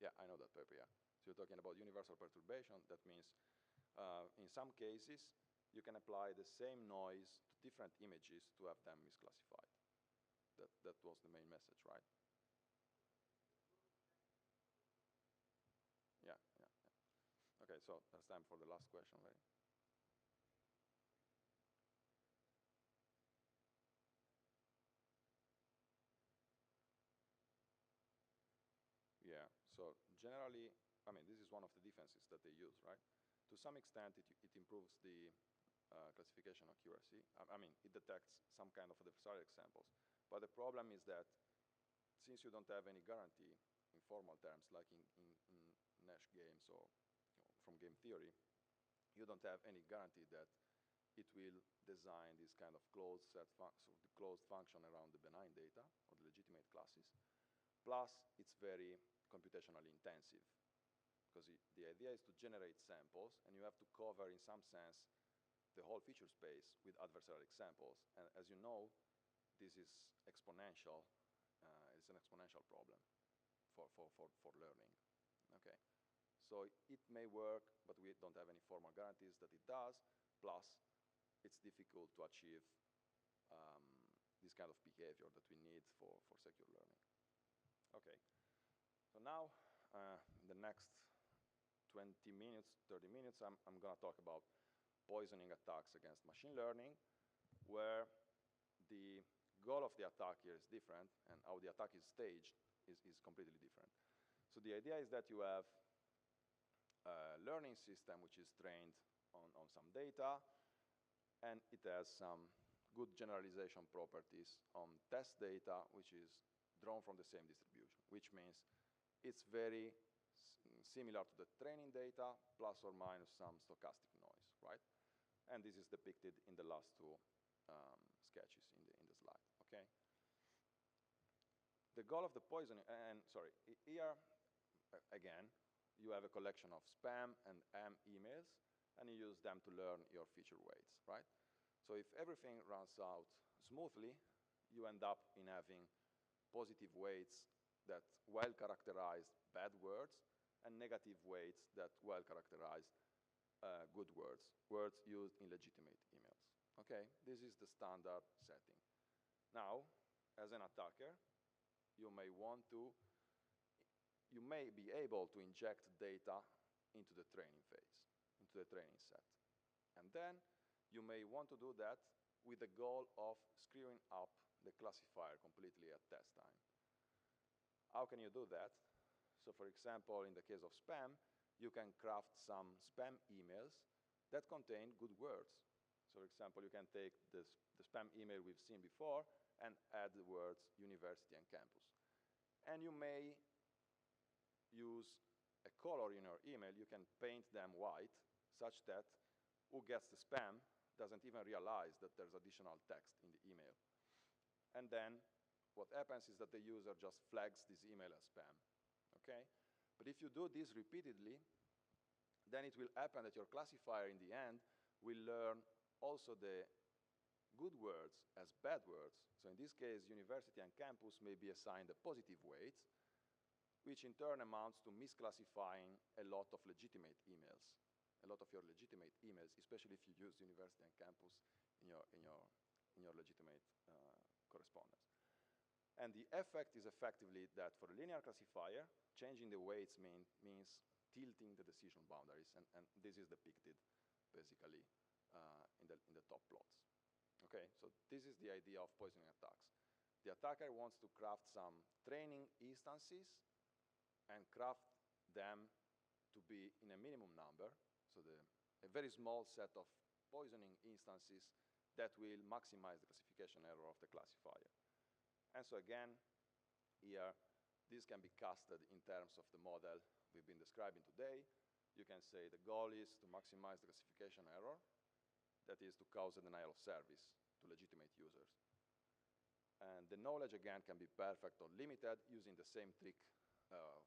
Yeah, I know that paper, yeah. So you're talking about universal perturbation. That means in some cases, you can apply the same noise to different images to have them misclassified. That was the main message, right? Yeah. Okay, so that's time for the last question, right? Yeah, so generally, I mean, this is one of the defenses that they use, right? To some extent, it improves the classification accuracy. I mean, it detects some kind of adversarial examples. But the problem is that since you don't have any guarantee in formal terms, like in Nash games or from game theory, you don't have any guarantee that it will design this kind of closed function around the benign data or the legitimate classes. Plus, it's very computationally intensive because the idea is to generate samples, and you have to cover, in some sense, the whole feature space with adversarial examples. And as you know, this is exponential. It's an exponential problem for learning. Okay, so it may work, but we don't have any formal guarantees that it does. Plus, it's difficult to achieve this kind of behavior that we need for secure learning. Okay, so now in the next 20 minutes, 30 minutes, I'm going to talk about poisoning attacks against machine learning, where the goal of the attack here is different, and how the attack is staged is completely different. So the idea is that you have a learning system which is trained on some data, and it has some good generalization properties on test data, which is drawn from the same distribution, which means it's very similar to the training data, plus or minus some stochastic noise, right? And this is depicted in the last two sketches in the slide, okay? The goal of the poisoning, and sorry, here, again, you have a collection of spam and AM emails, and you use them to learn your feature weights, right? So if everything runs out smoothly, you end up in having positive weights that well-characterize bad words, and negative weights that well-characterize good words, words used in legitimate emails. Okay, this is the standard setting. Now, as an attacker, you may be able to inject data into the training phase, into the training set. And then you may want to do that with the goal of screwing up the classifier completely at test time. How can you do that? So for example, in the case of spam, you can craft some spam emails that contain good words. So for example, you can take the spam email we've seen before and add the words university and campus. And you may use a color in your email, you can paint them white such that who gets the spam doesn't even realize that there's additional text in the email. And then what happens is that the user just flags this email as spam, okay? But if you do this repeatedly, then it will happen that your classifier in the end will learn also the good words as bad words. So in this case, university and campus may be assigned a positive weight, which in turn amounts to misclassifying a lot of legitimate emails, a lot of your legitimate emails, especially if you use university and campus in your legitimate correspondence. And the effect is effectively that for a linear classifier, changing the weights means tilting the decision boundaries, and this is depicted basically in the top plots. Okay, so this is the idea of poisoning attacks. The attacker wants to craft some training instances and craft them to be in a minimum number, so a very small set of poisoning instances that will maximize the classification error of the classifier. And so again, here, this can be casted in terms of the model we've been describing today. You can say the goal is to maximize the classification error, that is to cause a denial of service to legitimate users. And the knowledge, again, can be perfect or limited using the same trick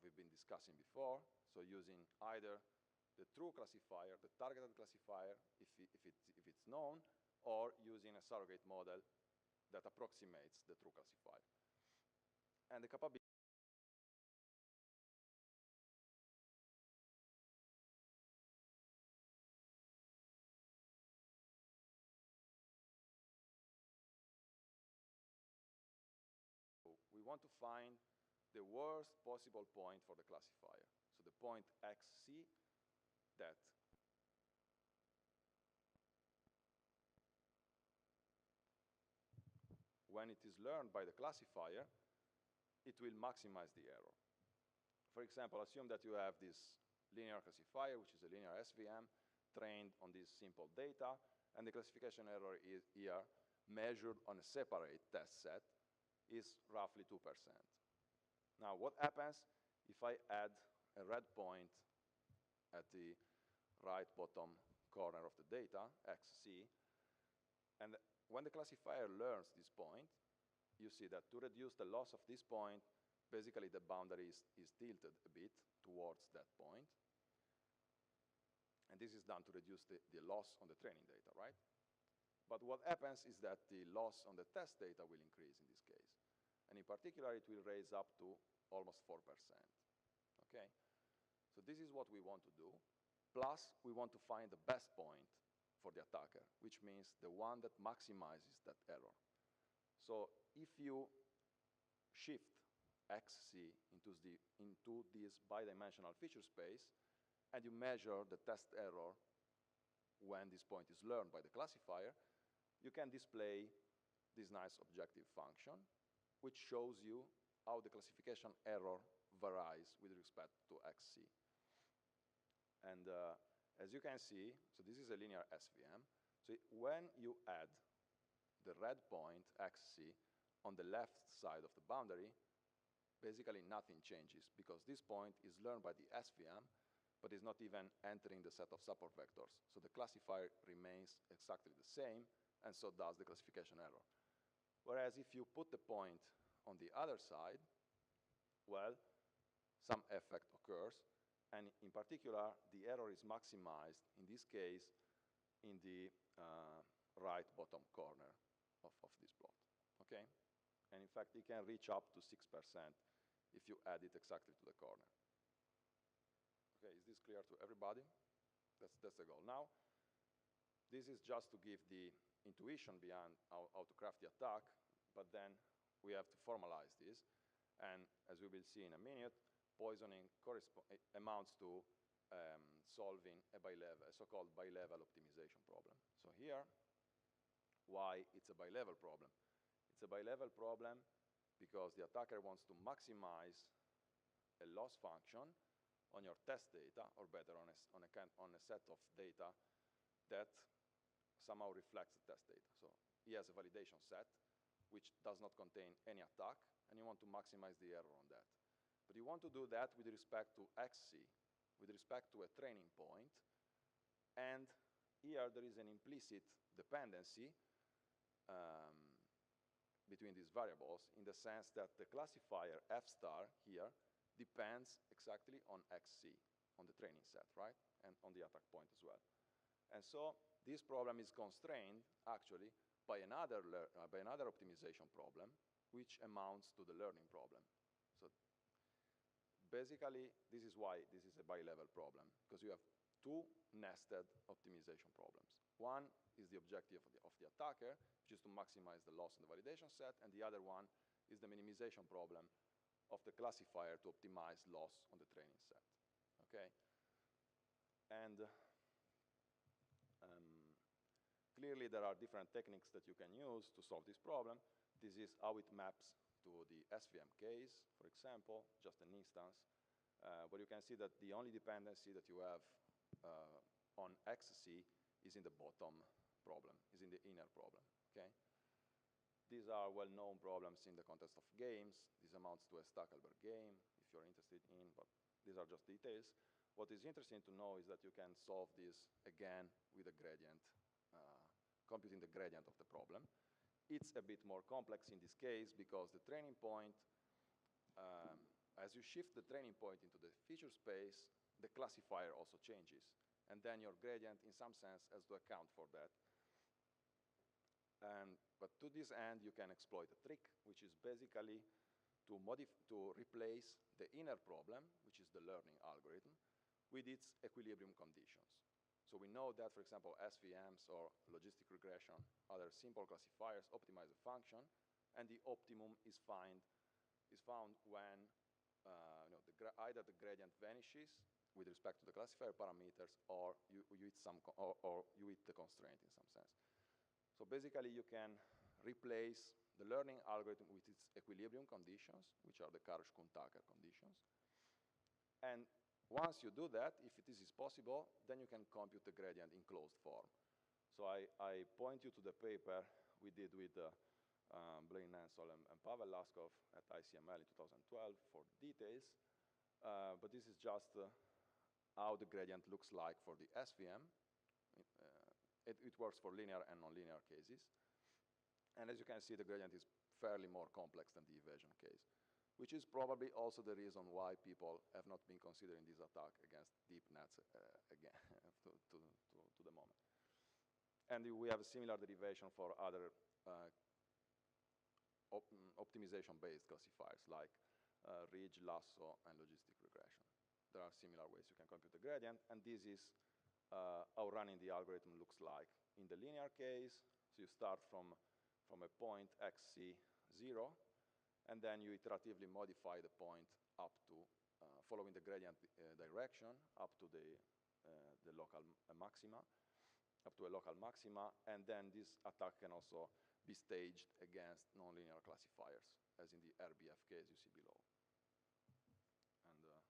we've been discussing before. So using either the true classifier, the targeted classifier, if it's known, or using a surrogate model that approximates the true classifier. And the capability we want to find the worst possible point for the classifier. So the point xc that when it is learned by the classifier, it will maximize the error. For example, assume that you have this linear classifier, which is a linear SVM, trained on this simple data, and the classification error is here measured on a separate test set is roughly 2%. Now, what happens if I add a red point at the right bottom corner of the data, xc, and when the classifier learns this point, you see that to reduce the loss of this point, basically the boundary is tilted a bit towards that point. And this is done to reduce the loss on the training data, right? But what happens is that the loss on the test data will increase in this case. And in particular, it will raise up to almost 4%, okay? So this is what we want to do. Plus, we want to find the best point for the attacker, which means the one that maximizes that error. So if you shift xc into this bidimensional feature space, and you measure the test error when this point is learned by the classifier, you can display this nice objective function, which shows you how the classification error varies with respect to xc. And as you can see, so this is a linear SVM. So when you add the red point, xc, on the left side of the boundary, basically nothing changes, because this point is learned by the SVM, but is not even entering the set of support vectors. So the classifier remains exactly the same, and so does the classification error. Whereas if you put the point on the other side, well, some effect occurs, and in particular, the error is maximized, in this case, in the right bottom corner of this plot, okay? And in fact, it can reach up to 6% if you add it exactly to the corner. Okay, is this clear to everybody? That's the goal. Now, this is just to give the intuition behind how to craft the attack, but then we have to formalize this. And as we will see in a minute, poisoning amounts to solving a so-called bi-level optimization problem. So here, why it's a bi-level problem? It's a bi-level problem because the attacker wants to maximize a loss function on your test data, or better, on a set of data that somehow reflects the test data. So he has a validation set, which does not contain any attack, and you want to maximize the error on that. But you want to do that with respect to xc, with respect to a training point, and here there is an implicit dependency between these variables in the sense that the classifier f star here depends exactly on xc, on the training set, right? And on the attack point as well. And so this problem is constrained, actually, by another optimization problem, which amounts to the learning problem. So basically, this is why this is a bi-level problem, because you have two nested optimization problems. One is the objective of the attacker, which is to maximize the loss in the validation set, and the other one is the minimization problem of the classifier to optimize loss on the training set, okay? And clearly there are different techniques that you can use to solve this problem. This is how it maps to the SVM case, for example, just an instance, where you can see that the only dependency that you have on XC is in the bottom problem, is in the inner problem, okay? These are well-known problems in the context of games. This amounts to a Stackelberg game, if you're interested in, but these are just details. What is interesting to know is that you can solve this, again, with a gradient, computing the gradient of the problem. It's a bit more complex in this case because the training point, as you shift the training point into the feature space, the classifier also changes. And then your gradient, in some sense, has to account for that. But to this end, you can exploit a trick, which is basically to replace the inner problem, which is the learning algorithm, with its equilibrium conditions. So we know that, for example, SVMs or logistic regression, other simple classifiers optimize a function, and the optimum is found when either the gradient vanishes with respect to the classifier parameters, or you hit the constraint in some sense. So basically, you can replace the learning algorithm with its equilibrium conditions, which are the Karsh-Kuhn-Tucker conditions. And once you do that, if this is possible, then you can compute the gradient in closed form. So I point you to the paper we did with Blaine Nansel and Pavel Laskov at ICML in 2012 for details. But this is just how the gradient looks like for the SVM. It works for linear and nonlinear cases. And as you can see, the gradient is fairly more complex than the evasion case, which is probably also the reason why people have not been considering this attack against deep nets again to the moment. And we have a similar derivation for other optimization-based classifiers like ridge, lasso, and logistic regression. There are similar ways you can compute the gradient, and this is how running the algorithm looks like. In the linear case, so you start from a point xc0, and then you iteratively modify the point up to, following the gradient direction, up to the local maxima, up to a local maxima, and then this attack can also be staged against nonlinear classifiers, as in the RBF case you see below. And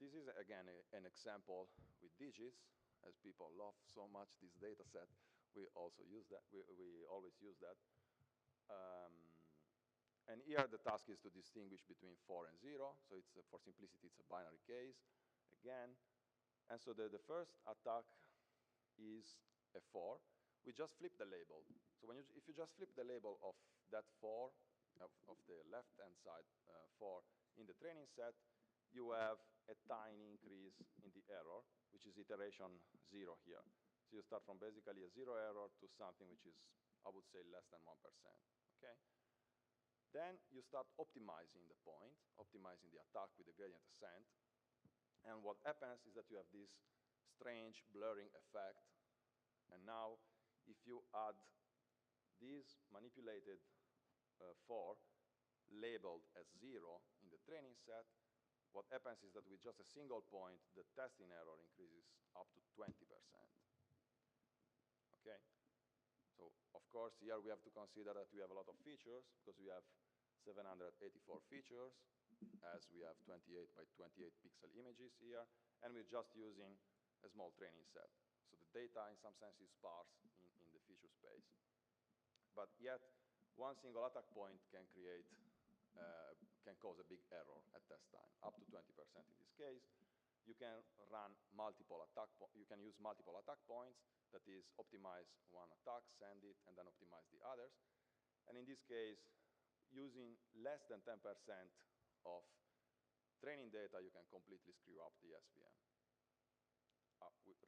this is, again, an example with digits. As people love so much this data set, we also use that. We always use that. And here the task is to distinguish between 4 and 0. So it's for simplicity, it's a binary case, again. And so the first attack is a 4. We just flip the label. So if you just flip the label of that 4, of the left-hand side 4 in the training set, you have a tiny increase in the error, which is iteration 0 here. So you start from basically a 0 error to something which is, I would say, less than 1%, okay? Then you start optimizing the point, optimizing the attack with the gradient ascent. And what happens is that you have this strange blurring effect. And now, if you add this manipulated 4 labeled as 0 in the training set, what happens is that with just a single point, the testing error increases up to 20%. Okay? So, of course, here we have to consider that we have a lot of features, because we have 784 features, as we have 28 by 28 pixel images here, and we're just using a small training set. So the data, in some sense, is sparse in the feature space. But yet, one single attack point can cause a big error at test time, up to 20% in this case. you can run multiple attack you can use multiple attack points, that is, optimize one attack, send it, and then optimize the others. And in this case, using less than 10% of training data, you can completely screw up the SVM,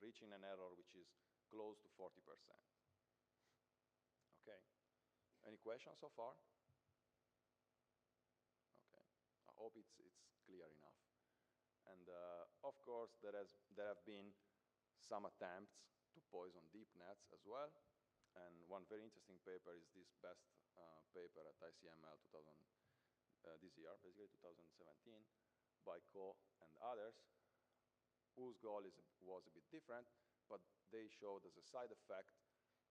reaching an error which is close to 40%. Okay. Any questions so far? Okay. I hope it's clear enough. And of course, there have been some attempts to poison deep nets as well. And one very interesting paper is this best paper at ICML this year, basically 2017, by Ko and others, whose goal was a bit different, but they showed as a side effect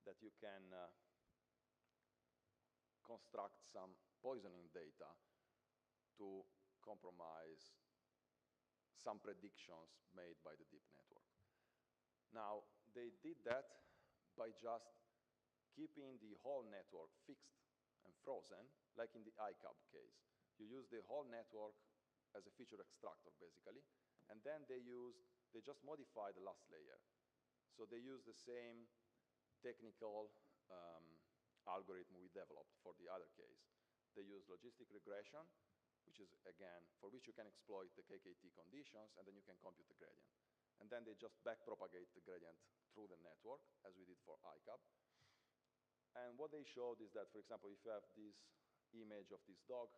that you can construct some poisoning data to compromise some predictions made by the deep network. Now, they did that by just keeping the whole network fixed and frozen, like in the ICAB case. You use the whole network as a feature extractor, basically, and then they just modify the last layer. So they use the same technical algorithm we developed for the other case. They use logistic regression, which is, again, for which you can exploit the KKT conditions, and then you can compute the gradient. And then they just backpropagate the gradient through the network, as we did for ICAB. And what they showed is that, for example, if you have this image of this dog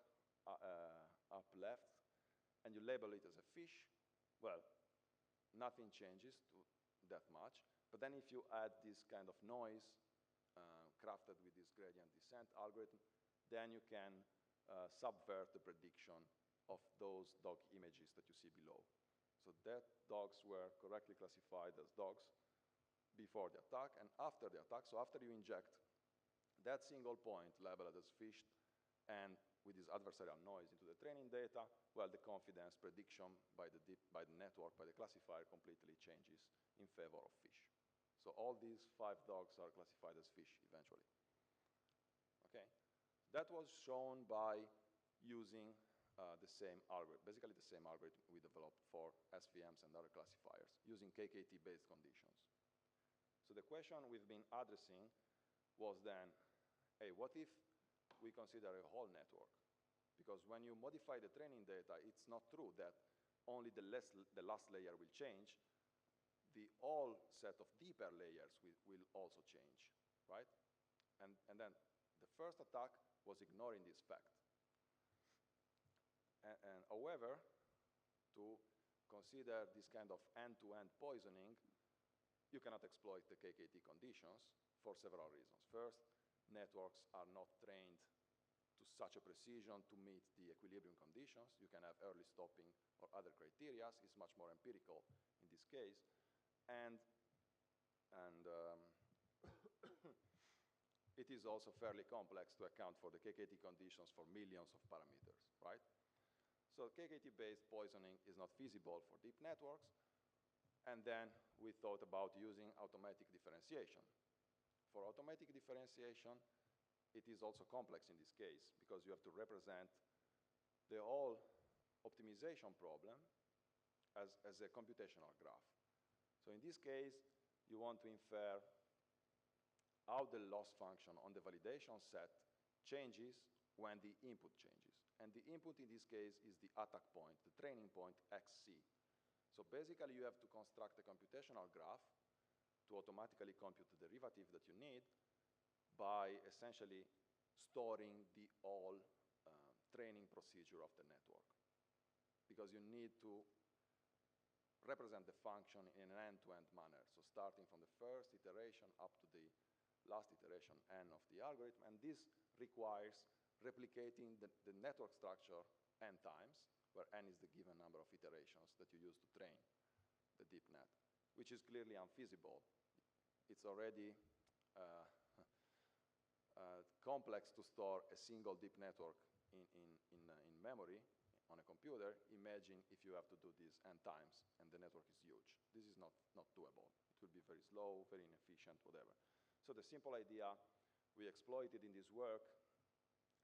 up left, and you label it as a fish, well, nothing changes that much. But then if you add this kind of noise crafted with this gradient descent algorithm, then you can subvert the prediction of those dog images that you see below. So that dogs were correctly classified as dogs before the attack and after the attack. So after you inject that single point labeled as fish and with this adversarial noise into the training data, well, the confidence prediction by the network, by the classifier, completely changes in favor of fish. So all these 5 dogs are classified as fish eventually. Okay. That was shown by using the same algorithm, basically the same algorithm we developed for SVMs and other classifiers, using KKT-based conditions. So the question we've been addressing was then, hey, what if we consider a whole network? Because when you modify the training data, it's not true that only the last layer will change. The whole set of deeper layers will also change, right? And then the first attack was ignoring this fact. And however, to consider this kind of end-to-end poisoning, you cannot exploit the KKT conditions for several reasons. First, networks are not trained to such a precision to meet the equilibrium conditions. You can have early stopping or other criteria. It's much more empirical in this case. And it is also fairly complex to account for the KKT conditions for millions of parameters, right? So KKT-based poisoning is not feasible for deep networks. And then we thought about using automatic differentiation. For automatic differentiation, it is also complex in this case because you have to represent the whole optimization problem as a computational graph. So in this case, you want to infer how the loss function on the validation set changes when the input changes. And the input in this case is the attack point, the training point XC. So basically, you have to construct a computational graph to automatically compute the derivative that you need by essentially storing the whole training procedure of the network. Because you need to represent the function in an end-to-end manner. So starting from the first iteration up to the last iteration n of the algorithm. And this requires replicating the network structure n times, where n is the given number of iterations that you use to train the deep net, which is clearly unfeasible. It's already complex to store a single deep network in memory on a computer. Imagine if you have to do this n times and the network is huge. This is not doable. It will be very slow, very inefficient, whatever. So the simple idea we exploited in this work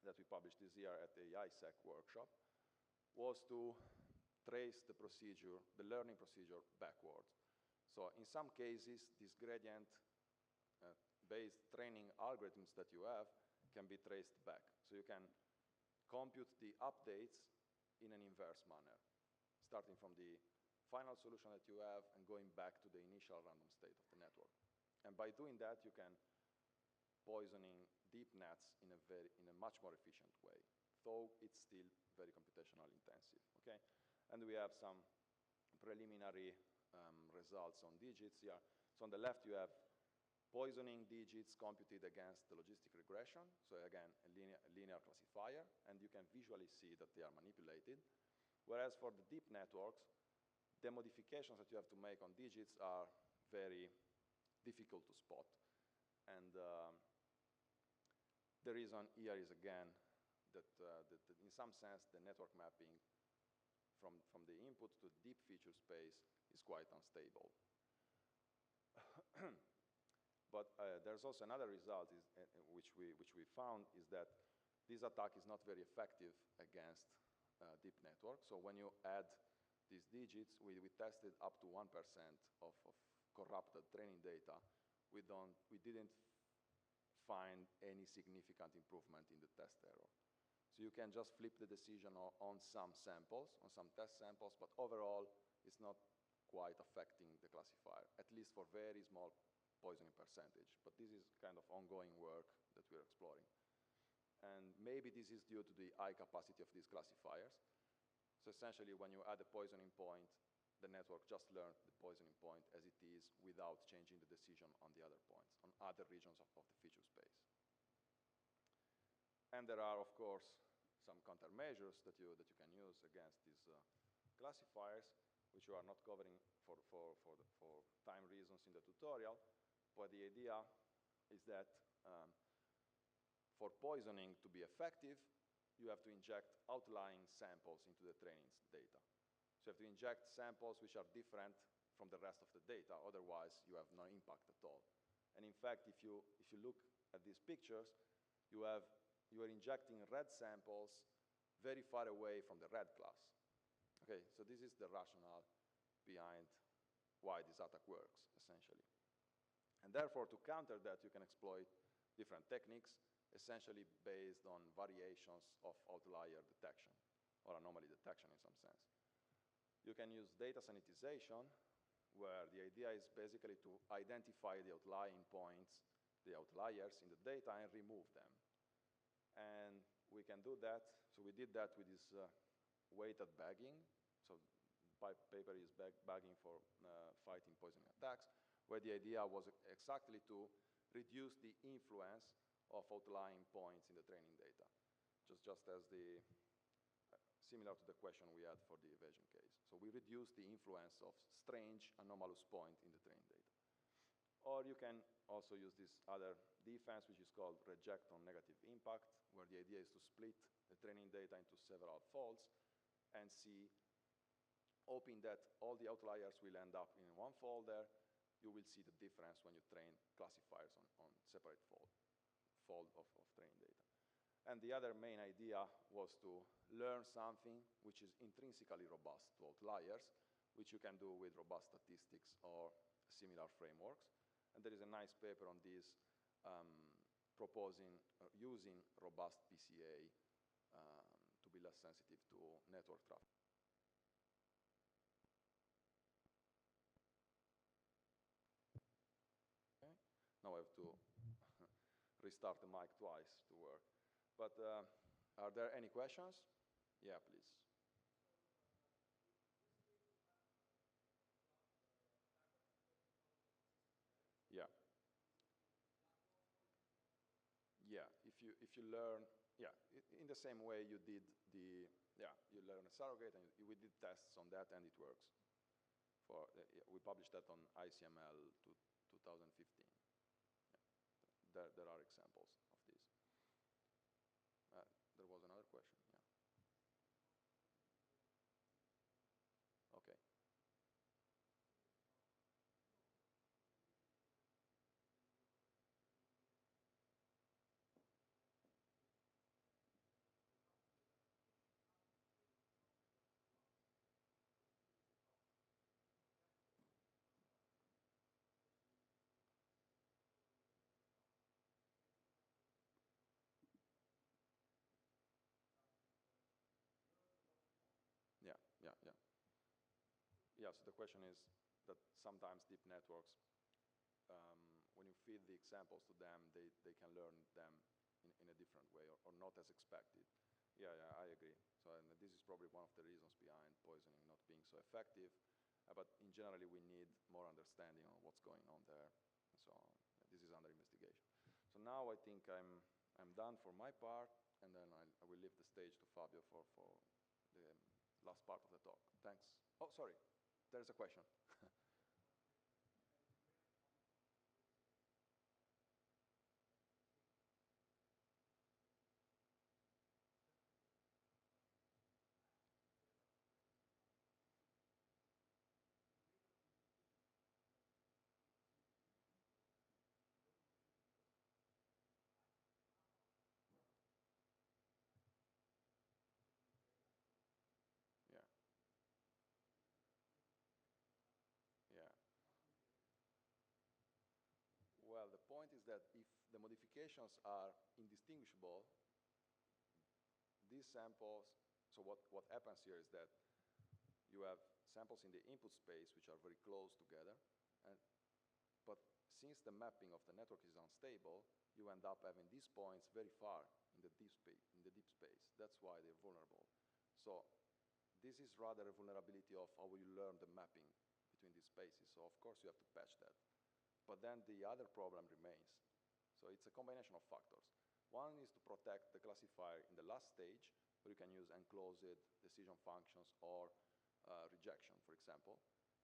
that we published this year at the ISEC workshop was to trace the procedure, the learning procedure backwards. So in some cases, these gradient-based training algorithms that you have can be traced back. So you can compute the updates in an inverse manner, starting from the final solution that you have and going back to the initial random state of the network. And by doing that, you can poisoning deep nets in a much more efficient way, though it's still very computational intensive, okay? And we have some preliminary results on digits here. So on the left, you have poisoning digits computed against the logistic regression. So again, a linear classifier, and you can visually see that they are manipulated. Whereas for the deep networks, the modifications that you have to make on digits are very difficult to spot. And the reason here is, again, that in some sense, the network mapping from the input to deep feature space is quite unstable. But there's also another result which we found is that this attack is not very effective against deep networks. So when you add these digits, we tested up to 1% of corrupted training data. We didn't find any significant improvement in the test error. So you can just flip the decision on some samples, on some test samples, but overall, it's not quite affecting the classifier, at least for very small poisoning percentage. But this is kind of ongoing work that we're exploring. And maybe this is due to the high capacity of these classifiers. So essentially, when you add a poisoning point, the network just learned the poisoning point as it is without changing the decision on the other points, on other regions of the feature space. And there are, of course, some countermeasures that you can use against these classifiers, which you are not covering for time reasons in the tutorial. But the idea is that for poisoning to be effective, you have to inject outlying samples into the training data. So you have to inject samples which are different from the rest of the data. Otherwise, you have no impact at all. And in fact, if you look at these pictures, you are injecting red samples very far away from the red class. Okay, so this is the rationale behind why this attack works, essentially. And therefore, to counter that, you can exploit different techniques, essentially based on variations of outlier detection, or anomaly detection in some sense. You can use data sanitization, where the idea is basically to identify the outlying points, the outliers in the data, and remove them. And we can do that. So we did that with this weighted bagging. So paper is bagging for fighting poisoning attacks, where the idea was exactly to reduce the influence of outlying points in the training data, just as similar to the question we had for the evasion case. So we reduce the influence of strange anomalous point in the training data. Or you can also use this other defense, which is called reject on negative impact, where the idea is to split the training data into several folds and see, hoping that all the outliers will end up in one folder. You will see the difference when you train classifiers on separate fold of training data. And the other main idea was to learn something which is intrinsically robust to outliers, which you can do with robust statistics or similar frameworks. And there is a nice paper on this proposing using robust PCA to be less sensitive to network traffic. Okay. Now I have to restart the mic twice to work. But are there any questions? Yeah, please. Yeah. Yeah, if you learn, yeah, in the same way you did you learn a surrogate, and we did tests on that, and it works. We published that on ICML 2015. Yeah. There are examples of this. There was another question, yeah. Okay. so the question is that sometimes deep networks, when you feed the examples to them, they can learn them in a different way or not as expected. Yeah, I agree. So and this is probably one of the reasons behind poisoning not being so effective. But in generally, we need more understanding on what's going on there. And so this is under investigation. So now I think I'm done for my part, and then I will leave the stage to Fabio for the last part of the talk. Thanks. Oh, sorry, there's a question. Yeah, yeah. Well, the point is that if the modifications are indistinguishable, these samples, so what happens here is that you have samples in the input space which are very close together, but since the mapping of the network is unstable, you end up having these points very far in the deep space. That's why they're vulnerable. So this is rather a vulnerability of how you learn the mapping between these spaces. So of course you have to patch that. But then the other problem remains. So it's a combination of factors. One is to protect the classifier in the last stage, where you can use enclosed decision functions or rejection, for example.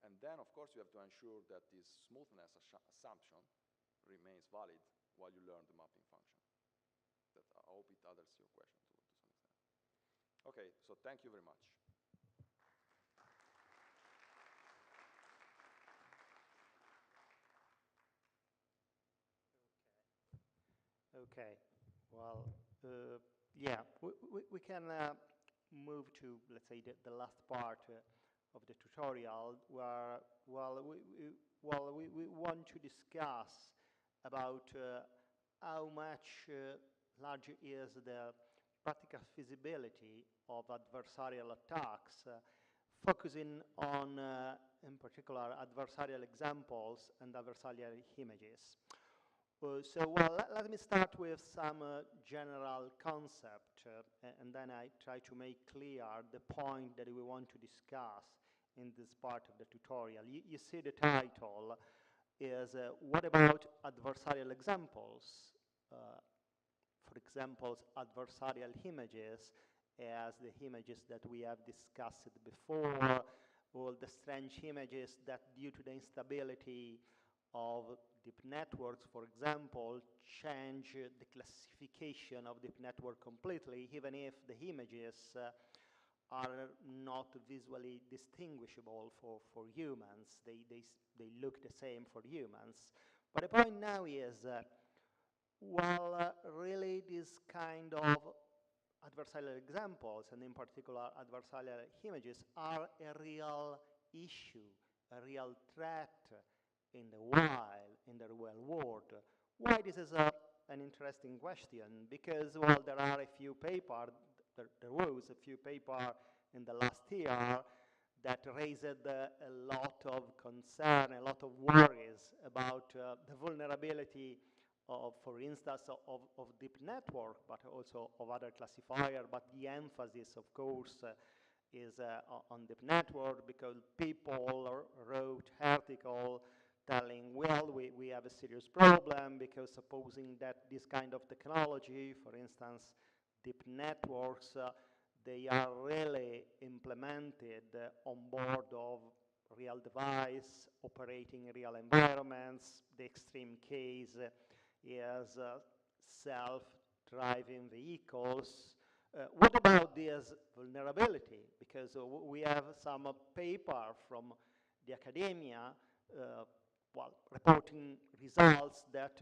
And then, of course, you have to ensure that this smoothness assumption remains valid while you learn the mapping function. I hope it answers your question to some extent. Okay, so thank you very much. Okay. Well, yeah, we can move to, let's say, the last part of the tutorial where, we want to discuss about how much larger is the practical feasibility of adversarial attacks, focusing on, in particular, adversarial examples and adversarial images. Let me start with some general concept, and then I try to make clear the point that we want to discuss in this part of the tutorial. You see the title is, what about adversarial examples? For example, adversarial images, as the images that we have discussed before, all the strange images that due to the instability of deep networks, for example, change the classification of deep network completely, even if the images are not visually distinguishable for humans. They look the same for humans. But the point now is, really this kind of adversarial examples, and in particular adversarial images, are a real issue, a real threat in the wild, in the real world. Why this is an interesting question? Because, well, there are a few papers, there was a few papers in the last year that raised a lot of concern, a lot of worries about the vulnerability of, for instance, of deep network, but also of other classifier. But the emphasis, of course, is on deep network, because people wrote articles telling, well, we have a serious problem, because supposing that this kind of technology, for instance, deep networks, they are really implemented on board of real device, operating in real environments. The extreme case is self-driving vehicles. What about this vulnerability? Because we have some paper from the academia reporting results that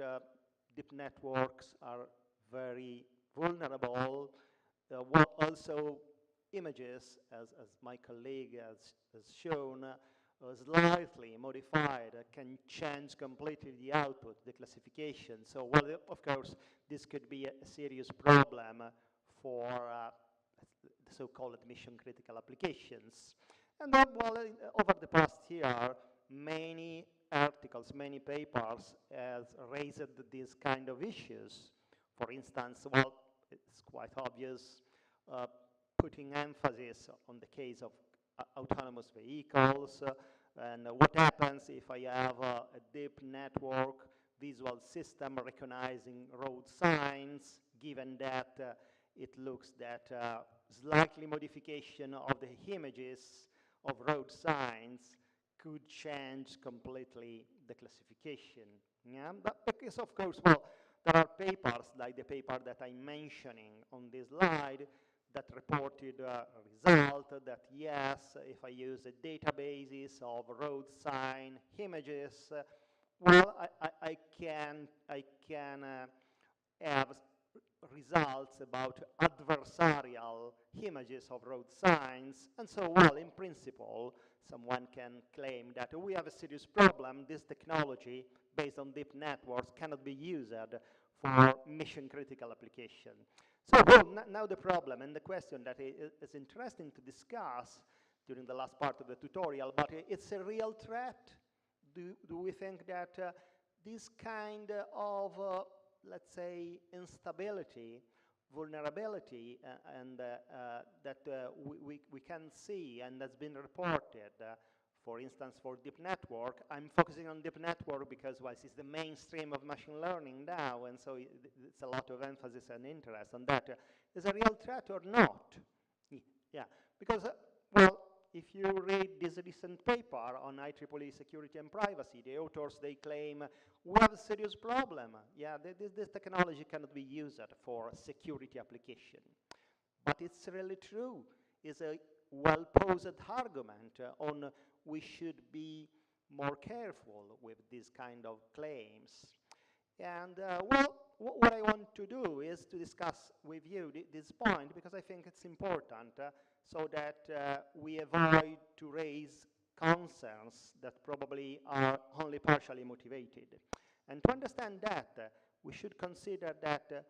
deep networks are very vulnerable. What also images, as my colleague has shown, slightly modified, can change completely the output, the classification. So, well, of course, this could be a serious problem for the so-called mission-critical applications. And then, well, over the past year, many articles, many papers has raised these kind of issues. For instance, well, it's quite obvious, uh, putting emphasis on the case of autonomous vehicles, and what happens if I have a deep network visual system recognizing road signs, given that it looks that slightly modification of the images of road signs could change completely the classification. Yeah? But because, of course, well, there are papers like the paper that I'm mentioning on this slide that reported a result that yes, if I use a databases of road sign images, well, I can have results about adversarial images of road signs. And so, well, in principle, someone can claim that we have a serious problem. This technology, based on deep networks, cannot be used for mission-critical application. So, well, now the problem and the question that is interesting to discuss during the last part of the tutorial, but it's a real threat. Do we think that this kind of let's say, instability, vulnerability, and that we can see and has been reported, for instance, for deep network. I'm focusing on deep network because, well, it's the mainstream of machine learning now, and so it's a lot of emphasis and interest on that. Is a real threat or not? Yeah, because, well, if you read this recent paper on IEEE security and privacy, the authors, they claim we have a serious problem. Yeah, this technology cannot be used for security application. But it's really true. It's a well-posed argument on we should be more careful with these kind of claims. And well, what I want to do is to discuss with you this point because I think it's important so that we avoid to raise concerns that probably are only partially motivated. And to understand that, we should consider that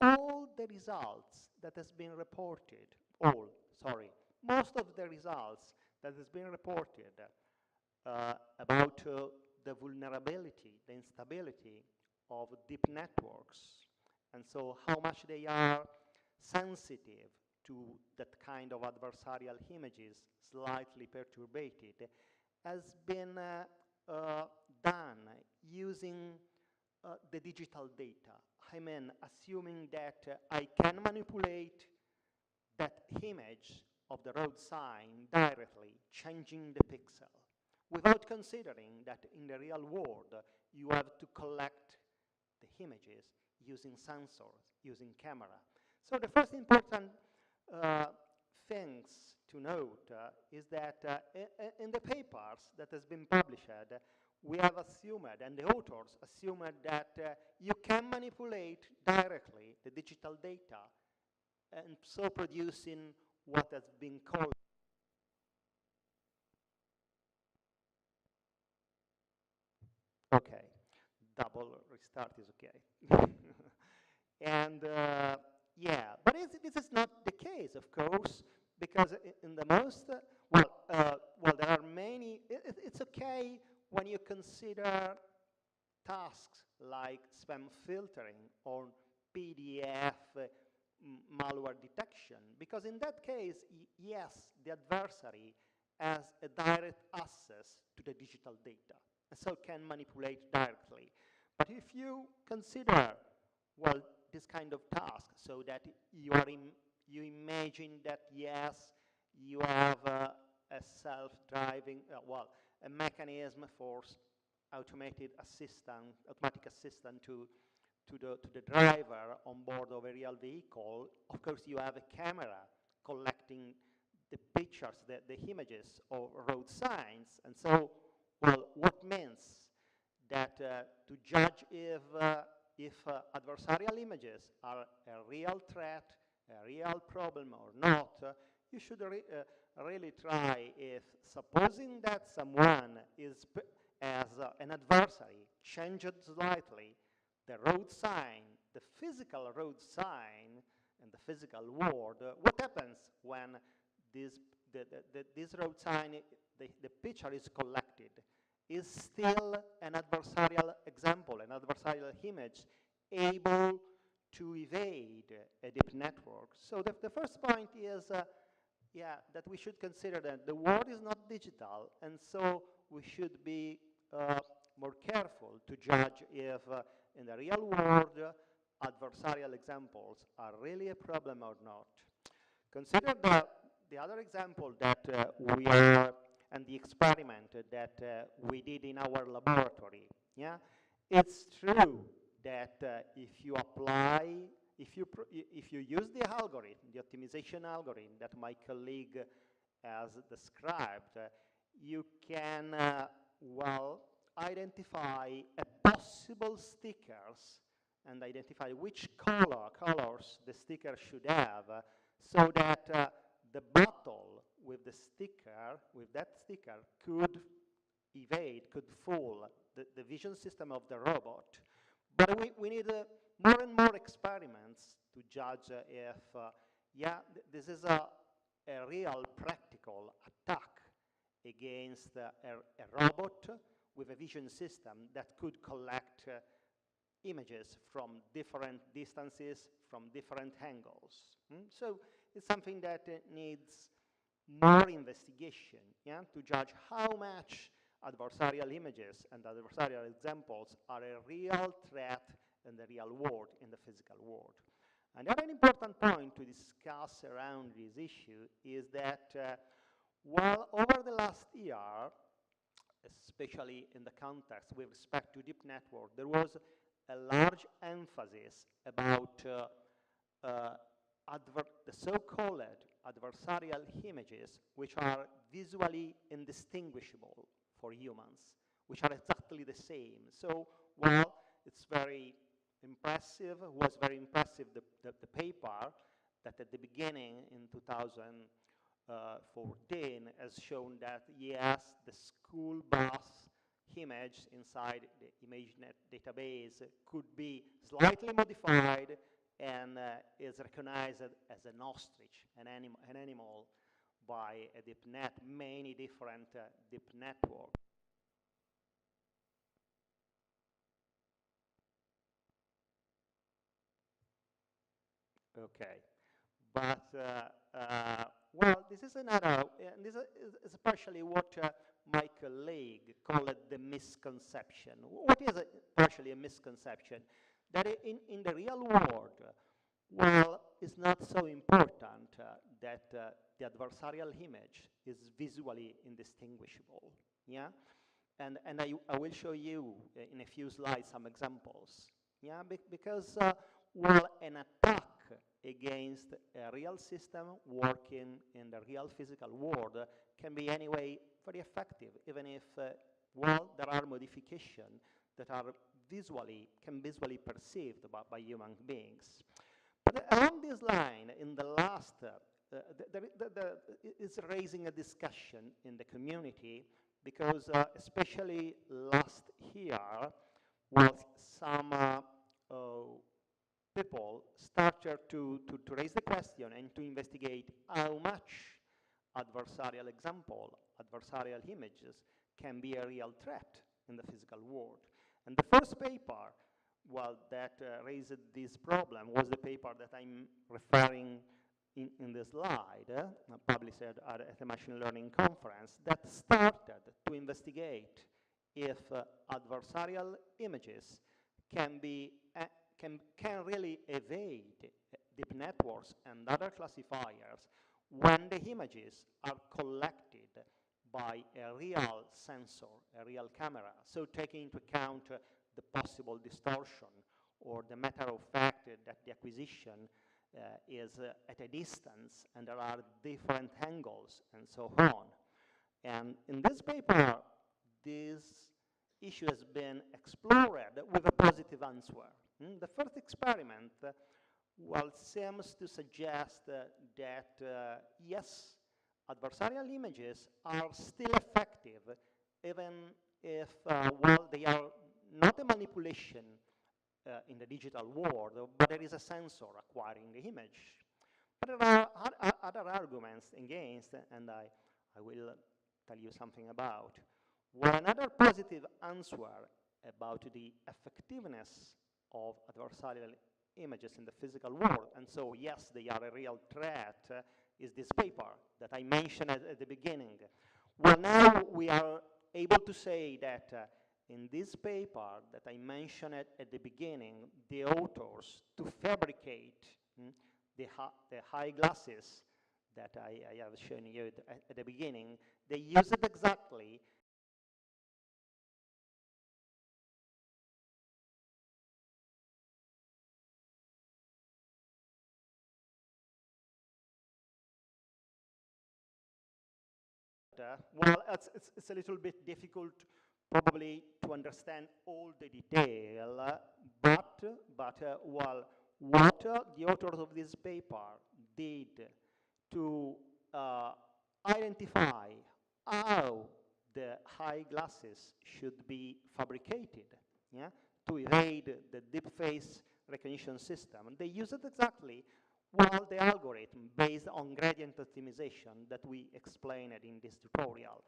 all the results that has been reported, most of the results that has been reported about the vulnerability, the instability of deep networks, and so how much they are sensitive to that kind of adversarial images, slightly perturbated, has been done using the digital data. I mean, assuming that I can manipulate that image of the road sign directly, changing the pixel, without considering that in the real world, you have to collect the images using sensors, using camera. So the first important things to note is that in the papers that has been published, we have assumed, and the authors assumed that you can manipulate directly the digital data and so producing what has been called okay, double restart is okay. And yeah, but this is not the case, of course, because in the most, well, there are many, it's okay when you consider tasks like spam filtering or PDF malware detection, because in that case, yes, the adversary has a direct access to the digital data, and so can manipulate directly. But if you consider, well, this kind of task, so that you imagine that, yes, you have a self-driving, a mechanism for automatic assistant to the driver on board of a real vehicle. Of course, you have a camera collecting the pictures, the images of road signs. And so, well, what means that to judge if adversarial images are a real threat, a real problem or not, you should really try if, supposing that someone is as an adversary, changed slightly the road sign, the physical road sign, and the physical world, what happens when this this road sign, the picture is collected, is still an adversarial example, an adversarial image, able to evade a deep network. So the first point is, that we should consider that the world is not digital, and so we should be more careful to judge if in the real world adversarial examples are really a problem or not. Consider the other example that we are, and the experiment that we did in our laboratory. Yeah, it's true that if you apply, if you use the algorithm, the optimization algorithm that my colleague has described, you can, well, identify a possible stickers and identify which colors the sticker should have, so that the battle with the sticker, with that sticker, could evade, could fool the vision system of the robot. But we need more and more experiments to judge if, this is a real practical attack against a robot with a vision system that could collect images from different distances, from different angles. So it's something that needs more investigation, to judge how much adversarial images and adversarial examples are a real threat in the real world, in the physical world. Another important point to discuss around this issue is that while over the last year, especially in the context with respect to deep network, there was a large emphasis about the so-called adversarial images, which are visually indistinguishable for humans, which are exactly the same. So, well, it's very impressive, was very impressive, the paper that at the beginning in 2014 has shown that, yes, the school bus image inside the ImageNet database could be slightly modified and is recognized as an ostrich, an animal by a deep net, many different deep networks. Okay, but well, this is another, this is partially what my colleague called the misconception. What is partially a misconception? That in the real world, well, it's not so important that the adversarial image is visually indistinguishable, yeah? And I will show you in a few slides some examples, yeah? Because, well, an attack against a real system working in the real physical world can be anyway very effective, even if, well, there are modifications that are can visually perceived by human beings. But along this line, in the last, it's raising a discussion in the community because especially last year, was some people started to raise the question and to investigate how much adversarial example, adversarial images can be a real threat in the physical world. And the first paper, well, that raised this problem was the paper that I'm referring in the slide, published at a machine learning conference, that started to investigate if adversarial images can really evade deep networks and other classifiers when the images are collected by a real sensor, a real camera. So taking into account the possible distortion or the matter of fact that the acquisition is at a distance and there are different angles and so on. And in this paper, this issue has been explored with a positive answer. The first experiment, well, seems to suggest that, yes, adversarial images are still effective, even if, well, they are not a manipulation in the digital world, but there is a sensor acquiring the image. But there are other arguments against, and I will tell you something about. Well, another positive answer about the effectiveness of adversarial images in the physical world, and so yes, they are a real threat, is this paper that I mentioned at the beginning. Well, now we are able to say that in this paper that I mentioned at the beginning, the authors, to fabricate the high glasses that I have shown you at the beginning, they use it exactly well, it's a little bit difficult probably to understand all the detail, but well, what the authors of this paper did to identify how the high glasses should be fabricated, yeah, to evade the deep face recognition system. And they use it exactly well, the algorithm based on gradient optimization that we explained in this tutorial.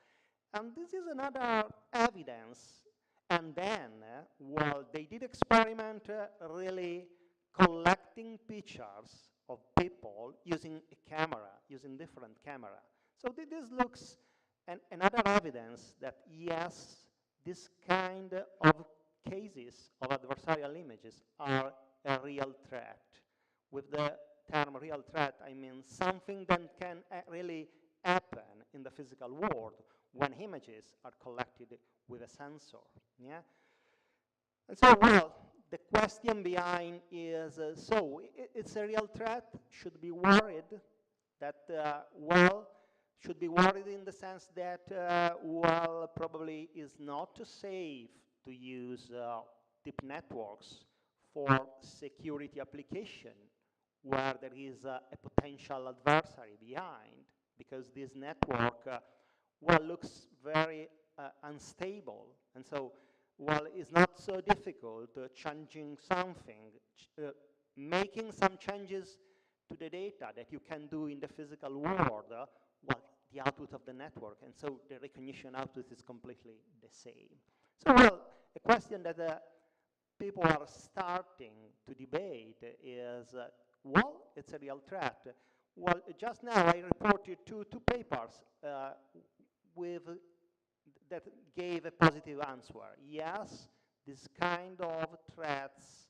And this is another evidence. And then, well, they did experiment really collecting pictures of people using a camera, using different camera. So this looks another evidence that yes, this kind of cases of adversarial images are a real threat. With the term real threat, I mean something that can really happen in the physical world when images are collected with a sensor. Yeah. And so, well, the question behind is, so it's a real threat, should be worried that, well, should be worried in the sense that, well, probably is not safe to use deep networks for security application where there is a potential adversary behind, because this network, well, looks very unstable. And so, well, it's not so difficult changing something, making some changes to the data that you can do in the physical world, well, the output of the network, and so the recognition output is completely the same. So, well, a question that people are starting to debate is, well, it's a real threat. Well, just now I reported two papers that gave a positive answer. Yes, this kind of threats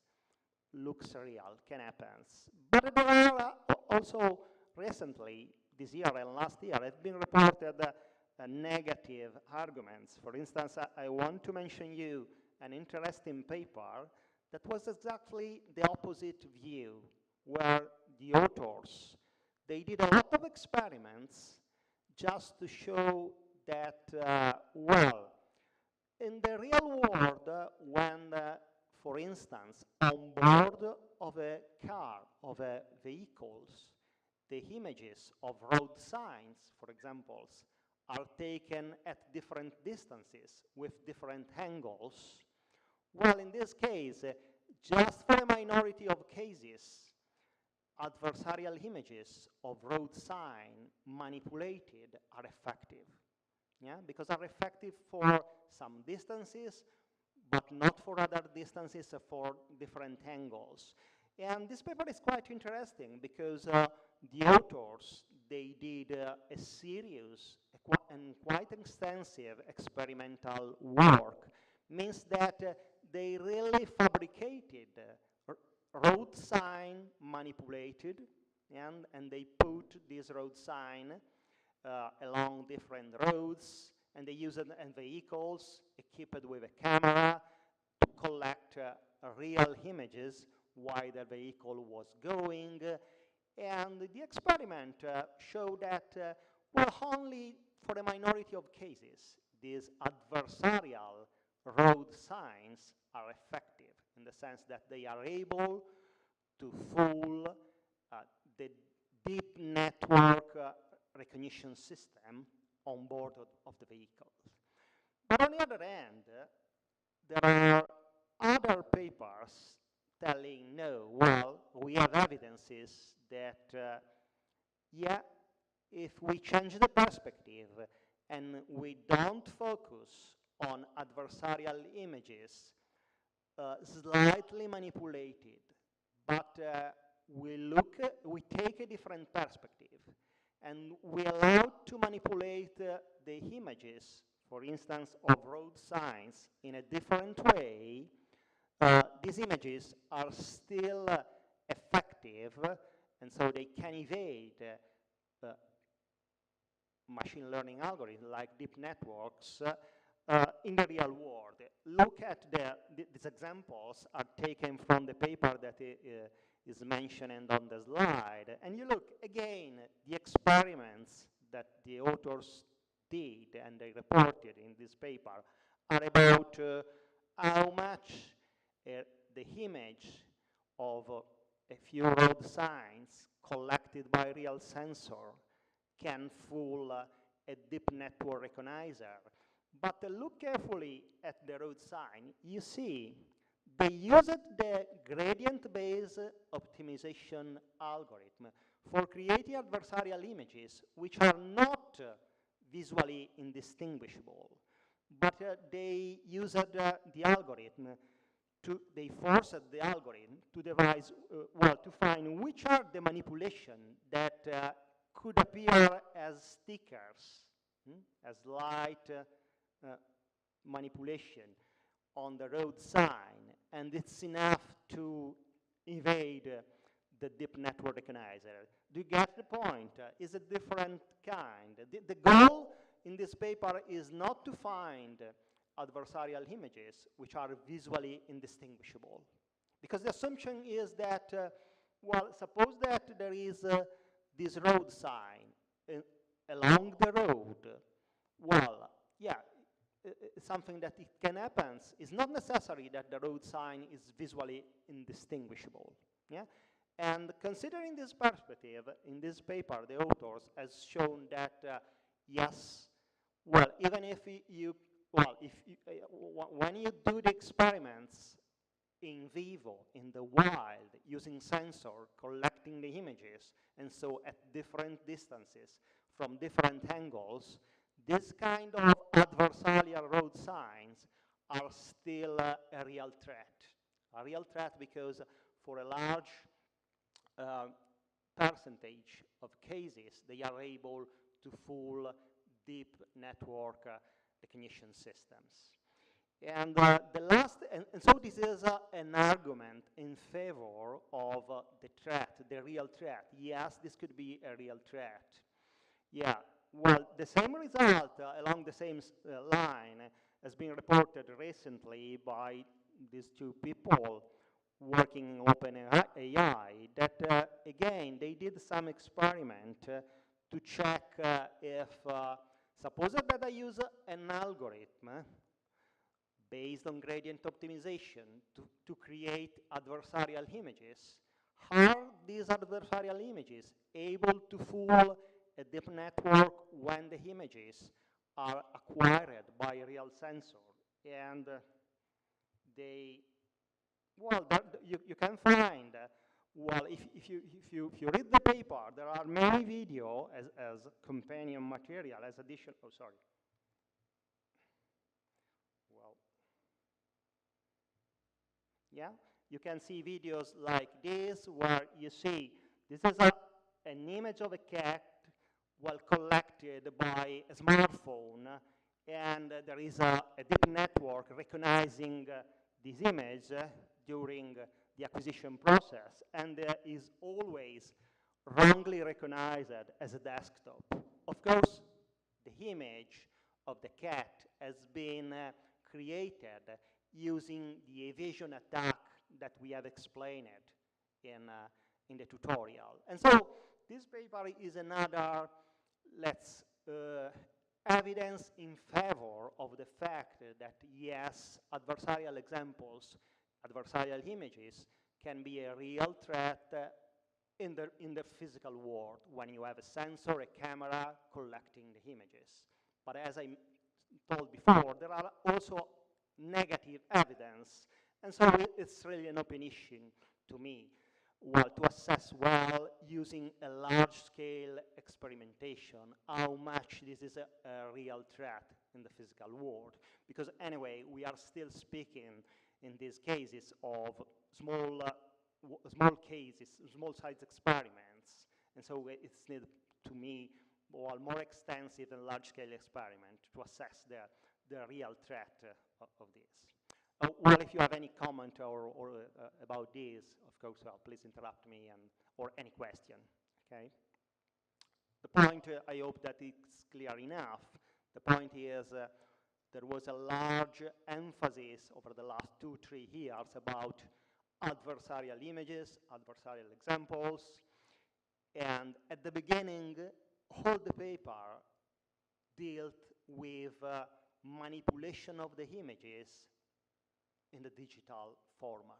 looks real, can happen. But there are also recently, this year and last year, have been reported negative arguments. For instance, I want to mention you an interesting paper that was exactly the opposite view, where the authors, they did a lot of experiments just to show that, well, in the real world, when, for instance, on board of a car, of a vehicles, the images of road signs, for example, are taken at different distances with different angles. Well, in this case, just for a minority of cases, adversarial images of road sign manipulated are effective. Yeah, because are effective for some distances, but not for other distances for different angles. And this paper is quite interesting because the authors, they did a series and quite extensive experimental work. Means that they really fabricated road sign manipulated, and they put this road sign along different roads, and they use it in vehicles equipped with a camera to collect real images while the vehicle was going. And the experiment showed that, well, only for a minority of cases, these adversarial road signs are effective in the sense that they are able to fool the deep network recognition system on board of the vehicles. But on the other hand, there are other papers telling, no, well, we have evidences that Yeah, if we change the perspective and we don't focus on adversarial images slightly manipulated, but we take a different perspective and we allow to manipulate the images, for instance, of road signs in a different way, these images are still effective, and so they can evade machine learning algorithms like deep networks in the real world. Look at these examples are taken from the paper that is mentioned on the slide, and you look again the experiments that the authors did and they reported in this paper are about how much the image of a few road signs collected by real sensor can fool a deep network recognizer. But look carefully at the road sign. You see, they used the gradient-based optimization algorithm for creating adversarial images, which are not visually indistinguishable. But they used the algorithm they forced the algorithm to devise, to find which are the manipulation that could appear as stickers, as light manipulation on the road sign, and it's enough to evade the deep network recognizer. Do you get the point? It's a different kind. The goal in this paper is not to find adversarial images which are visually indistinguishable. Because the assumption is that, suppose that there is this road sign along the road. Well, yeah, something that it can happen. It's not necessary that the road sign is visually indistinguishable. Yeah? And considering this perspective, in this paper, the authors has shown that, yes, even if when you do the experiments in vivo, in the wild, using sensor, collecting the images, and so at different distances, from different angles, this kind of adversarial road signs are still a real threat. A real threat because for a large percentage of cases, they are able to fool deep network recognition systems. And the last, and so this is an argument in favor of the threat, the real threat. Yes, this could be a real threat. Yeah, well, the same result along the same line has been reported recently by these two people working in OpenAI that, again, they did some experiment to check if, suppose that I use an algorithm based on gradient optimization to create adversarial images, are these adversarial images able to fool a deep network when the images are acquired by a real sensor? And they, you can find, if you read the paper, there are many videos as companion material, as additional, yeah, you can see videos like this where you see this is an image of a cat collected by a smartphone, and there is a deep network recognizing this image during the acquisition process, and is always wrongly recognized as a desktop. Of course, the image of the cat has been created using the evasion attack that we have explained in the tutorial. And so this paper is another, evidence in favor of the fact that, yes, adversarial examples, adversarial images can be a real threat in the physical world when you have a sensor, a camera collecting the images. But as I told before, there are also negative evidence, and so it's really an open issue to me. well, to assess well using a large-scale experimentation how much this is a real threat in the physical world. Because anyway, we are still speaking in these cases of small cases, small-size experiments, and so it's needed to me well, more extensive and large-scale experiment to assess the real threat of this. Well, if you have any comment or about this, of course, please interrupt me or any question, okay? The point, I hope that it's clear enough. The point is there was a large emphasis over the last 2-3 years about adversarial images, adversarial examples, and at the beginning, all the paper dealt with manipulation of the images in the digital format,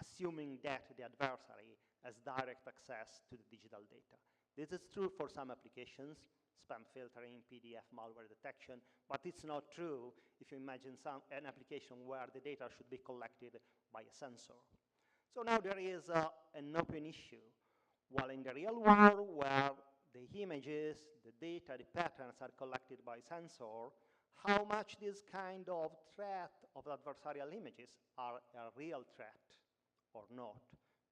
assuming that the adversary has direct access to the digital data. This is true for some applications, spam filtering, PDF malware detection, but it's not true if you imagine an application where the data should be collected by a sensor. So now there is an open issue. While in the real world, where the images, the data, the patterns are collected by sensor, how much this kind of threat of adversarial images are a real threat or not?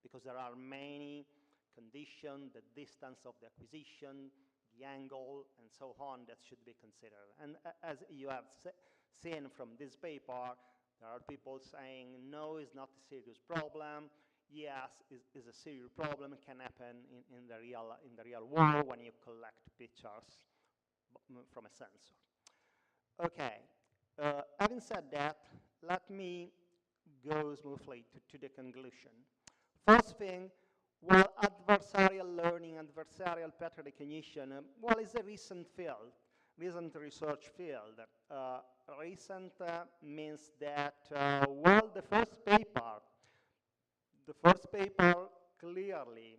Because there are many conditions, the distance of the acquisition, the angle, and so on that should be considered. And as you have seen from this paper, there are people saying, no, it's not a serious problem. Yes, is a serious problem. It can happen in the real world when you collect pictures from a sensor. Okay, having said that, let me go smoothly to the conclusion. First thing, well, adversarial learning, adversarial pattern recognition, well, it's a recent field, recent research field. Recent means that, well, the first paper clearly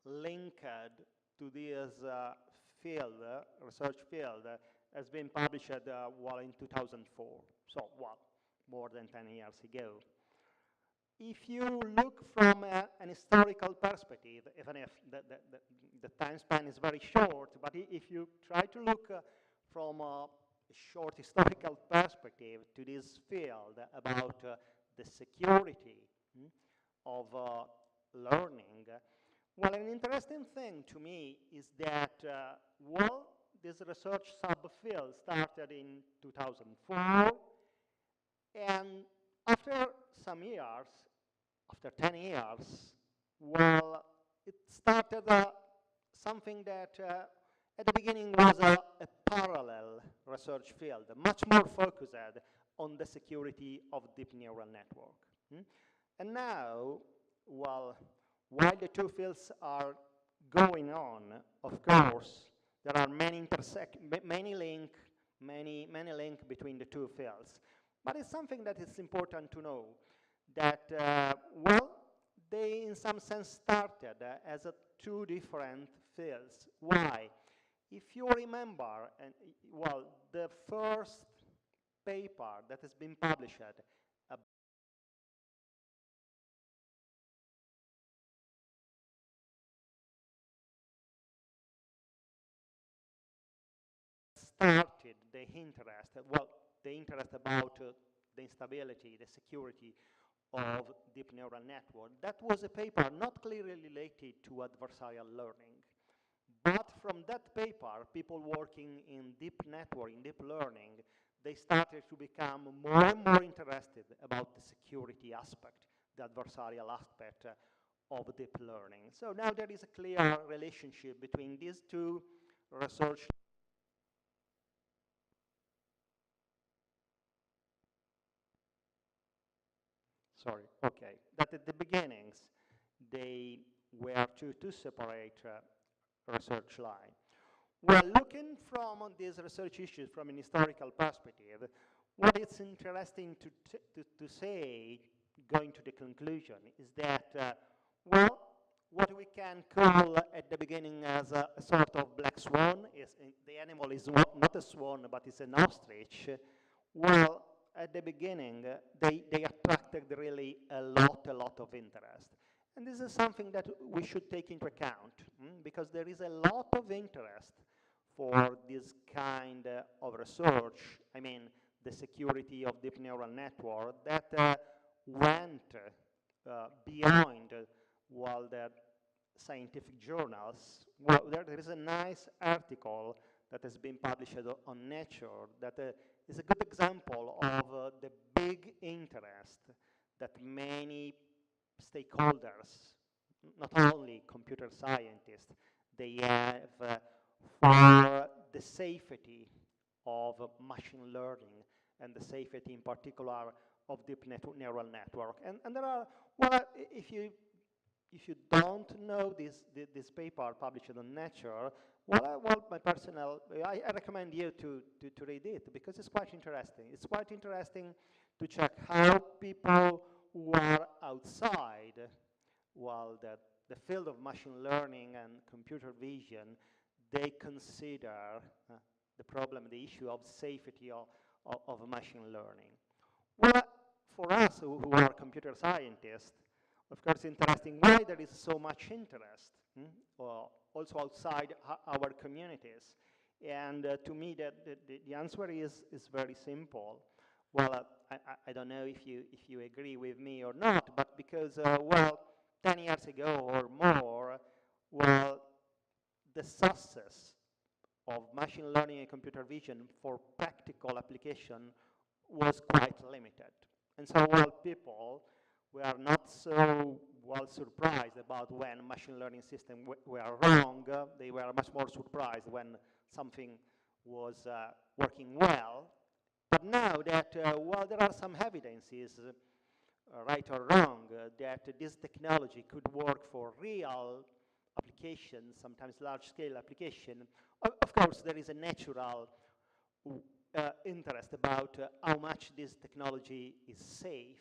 linked to this field, research field, has been published well in 2004, so well, more than 10 years ago. If you look from an historical perspective, even if the time span is very short, but if you try to look from a short historical perspective to this field about the security of learning, well, an interesting thing to me is that, well, this research subfield started in 2004, and after some years, after 10 years, well, it started something that at the beginning was a parallel research field, much more focused on the security of deep neural network. And now, well, while the two fields are going on, of course, there are many link between the two fields. But it's something that is important to know, that, well, they in some sense started as two different fields. Why? If you remember, and well, the first paper that has been published started the interest, well, the interest about the instability, the security of deep neural network. That was a paper not clearly related to adversarial learning. But from that paper, people working in deep network, in deep learning, they started to become more and more interested about the security aspect, the adversarial aspect of deep learning. So now there is a clear relationship between these two research. Sorry, okay. That at the beginnings, they were two separate research line. Well, looking from these research issues from an historical perspective, what is interesting to say, going to the conclusion, is that, well, what we can call at the beginning as a sort of black swan, is the animal is not a swan, but it's an ostrich. Well, at the beginning, they attracted really a lot of interest. And this is something that we should take into account, because there is a lot of interest for this kind of research. I mean, the security of deep neural network that went beyond the scientific journals. Well, there is a nice article that has been published on Nature that is a good example of the big interest that many stakeholders, not only computer scientists, they have for the safety of machine learning and the safety in particular of deep neural network. And there are, well, if you don't know this paper published on Nature, my personal, I recommend you to read it because it's quite interesting. It's quite interesting to check how people who are outside, the field of machine learning and computer vision, they consider the problem, the issue of safety of machine learning. Well, for us who are computer scientists, of course, interesting why there is so much interest, also outside our communities. And to me, the answer is very simple. Well, I don't know if you agree with me or not, but because, 10 years ago or more, the success of machine learning and computer vision for practical application was quite limited. And so, people were not so surprised about when machine learning systems were wrong. They were much more surprised when something was working well. But now that, there are some evidences, right or wrong, that this technology could work for real applications, sometimes large-scale application, of course, there is a natural interest about how much this technology is safe,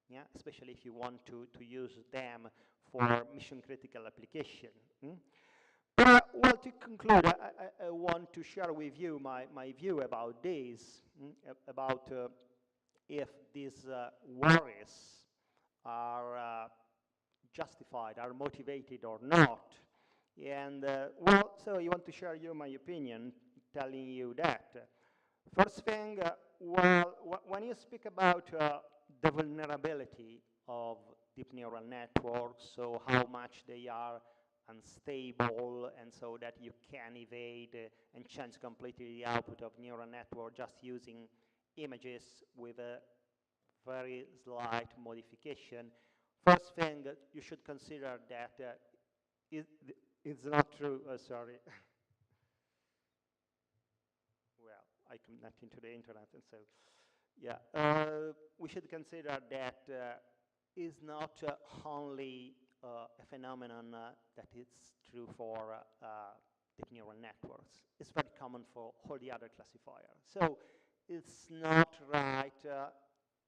yeah, especially if you want to use them for mission-critical application. But, to conclude, I want to share with you my view about this, about if these worries are justified, are motivated or not. And, so I want to share you my opinion, telling you that. First thing, when you speak about the vulnerability of deep neural networks, so how much they are unstable, and so that you can evade and change completely the output of neural network just using images with a very slight modification. First thing, you should consider that it's not true. Sorry. Well, I connect into the internet, and so, yeah. We should consider that is not only a phenomenon that is true for deep neural networks. It's very common for all the other classifiers. So it's not right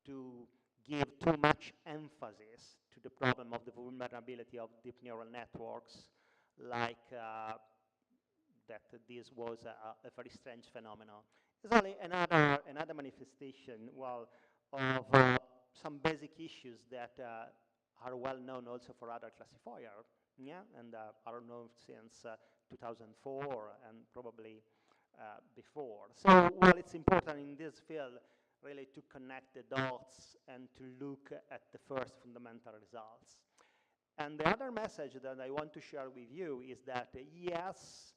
to give too much emphasis to the problem of the vulnerability of deep neural networks, like that this was a very strange phenomenon. It's only another manifestation, of some basic issues that are well known also for other classifiers, yeah, and are known since 2004 and probably before. So, it's important in this field really to connect the dots and to look at the first fundamental results. And the other message that I want to share with you is that, yes,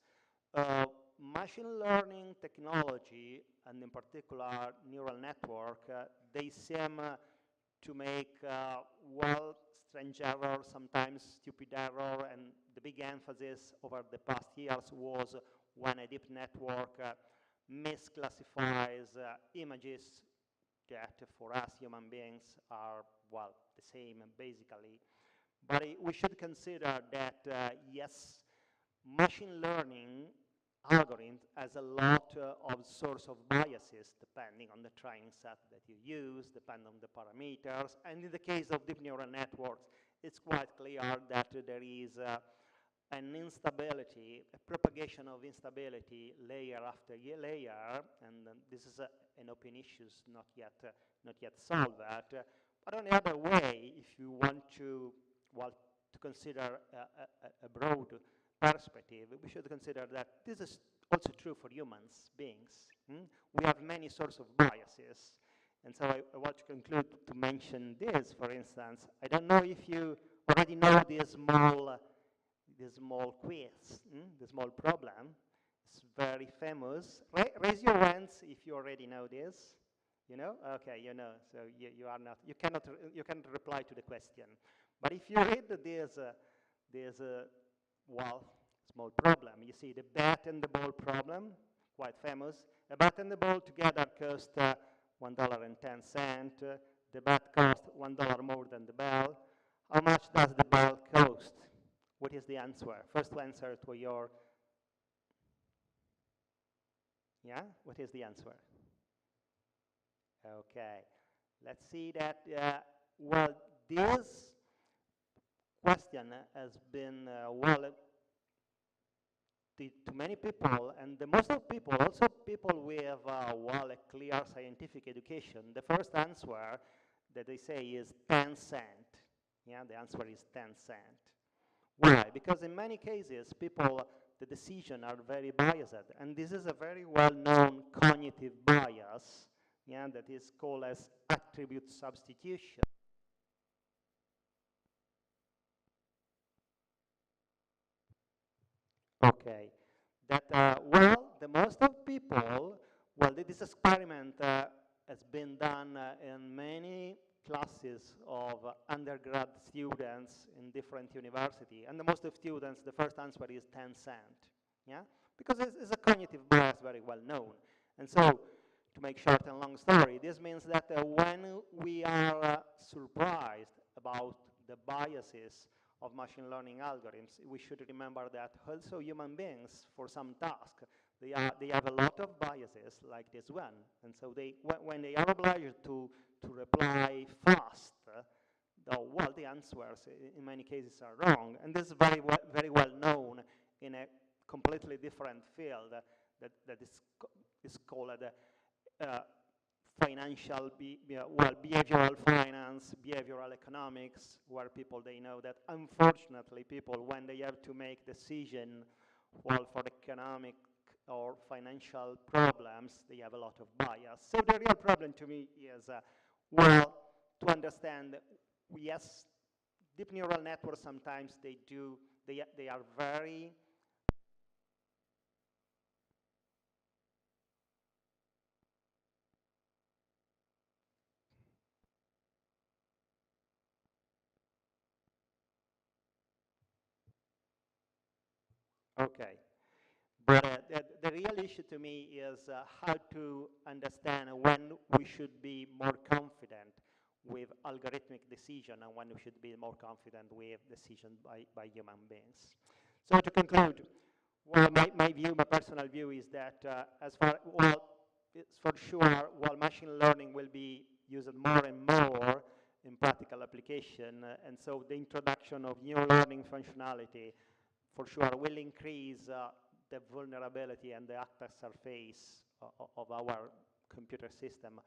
machine learning technology, and in particular neural network, they seem to make, strange error, sometimes stupid error, and the big emphasis over the past years was when a deep network misclassifies images that for us human beings are, the same basically. But we should consider that, yes, machine learning algorithm has a lot of source of biases depending on the training set that you use, depending on the parameters. And in the case of deep neural networks, it's quite clear that there is an instability, a propagation of instability layer after layer, and this is an open issue, not yet solved. But on the other way, if you want to to consider a broad perspective, we should consider that this is also true for humans beings. We have many sorts of biases. And so I want to conclude to mention this, for instance. I don't know if you already know this small quiz, the small problem. It's very famous. Raise your hands if you already know this. You know? Okay, you know. So you are not. You cannot reply to the question. But if you read this well, small problem, you see the bat and the ball problem, quite famous. A bat and the ball together cost $1.10. The bat cost $1 more than the ball. How much does the ball cost? What is the answer? First answer to your, yeah? What is the answer? Okay, let's see that, well, this question has been, well, to many people, and the most of people, also people with, well, a clear scientific education, the first answer that they say is 10 cents. Yeah, the answer is 10 cents. Why? Because in many cases, people, the decisions are very biased, and this is a very well-known cognitive bias, yeah, that is called as attribute substitution. Okay, that, well, the most of people, well, this experiment has been done in many classes of undergrad students in different universities, and the most of students, the first answer is 10 cents, yeah? Because it's a cognitive bias very well known. And so, to make short and long story, this means that when we are surprised about the biases of machine learning algorithms, we should remember that also human beings, for some tasks, they have a lot of biases like this one. And so when they are obliged to reply fast, well, the answers in many cases are wrong. And this is very well known in a completely different field that is called financial, behavioral finance, behavioral economics, where people, they know that unfortunately people, when they have to make decision, well, for economic or financial problems, they have a lot of bias. So the real problem to me is, well, to understand, yes, deep neural networks sometimes they are very okay. But the real issue to me is how to understand when we should be more confident with algorithmic decision and when we should be more confident with decision by human beings. So to conclude, well, my view, my personal view is that as far, well, it's for sure, while machine learning will be used more and more in practical application, and so the introduction of new learning functionality for sure will increase the vulnerability and the attack surface of our computer system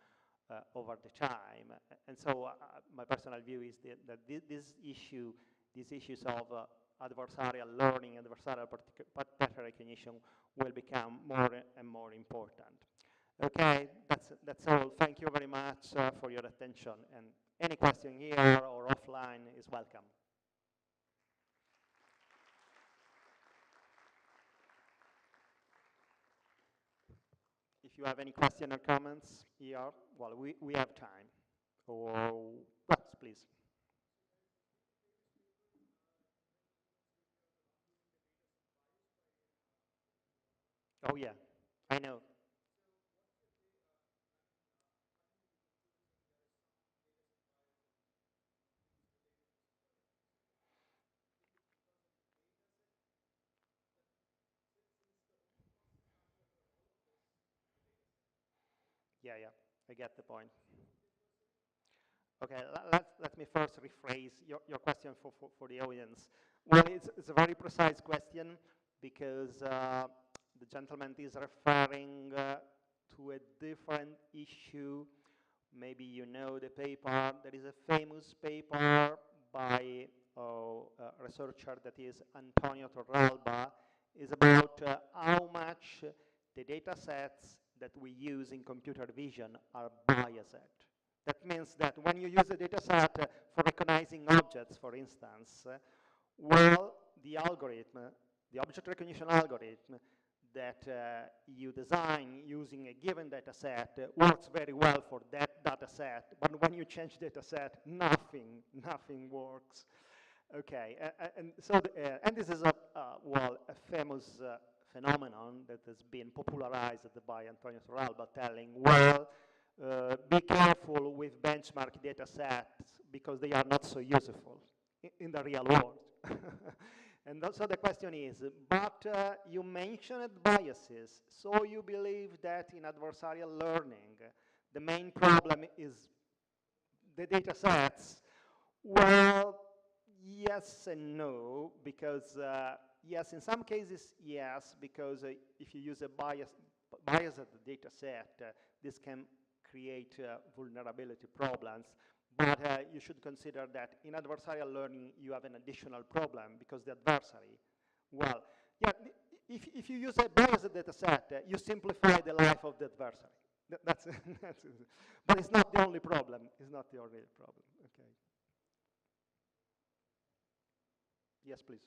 over the time. And so my personal view is that these issues of adversarial learning, adversarial pattern recognition will become more and more important. Okay, that's all. Thank you very much for your attention. And any question here or offline is welcome. If you have any question or comments here, well, we have time. Or, yes, please. Oh, yeah, I know. Yeah, yeah, I get the point. Okay, let me first rephrase your question for the audience. Well, it's a very precise question because the gentleman is referring to a different issue. Maybe you know the paper. There is a famous paper by researcher that is Antonio Torralba, is about how much the data sets that we use in computer vision are biased. That means that when you use a data set for recognizing objects, for instance, well, the algorithm, the object recognition algorithm that you design using a given data set works very well for that data set, but when you change data set, nothing works. Okay, and so, and this is well, a famous phenomenon that has been popularized by Antonio Torralba, telling, well, be careful with benchmark data sets because they are not so useful in the real world. And also the question is, but you mentioned biases, so you believe that in adversarial learning, the main problem is the data sets? Well, yes and no, because yes, in some cases, yes, because if you use a biased data set, this can create vulnerability problems. But you should consider that in adversarial learning, you have an additional problem because the adversary, well, yeah, if you use a biased data set, you simplify the life of the adversary. That's but it's not the only problem. It's not the only problem. Okay. Yes, please.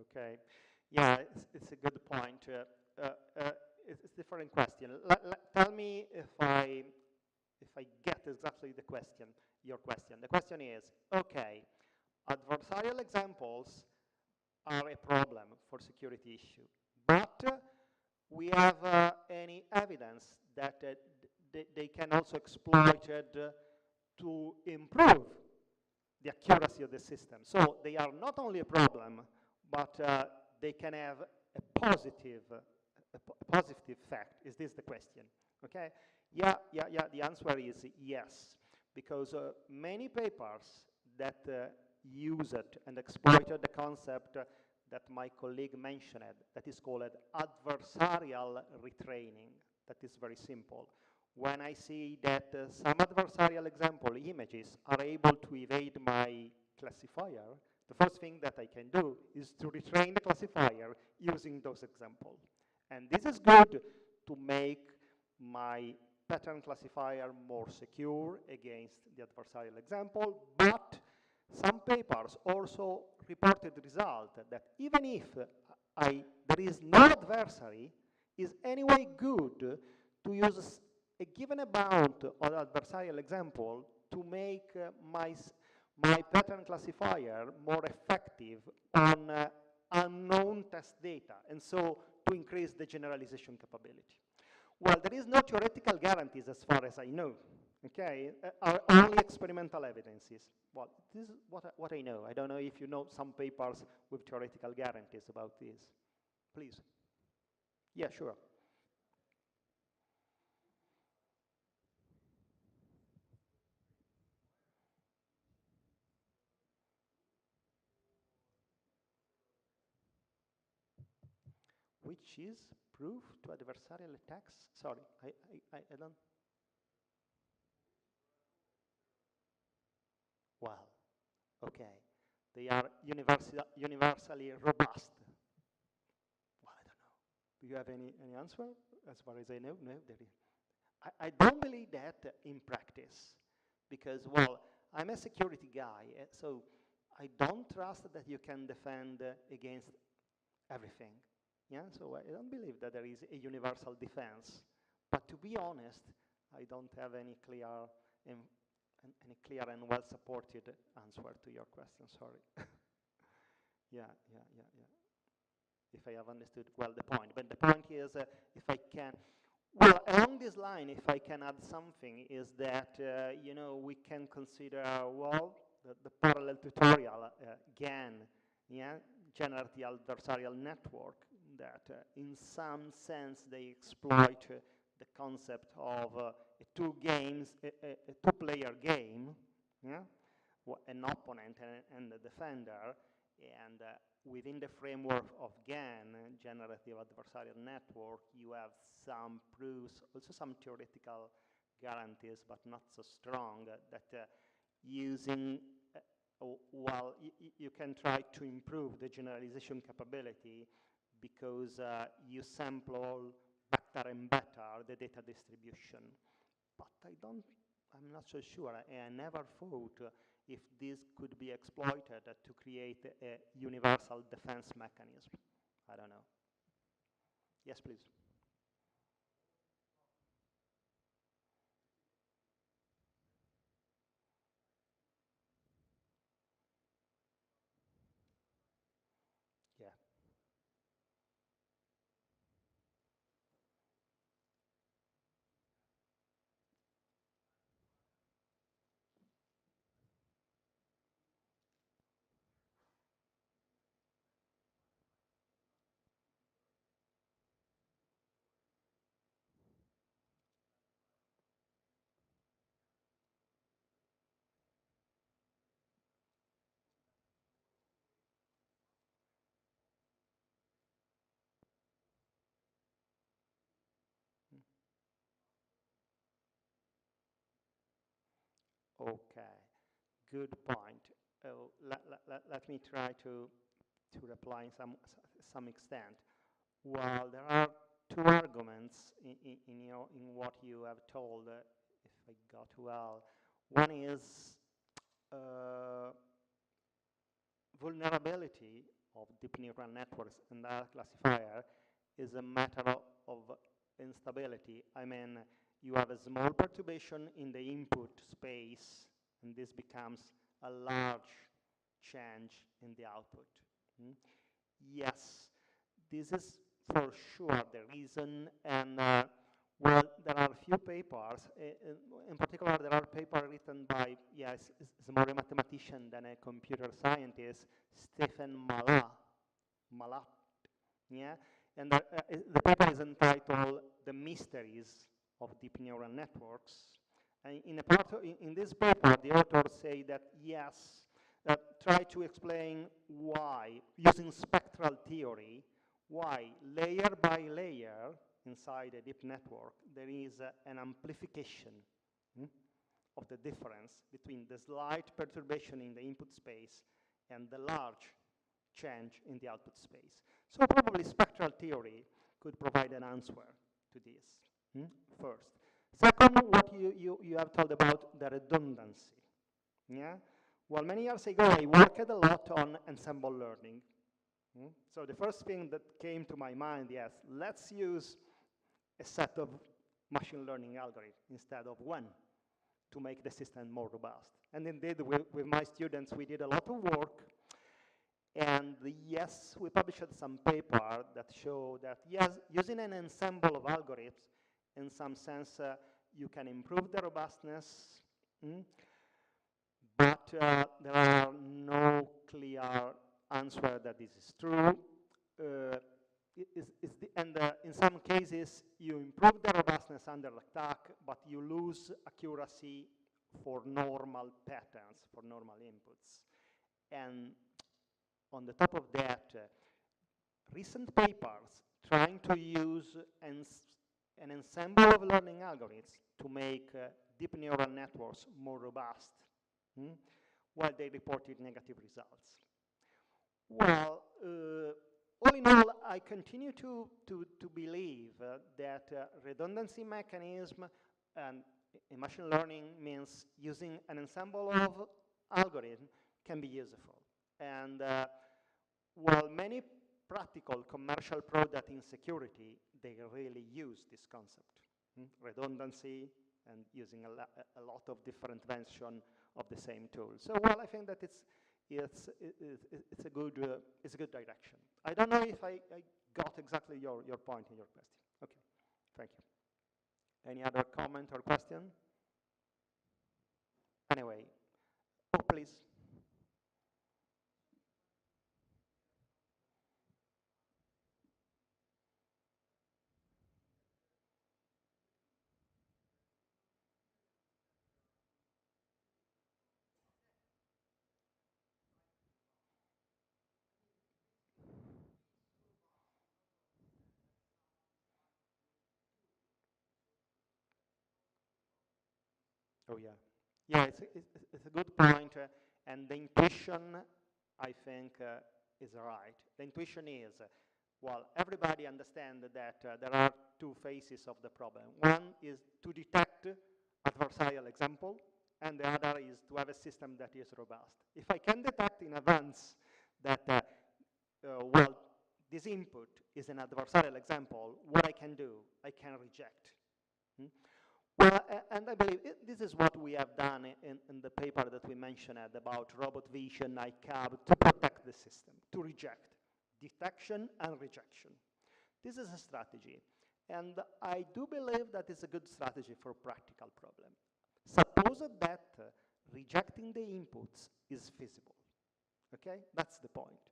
Okay. Yeah, it's a good point. It's a different question. Tell me if I get exactly the question, your question. The question is, okay, adversarial examples are a problem for security issue, but we have any evidence that they can also exploited to improve the accuracy of the system. So they are not only a problem, but they can have a positive effect. Is this the question? Okay. Yeah. The answer is yes, because many papers that used and exploited the concept that my colleague mentioned, that is called adversarial retraining. That is very simple. When I see that some adversarial example images are able to evade my classifier, the first thing that I can do is to retrain the classifier using those examples. And this is good to make my pattern classifier more secure against the adversarial example, but some papers also reported the result that even if there is no adversary, is anyway good to use a given amount of adversarial example to make my pattern classifier more effective on unknown test data, and so to increase the generalization capability. Well, there is no theoretical guarantees as far as I know, okay? Are only experimental evidences. Well, this is what I know. I don't know if you know some papers with theoretical guarantees about this. Please. Yeah, sure. Which is proof to adversarial attacks? Sorry, I don't. Well, okay. They are universally robust. Well, I don't know. Do you have any answer? As far as I know, no, there is. I don't believe that in practice because, well, I'm a security guy, so I don't trust that you can defend against everything. Yeah, so I don't believe that there is a universal defense. But to be honest, I don't have any clear and well-supported answer to your question. Sorry. Yeah. If I have understood well the point, but the point is, if I can, well, along this line, if I can add something, is that you know, we can consider, well, the parallel tutorial GAN, yeah, generative adversarial network, that in some sense they exploit the concept of a two-player game, yeah, an opponent and a defender, and within the framework of GAN, Generative Adversarial Network, you have some proofs, also some theoretical guarantees, but not so strong, that using, well, you can try to improve the generalization capability because you sample better and better the data distribution. But I'm not so sure. I never thought if this could be exploited to create a universal defense mechanism. I don't know. Yes, please. Yeah. Okay, good point. Let me try to reply in some extent. Well, there are two arguments in what you have told, if I got well. One is vulnerability of deep neural networks and their classifier is a matter of instability. I mean, you have a small perturbation in the input space, and this becomes a large change in the output. Yes, this is for sure the reason, and well, there are a few papers, in particular there are papers written by, yes, it's more a mathematician than a computer scientist, Stephen Malat, yeah, and the paper is entitled The Mysteries of Deep Neural Networks. And in this paper, the authors say that, yes, try to explain why, using spectral theory, why layer by layer inside a deep network, there is an amplification of the difference between the slight perturbation in the input space and the large change in the output space. So probably spectral theory could provide an answer to this, first. Second, what you have told about the redundancy. Yeah? Well, many years ago, I worked a lot on ensemble learning. So the first thing that came to my mind, yes, let's use a set of machine learning algorithms instead of one to make the system more robust. And indeed, with my students, we did a lot of work. And yes, we published some paper that show that, yes, using an ensemble of algorithms, in some sense, you can improve the robustness, but there are no clear answer that this is true. In some cases, you improve the robustness under attack, but you lose accuracy for normal patterns, for normal inputs. And on the top of that, recent papers trying to use an ensemble of learning algorithms to make deep neural networks more robust, while they reported negative results. Well, all in all, I continue to believe that redundancy mechanism and in machine learning means using an ensemble of algorithms can be useful. And while many practical commercial products in security, they really use this concept, redundancy and using a lot of different versions of the same tool. So, well, I think that it's a good direction. I don't know if I got exactly your point in your question. Okay, thank you. Any other comment or question? Anyway, oh, please. Oh yeah, yeah. It's a good point, and the intuition, I think, is right. The intuition is, well, everybody understands that there are two phases of the problem. One is to detect adversarial example, and the other is to have a system that is robust. If I can detect in advance that, well, this input is an adversarial example, what I can do, I can reject. Hmm? Well, and I believe this is what we have done in the paper that we mentioned about robot vision, ICAB, to protect the system, to reject detection and rejection. This is a strategy, and I do believe that is a good strategy for practical problem. Suppose that rejecting the inputs is feasible, okay? That's the point.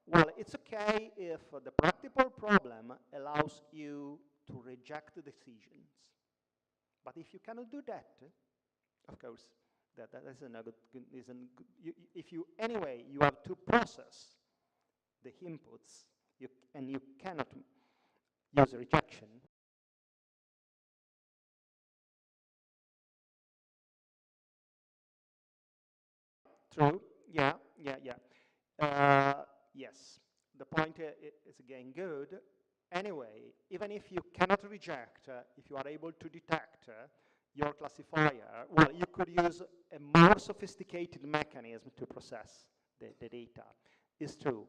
Well, it's okay if the practical problem allows you to reject the decisions. But if you cannot do that, of course, that isn't a good, if you, anyway, you have to process the inputs, and you cannot use rejection. True, yeah. Yes, the point is again good. Anyway, even if you cannot reject, if you are able to detect your classifier, well, you could use a more sophisticated mechanism to process the data. It's true.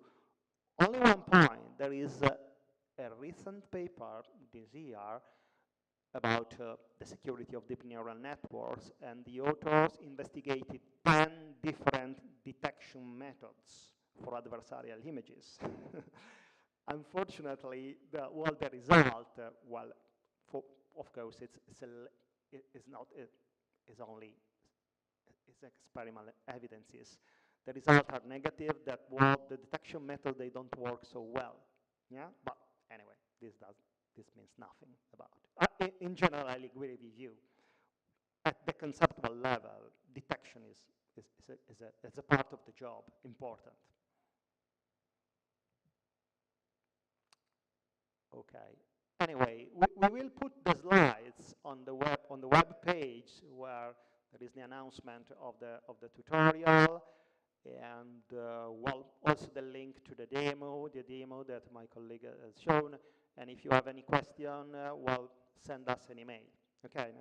Only one point, there is a recent paper this year about the security of deep neural networks, and the authors investigated 10 different detection methods for adversarial images. Unfortunately, the result, of course, it's only experimental evidences. The results are negative, that the detection method, they don't work so well. Yeah, but anyway, this means nothing about it. In general, I agree with you. At the conceptual level, detection is a part of the job, important. Okay. Anyway, we will put the slides on the web page where there is the announcement of the tutorial, and well, also the link to the demo that my colleague has shown. And if you have any question, well, send us an email. Okay.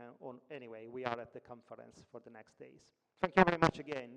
Anyway, we are at the conference for the next days. Thank you very much again.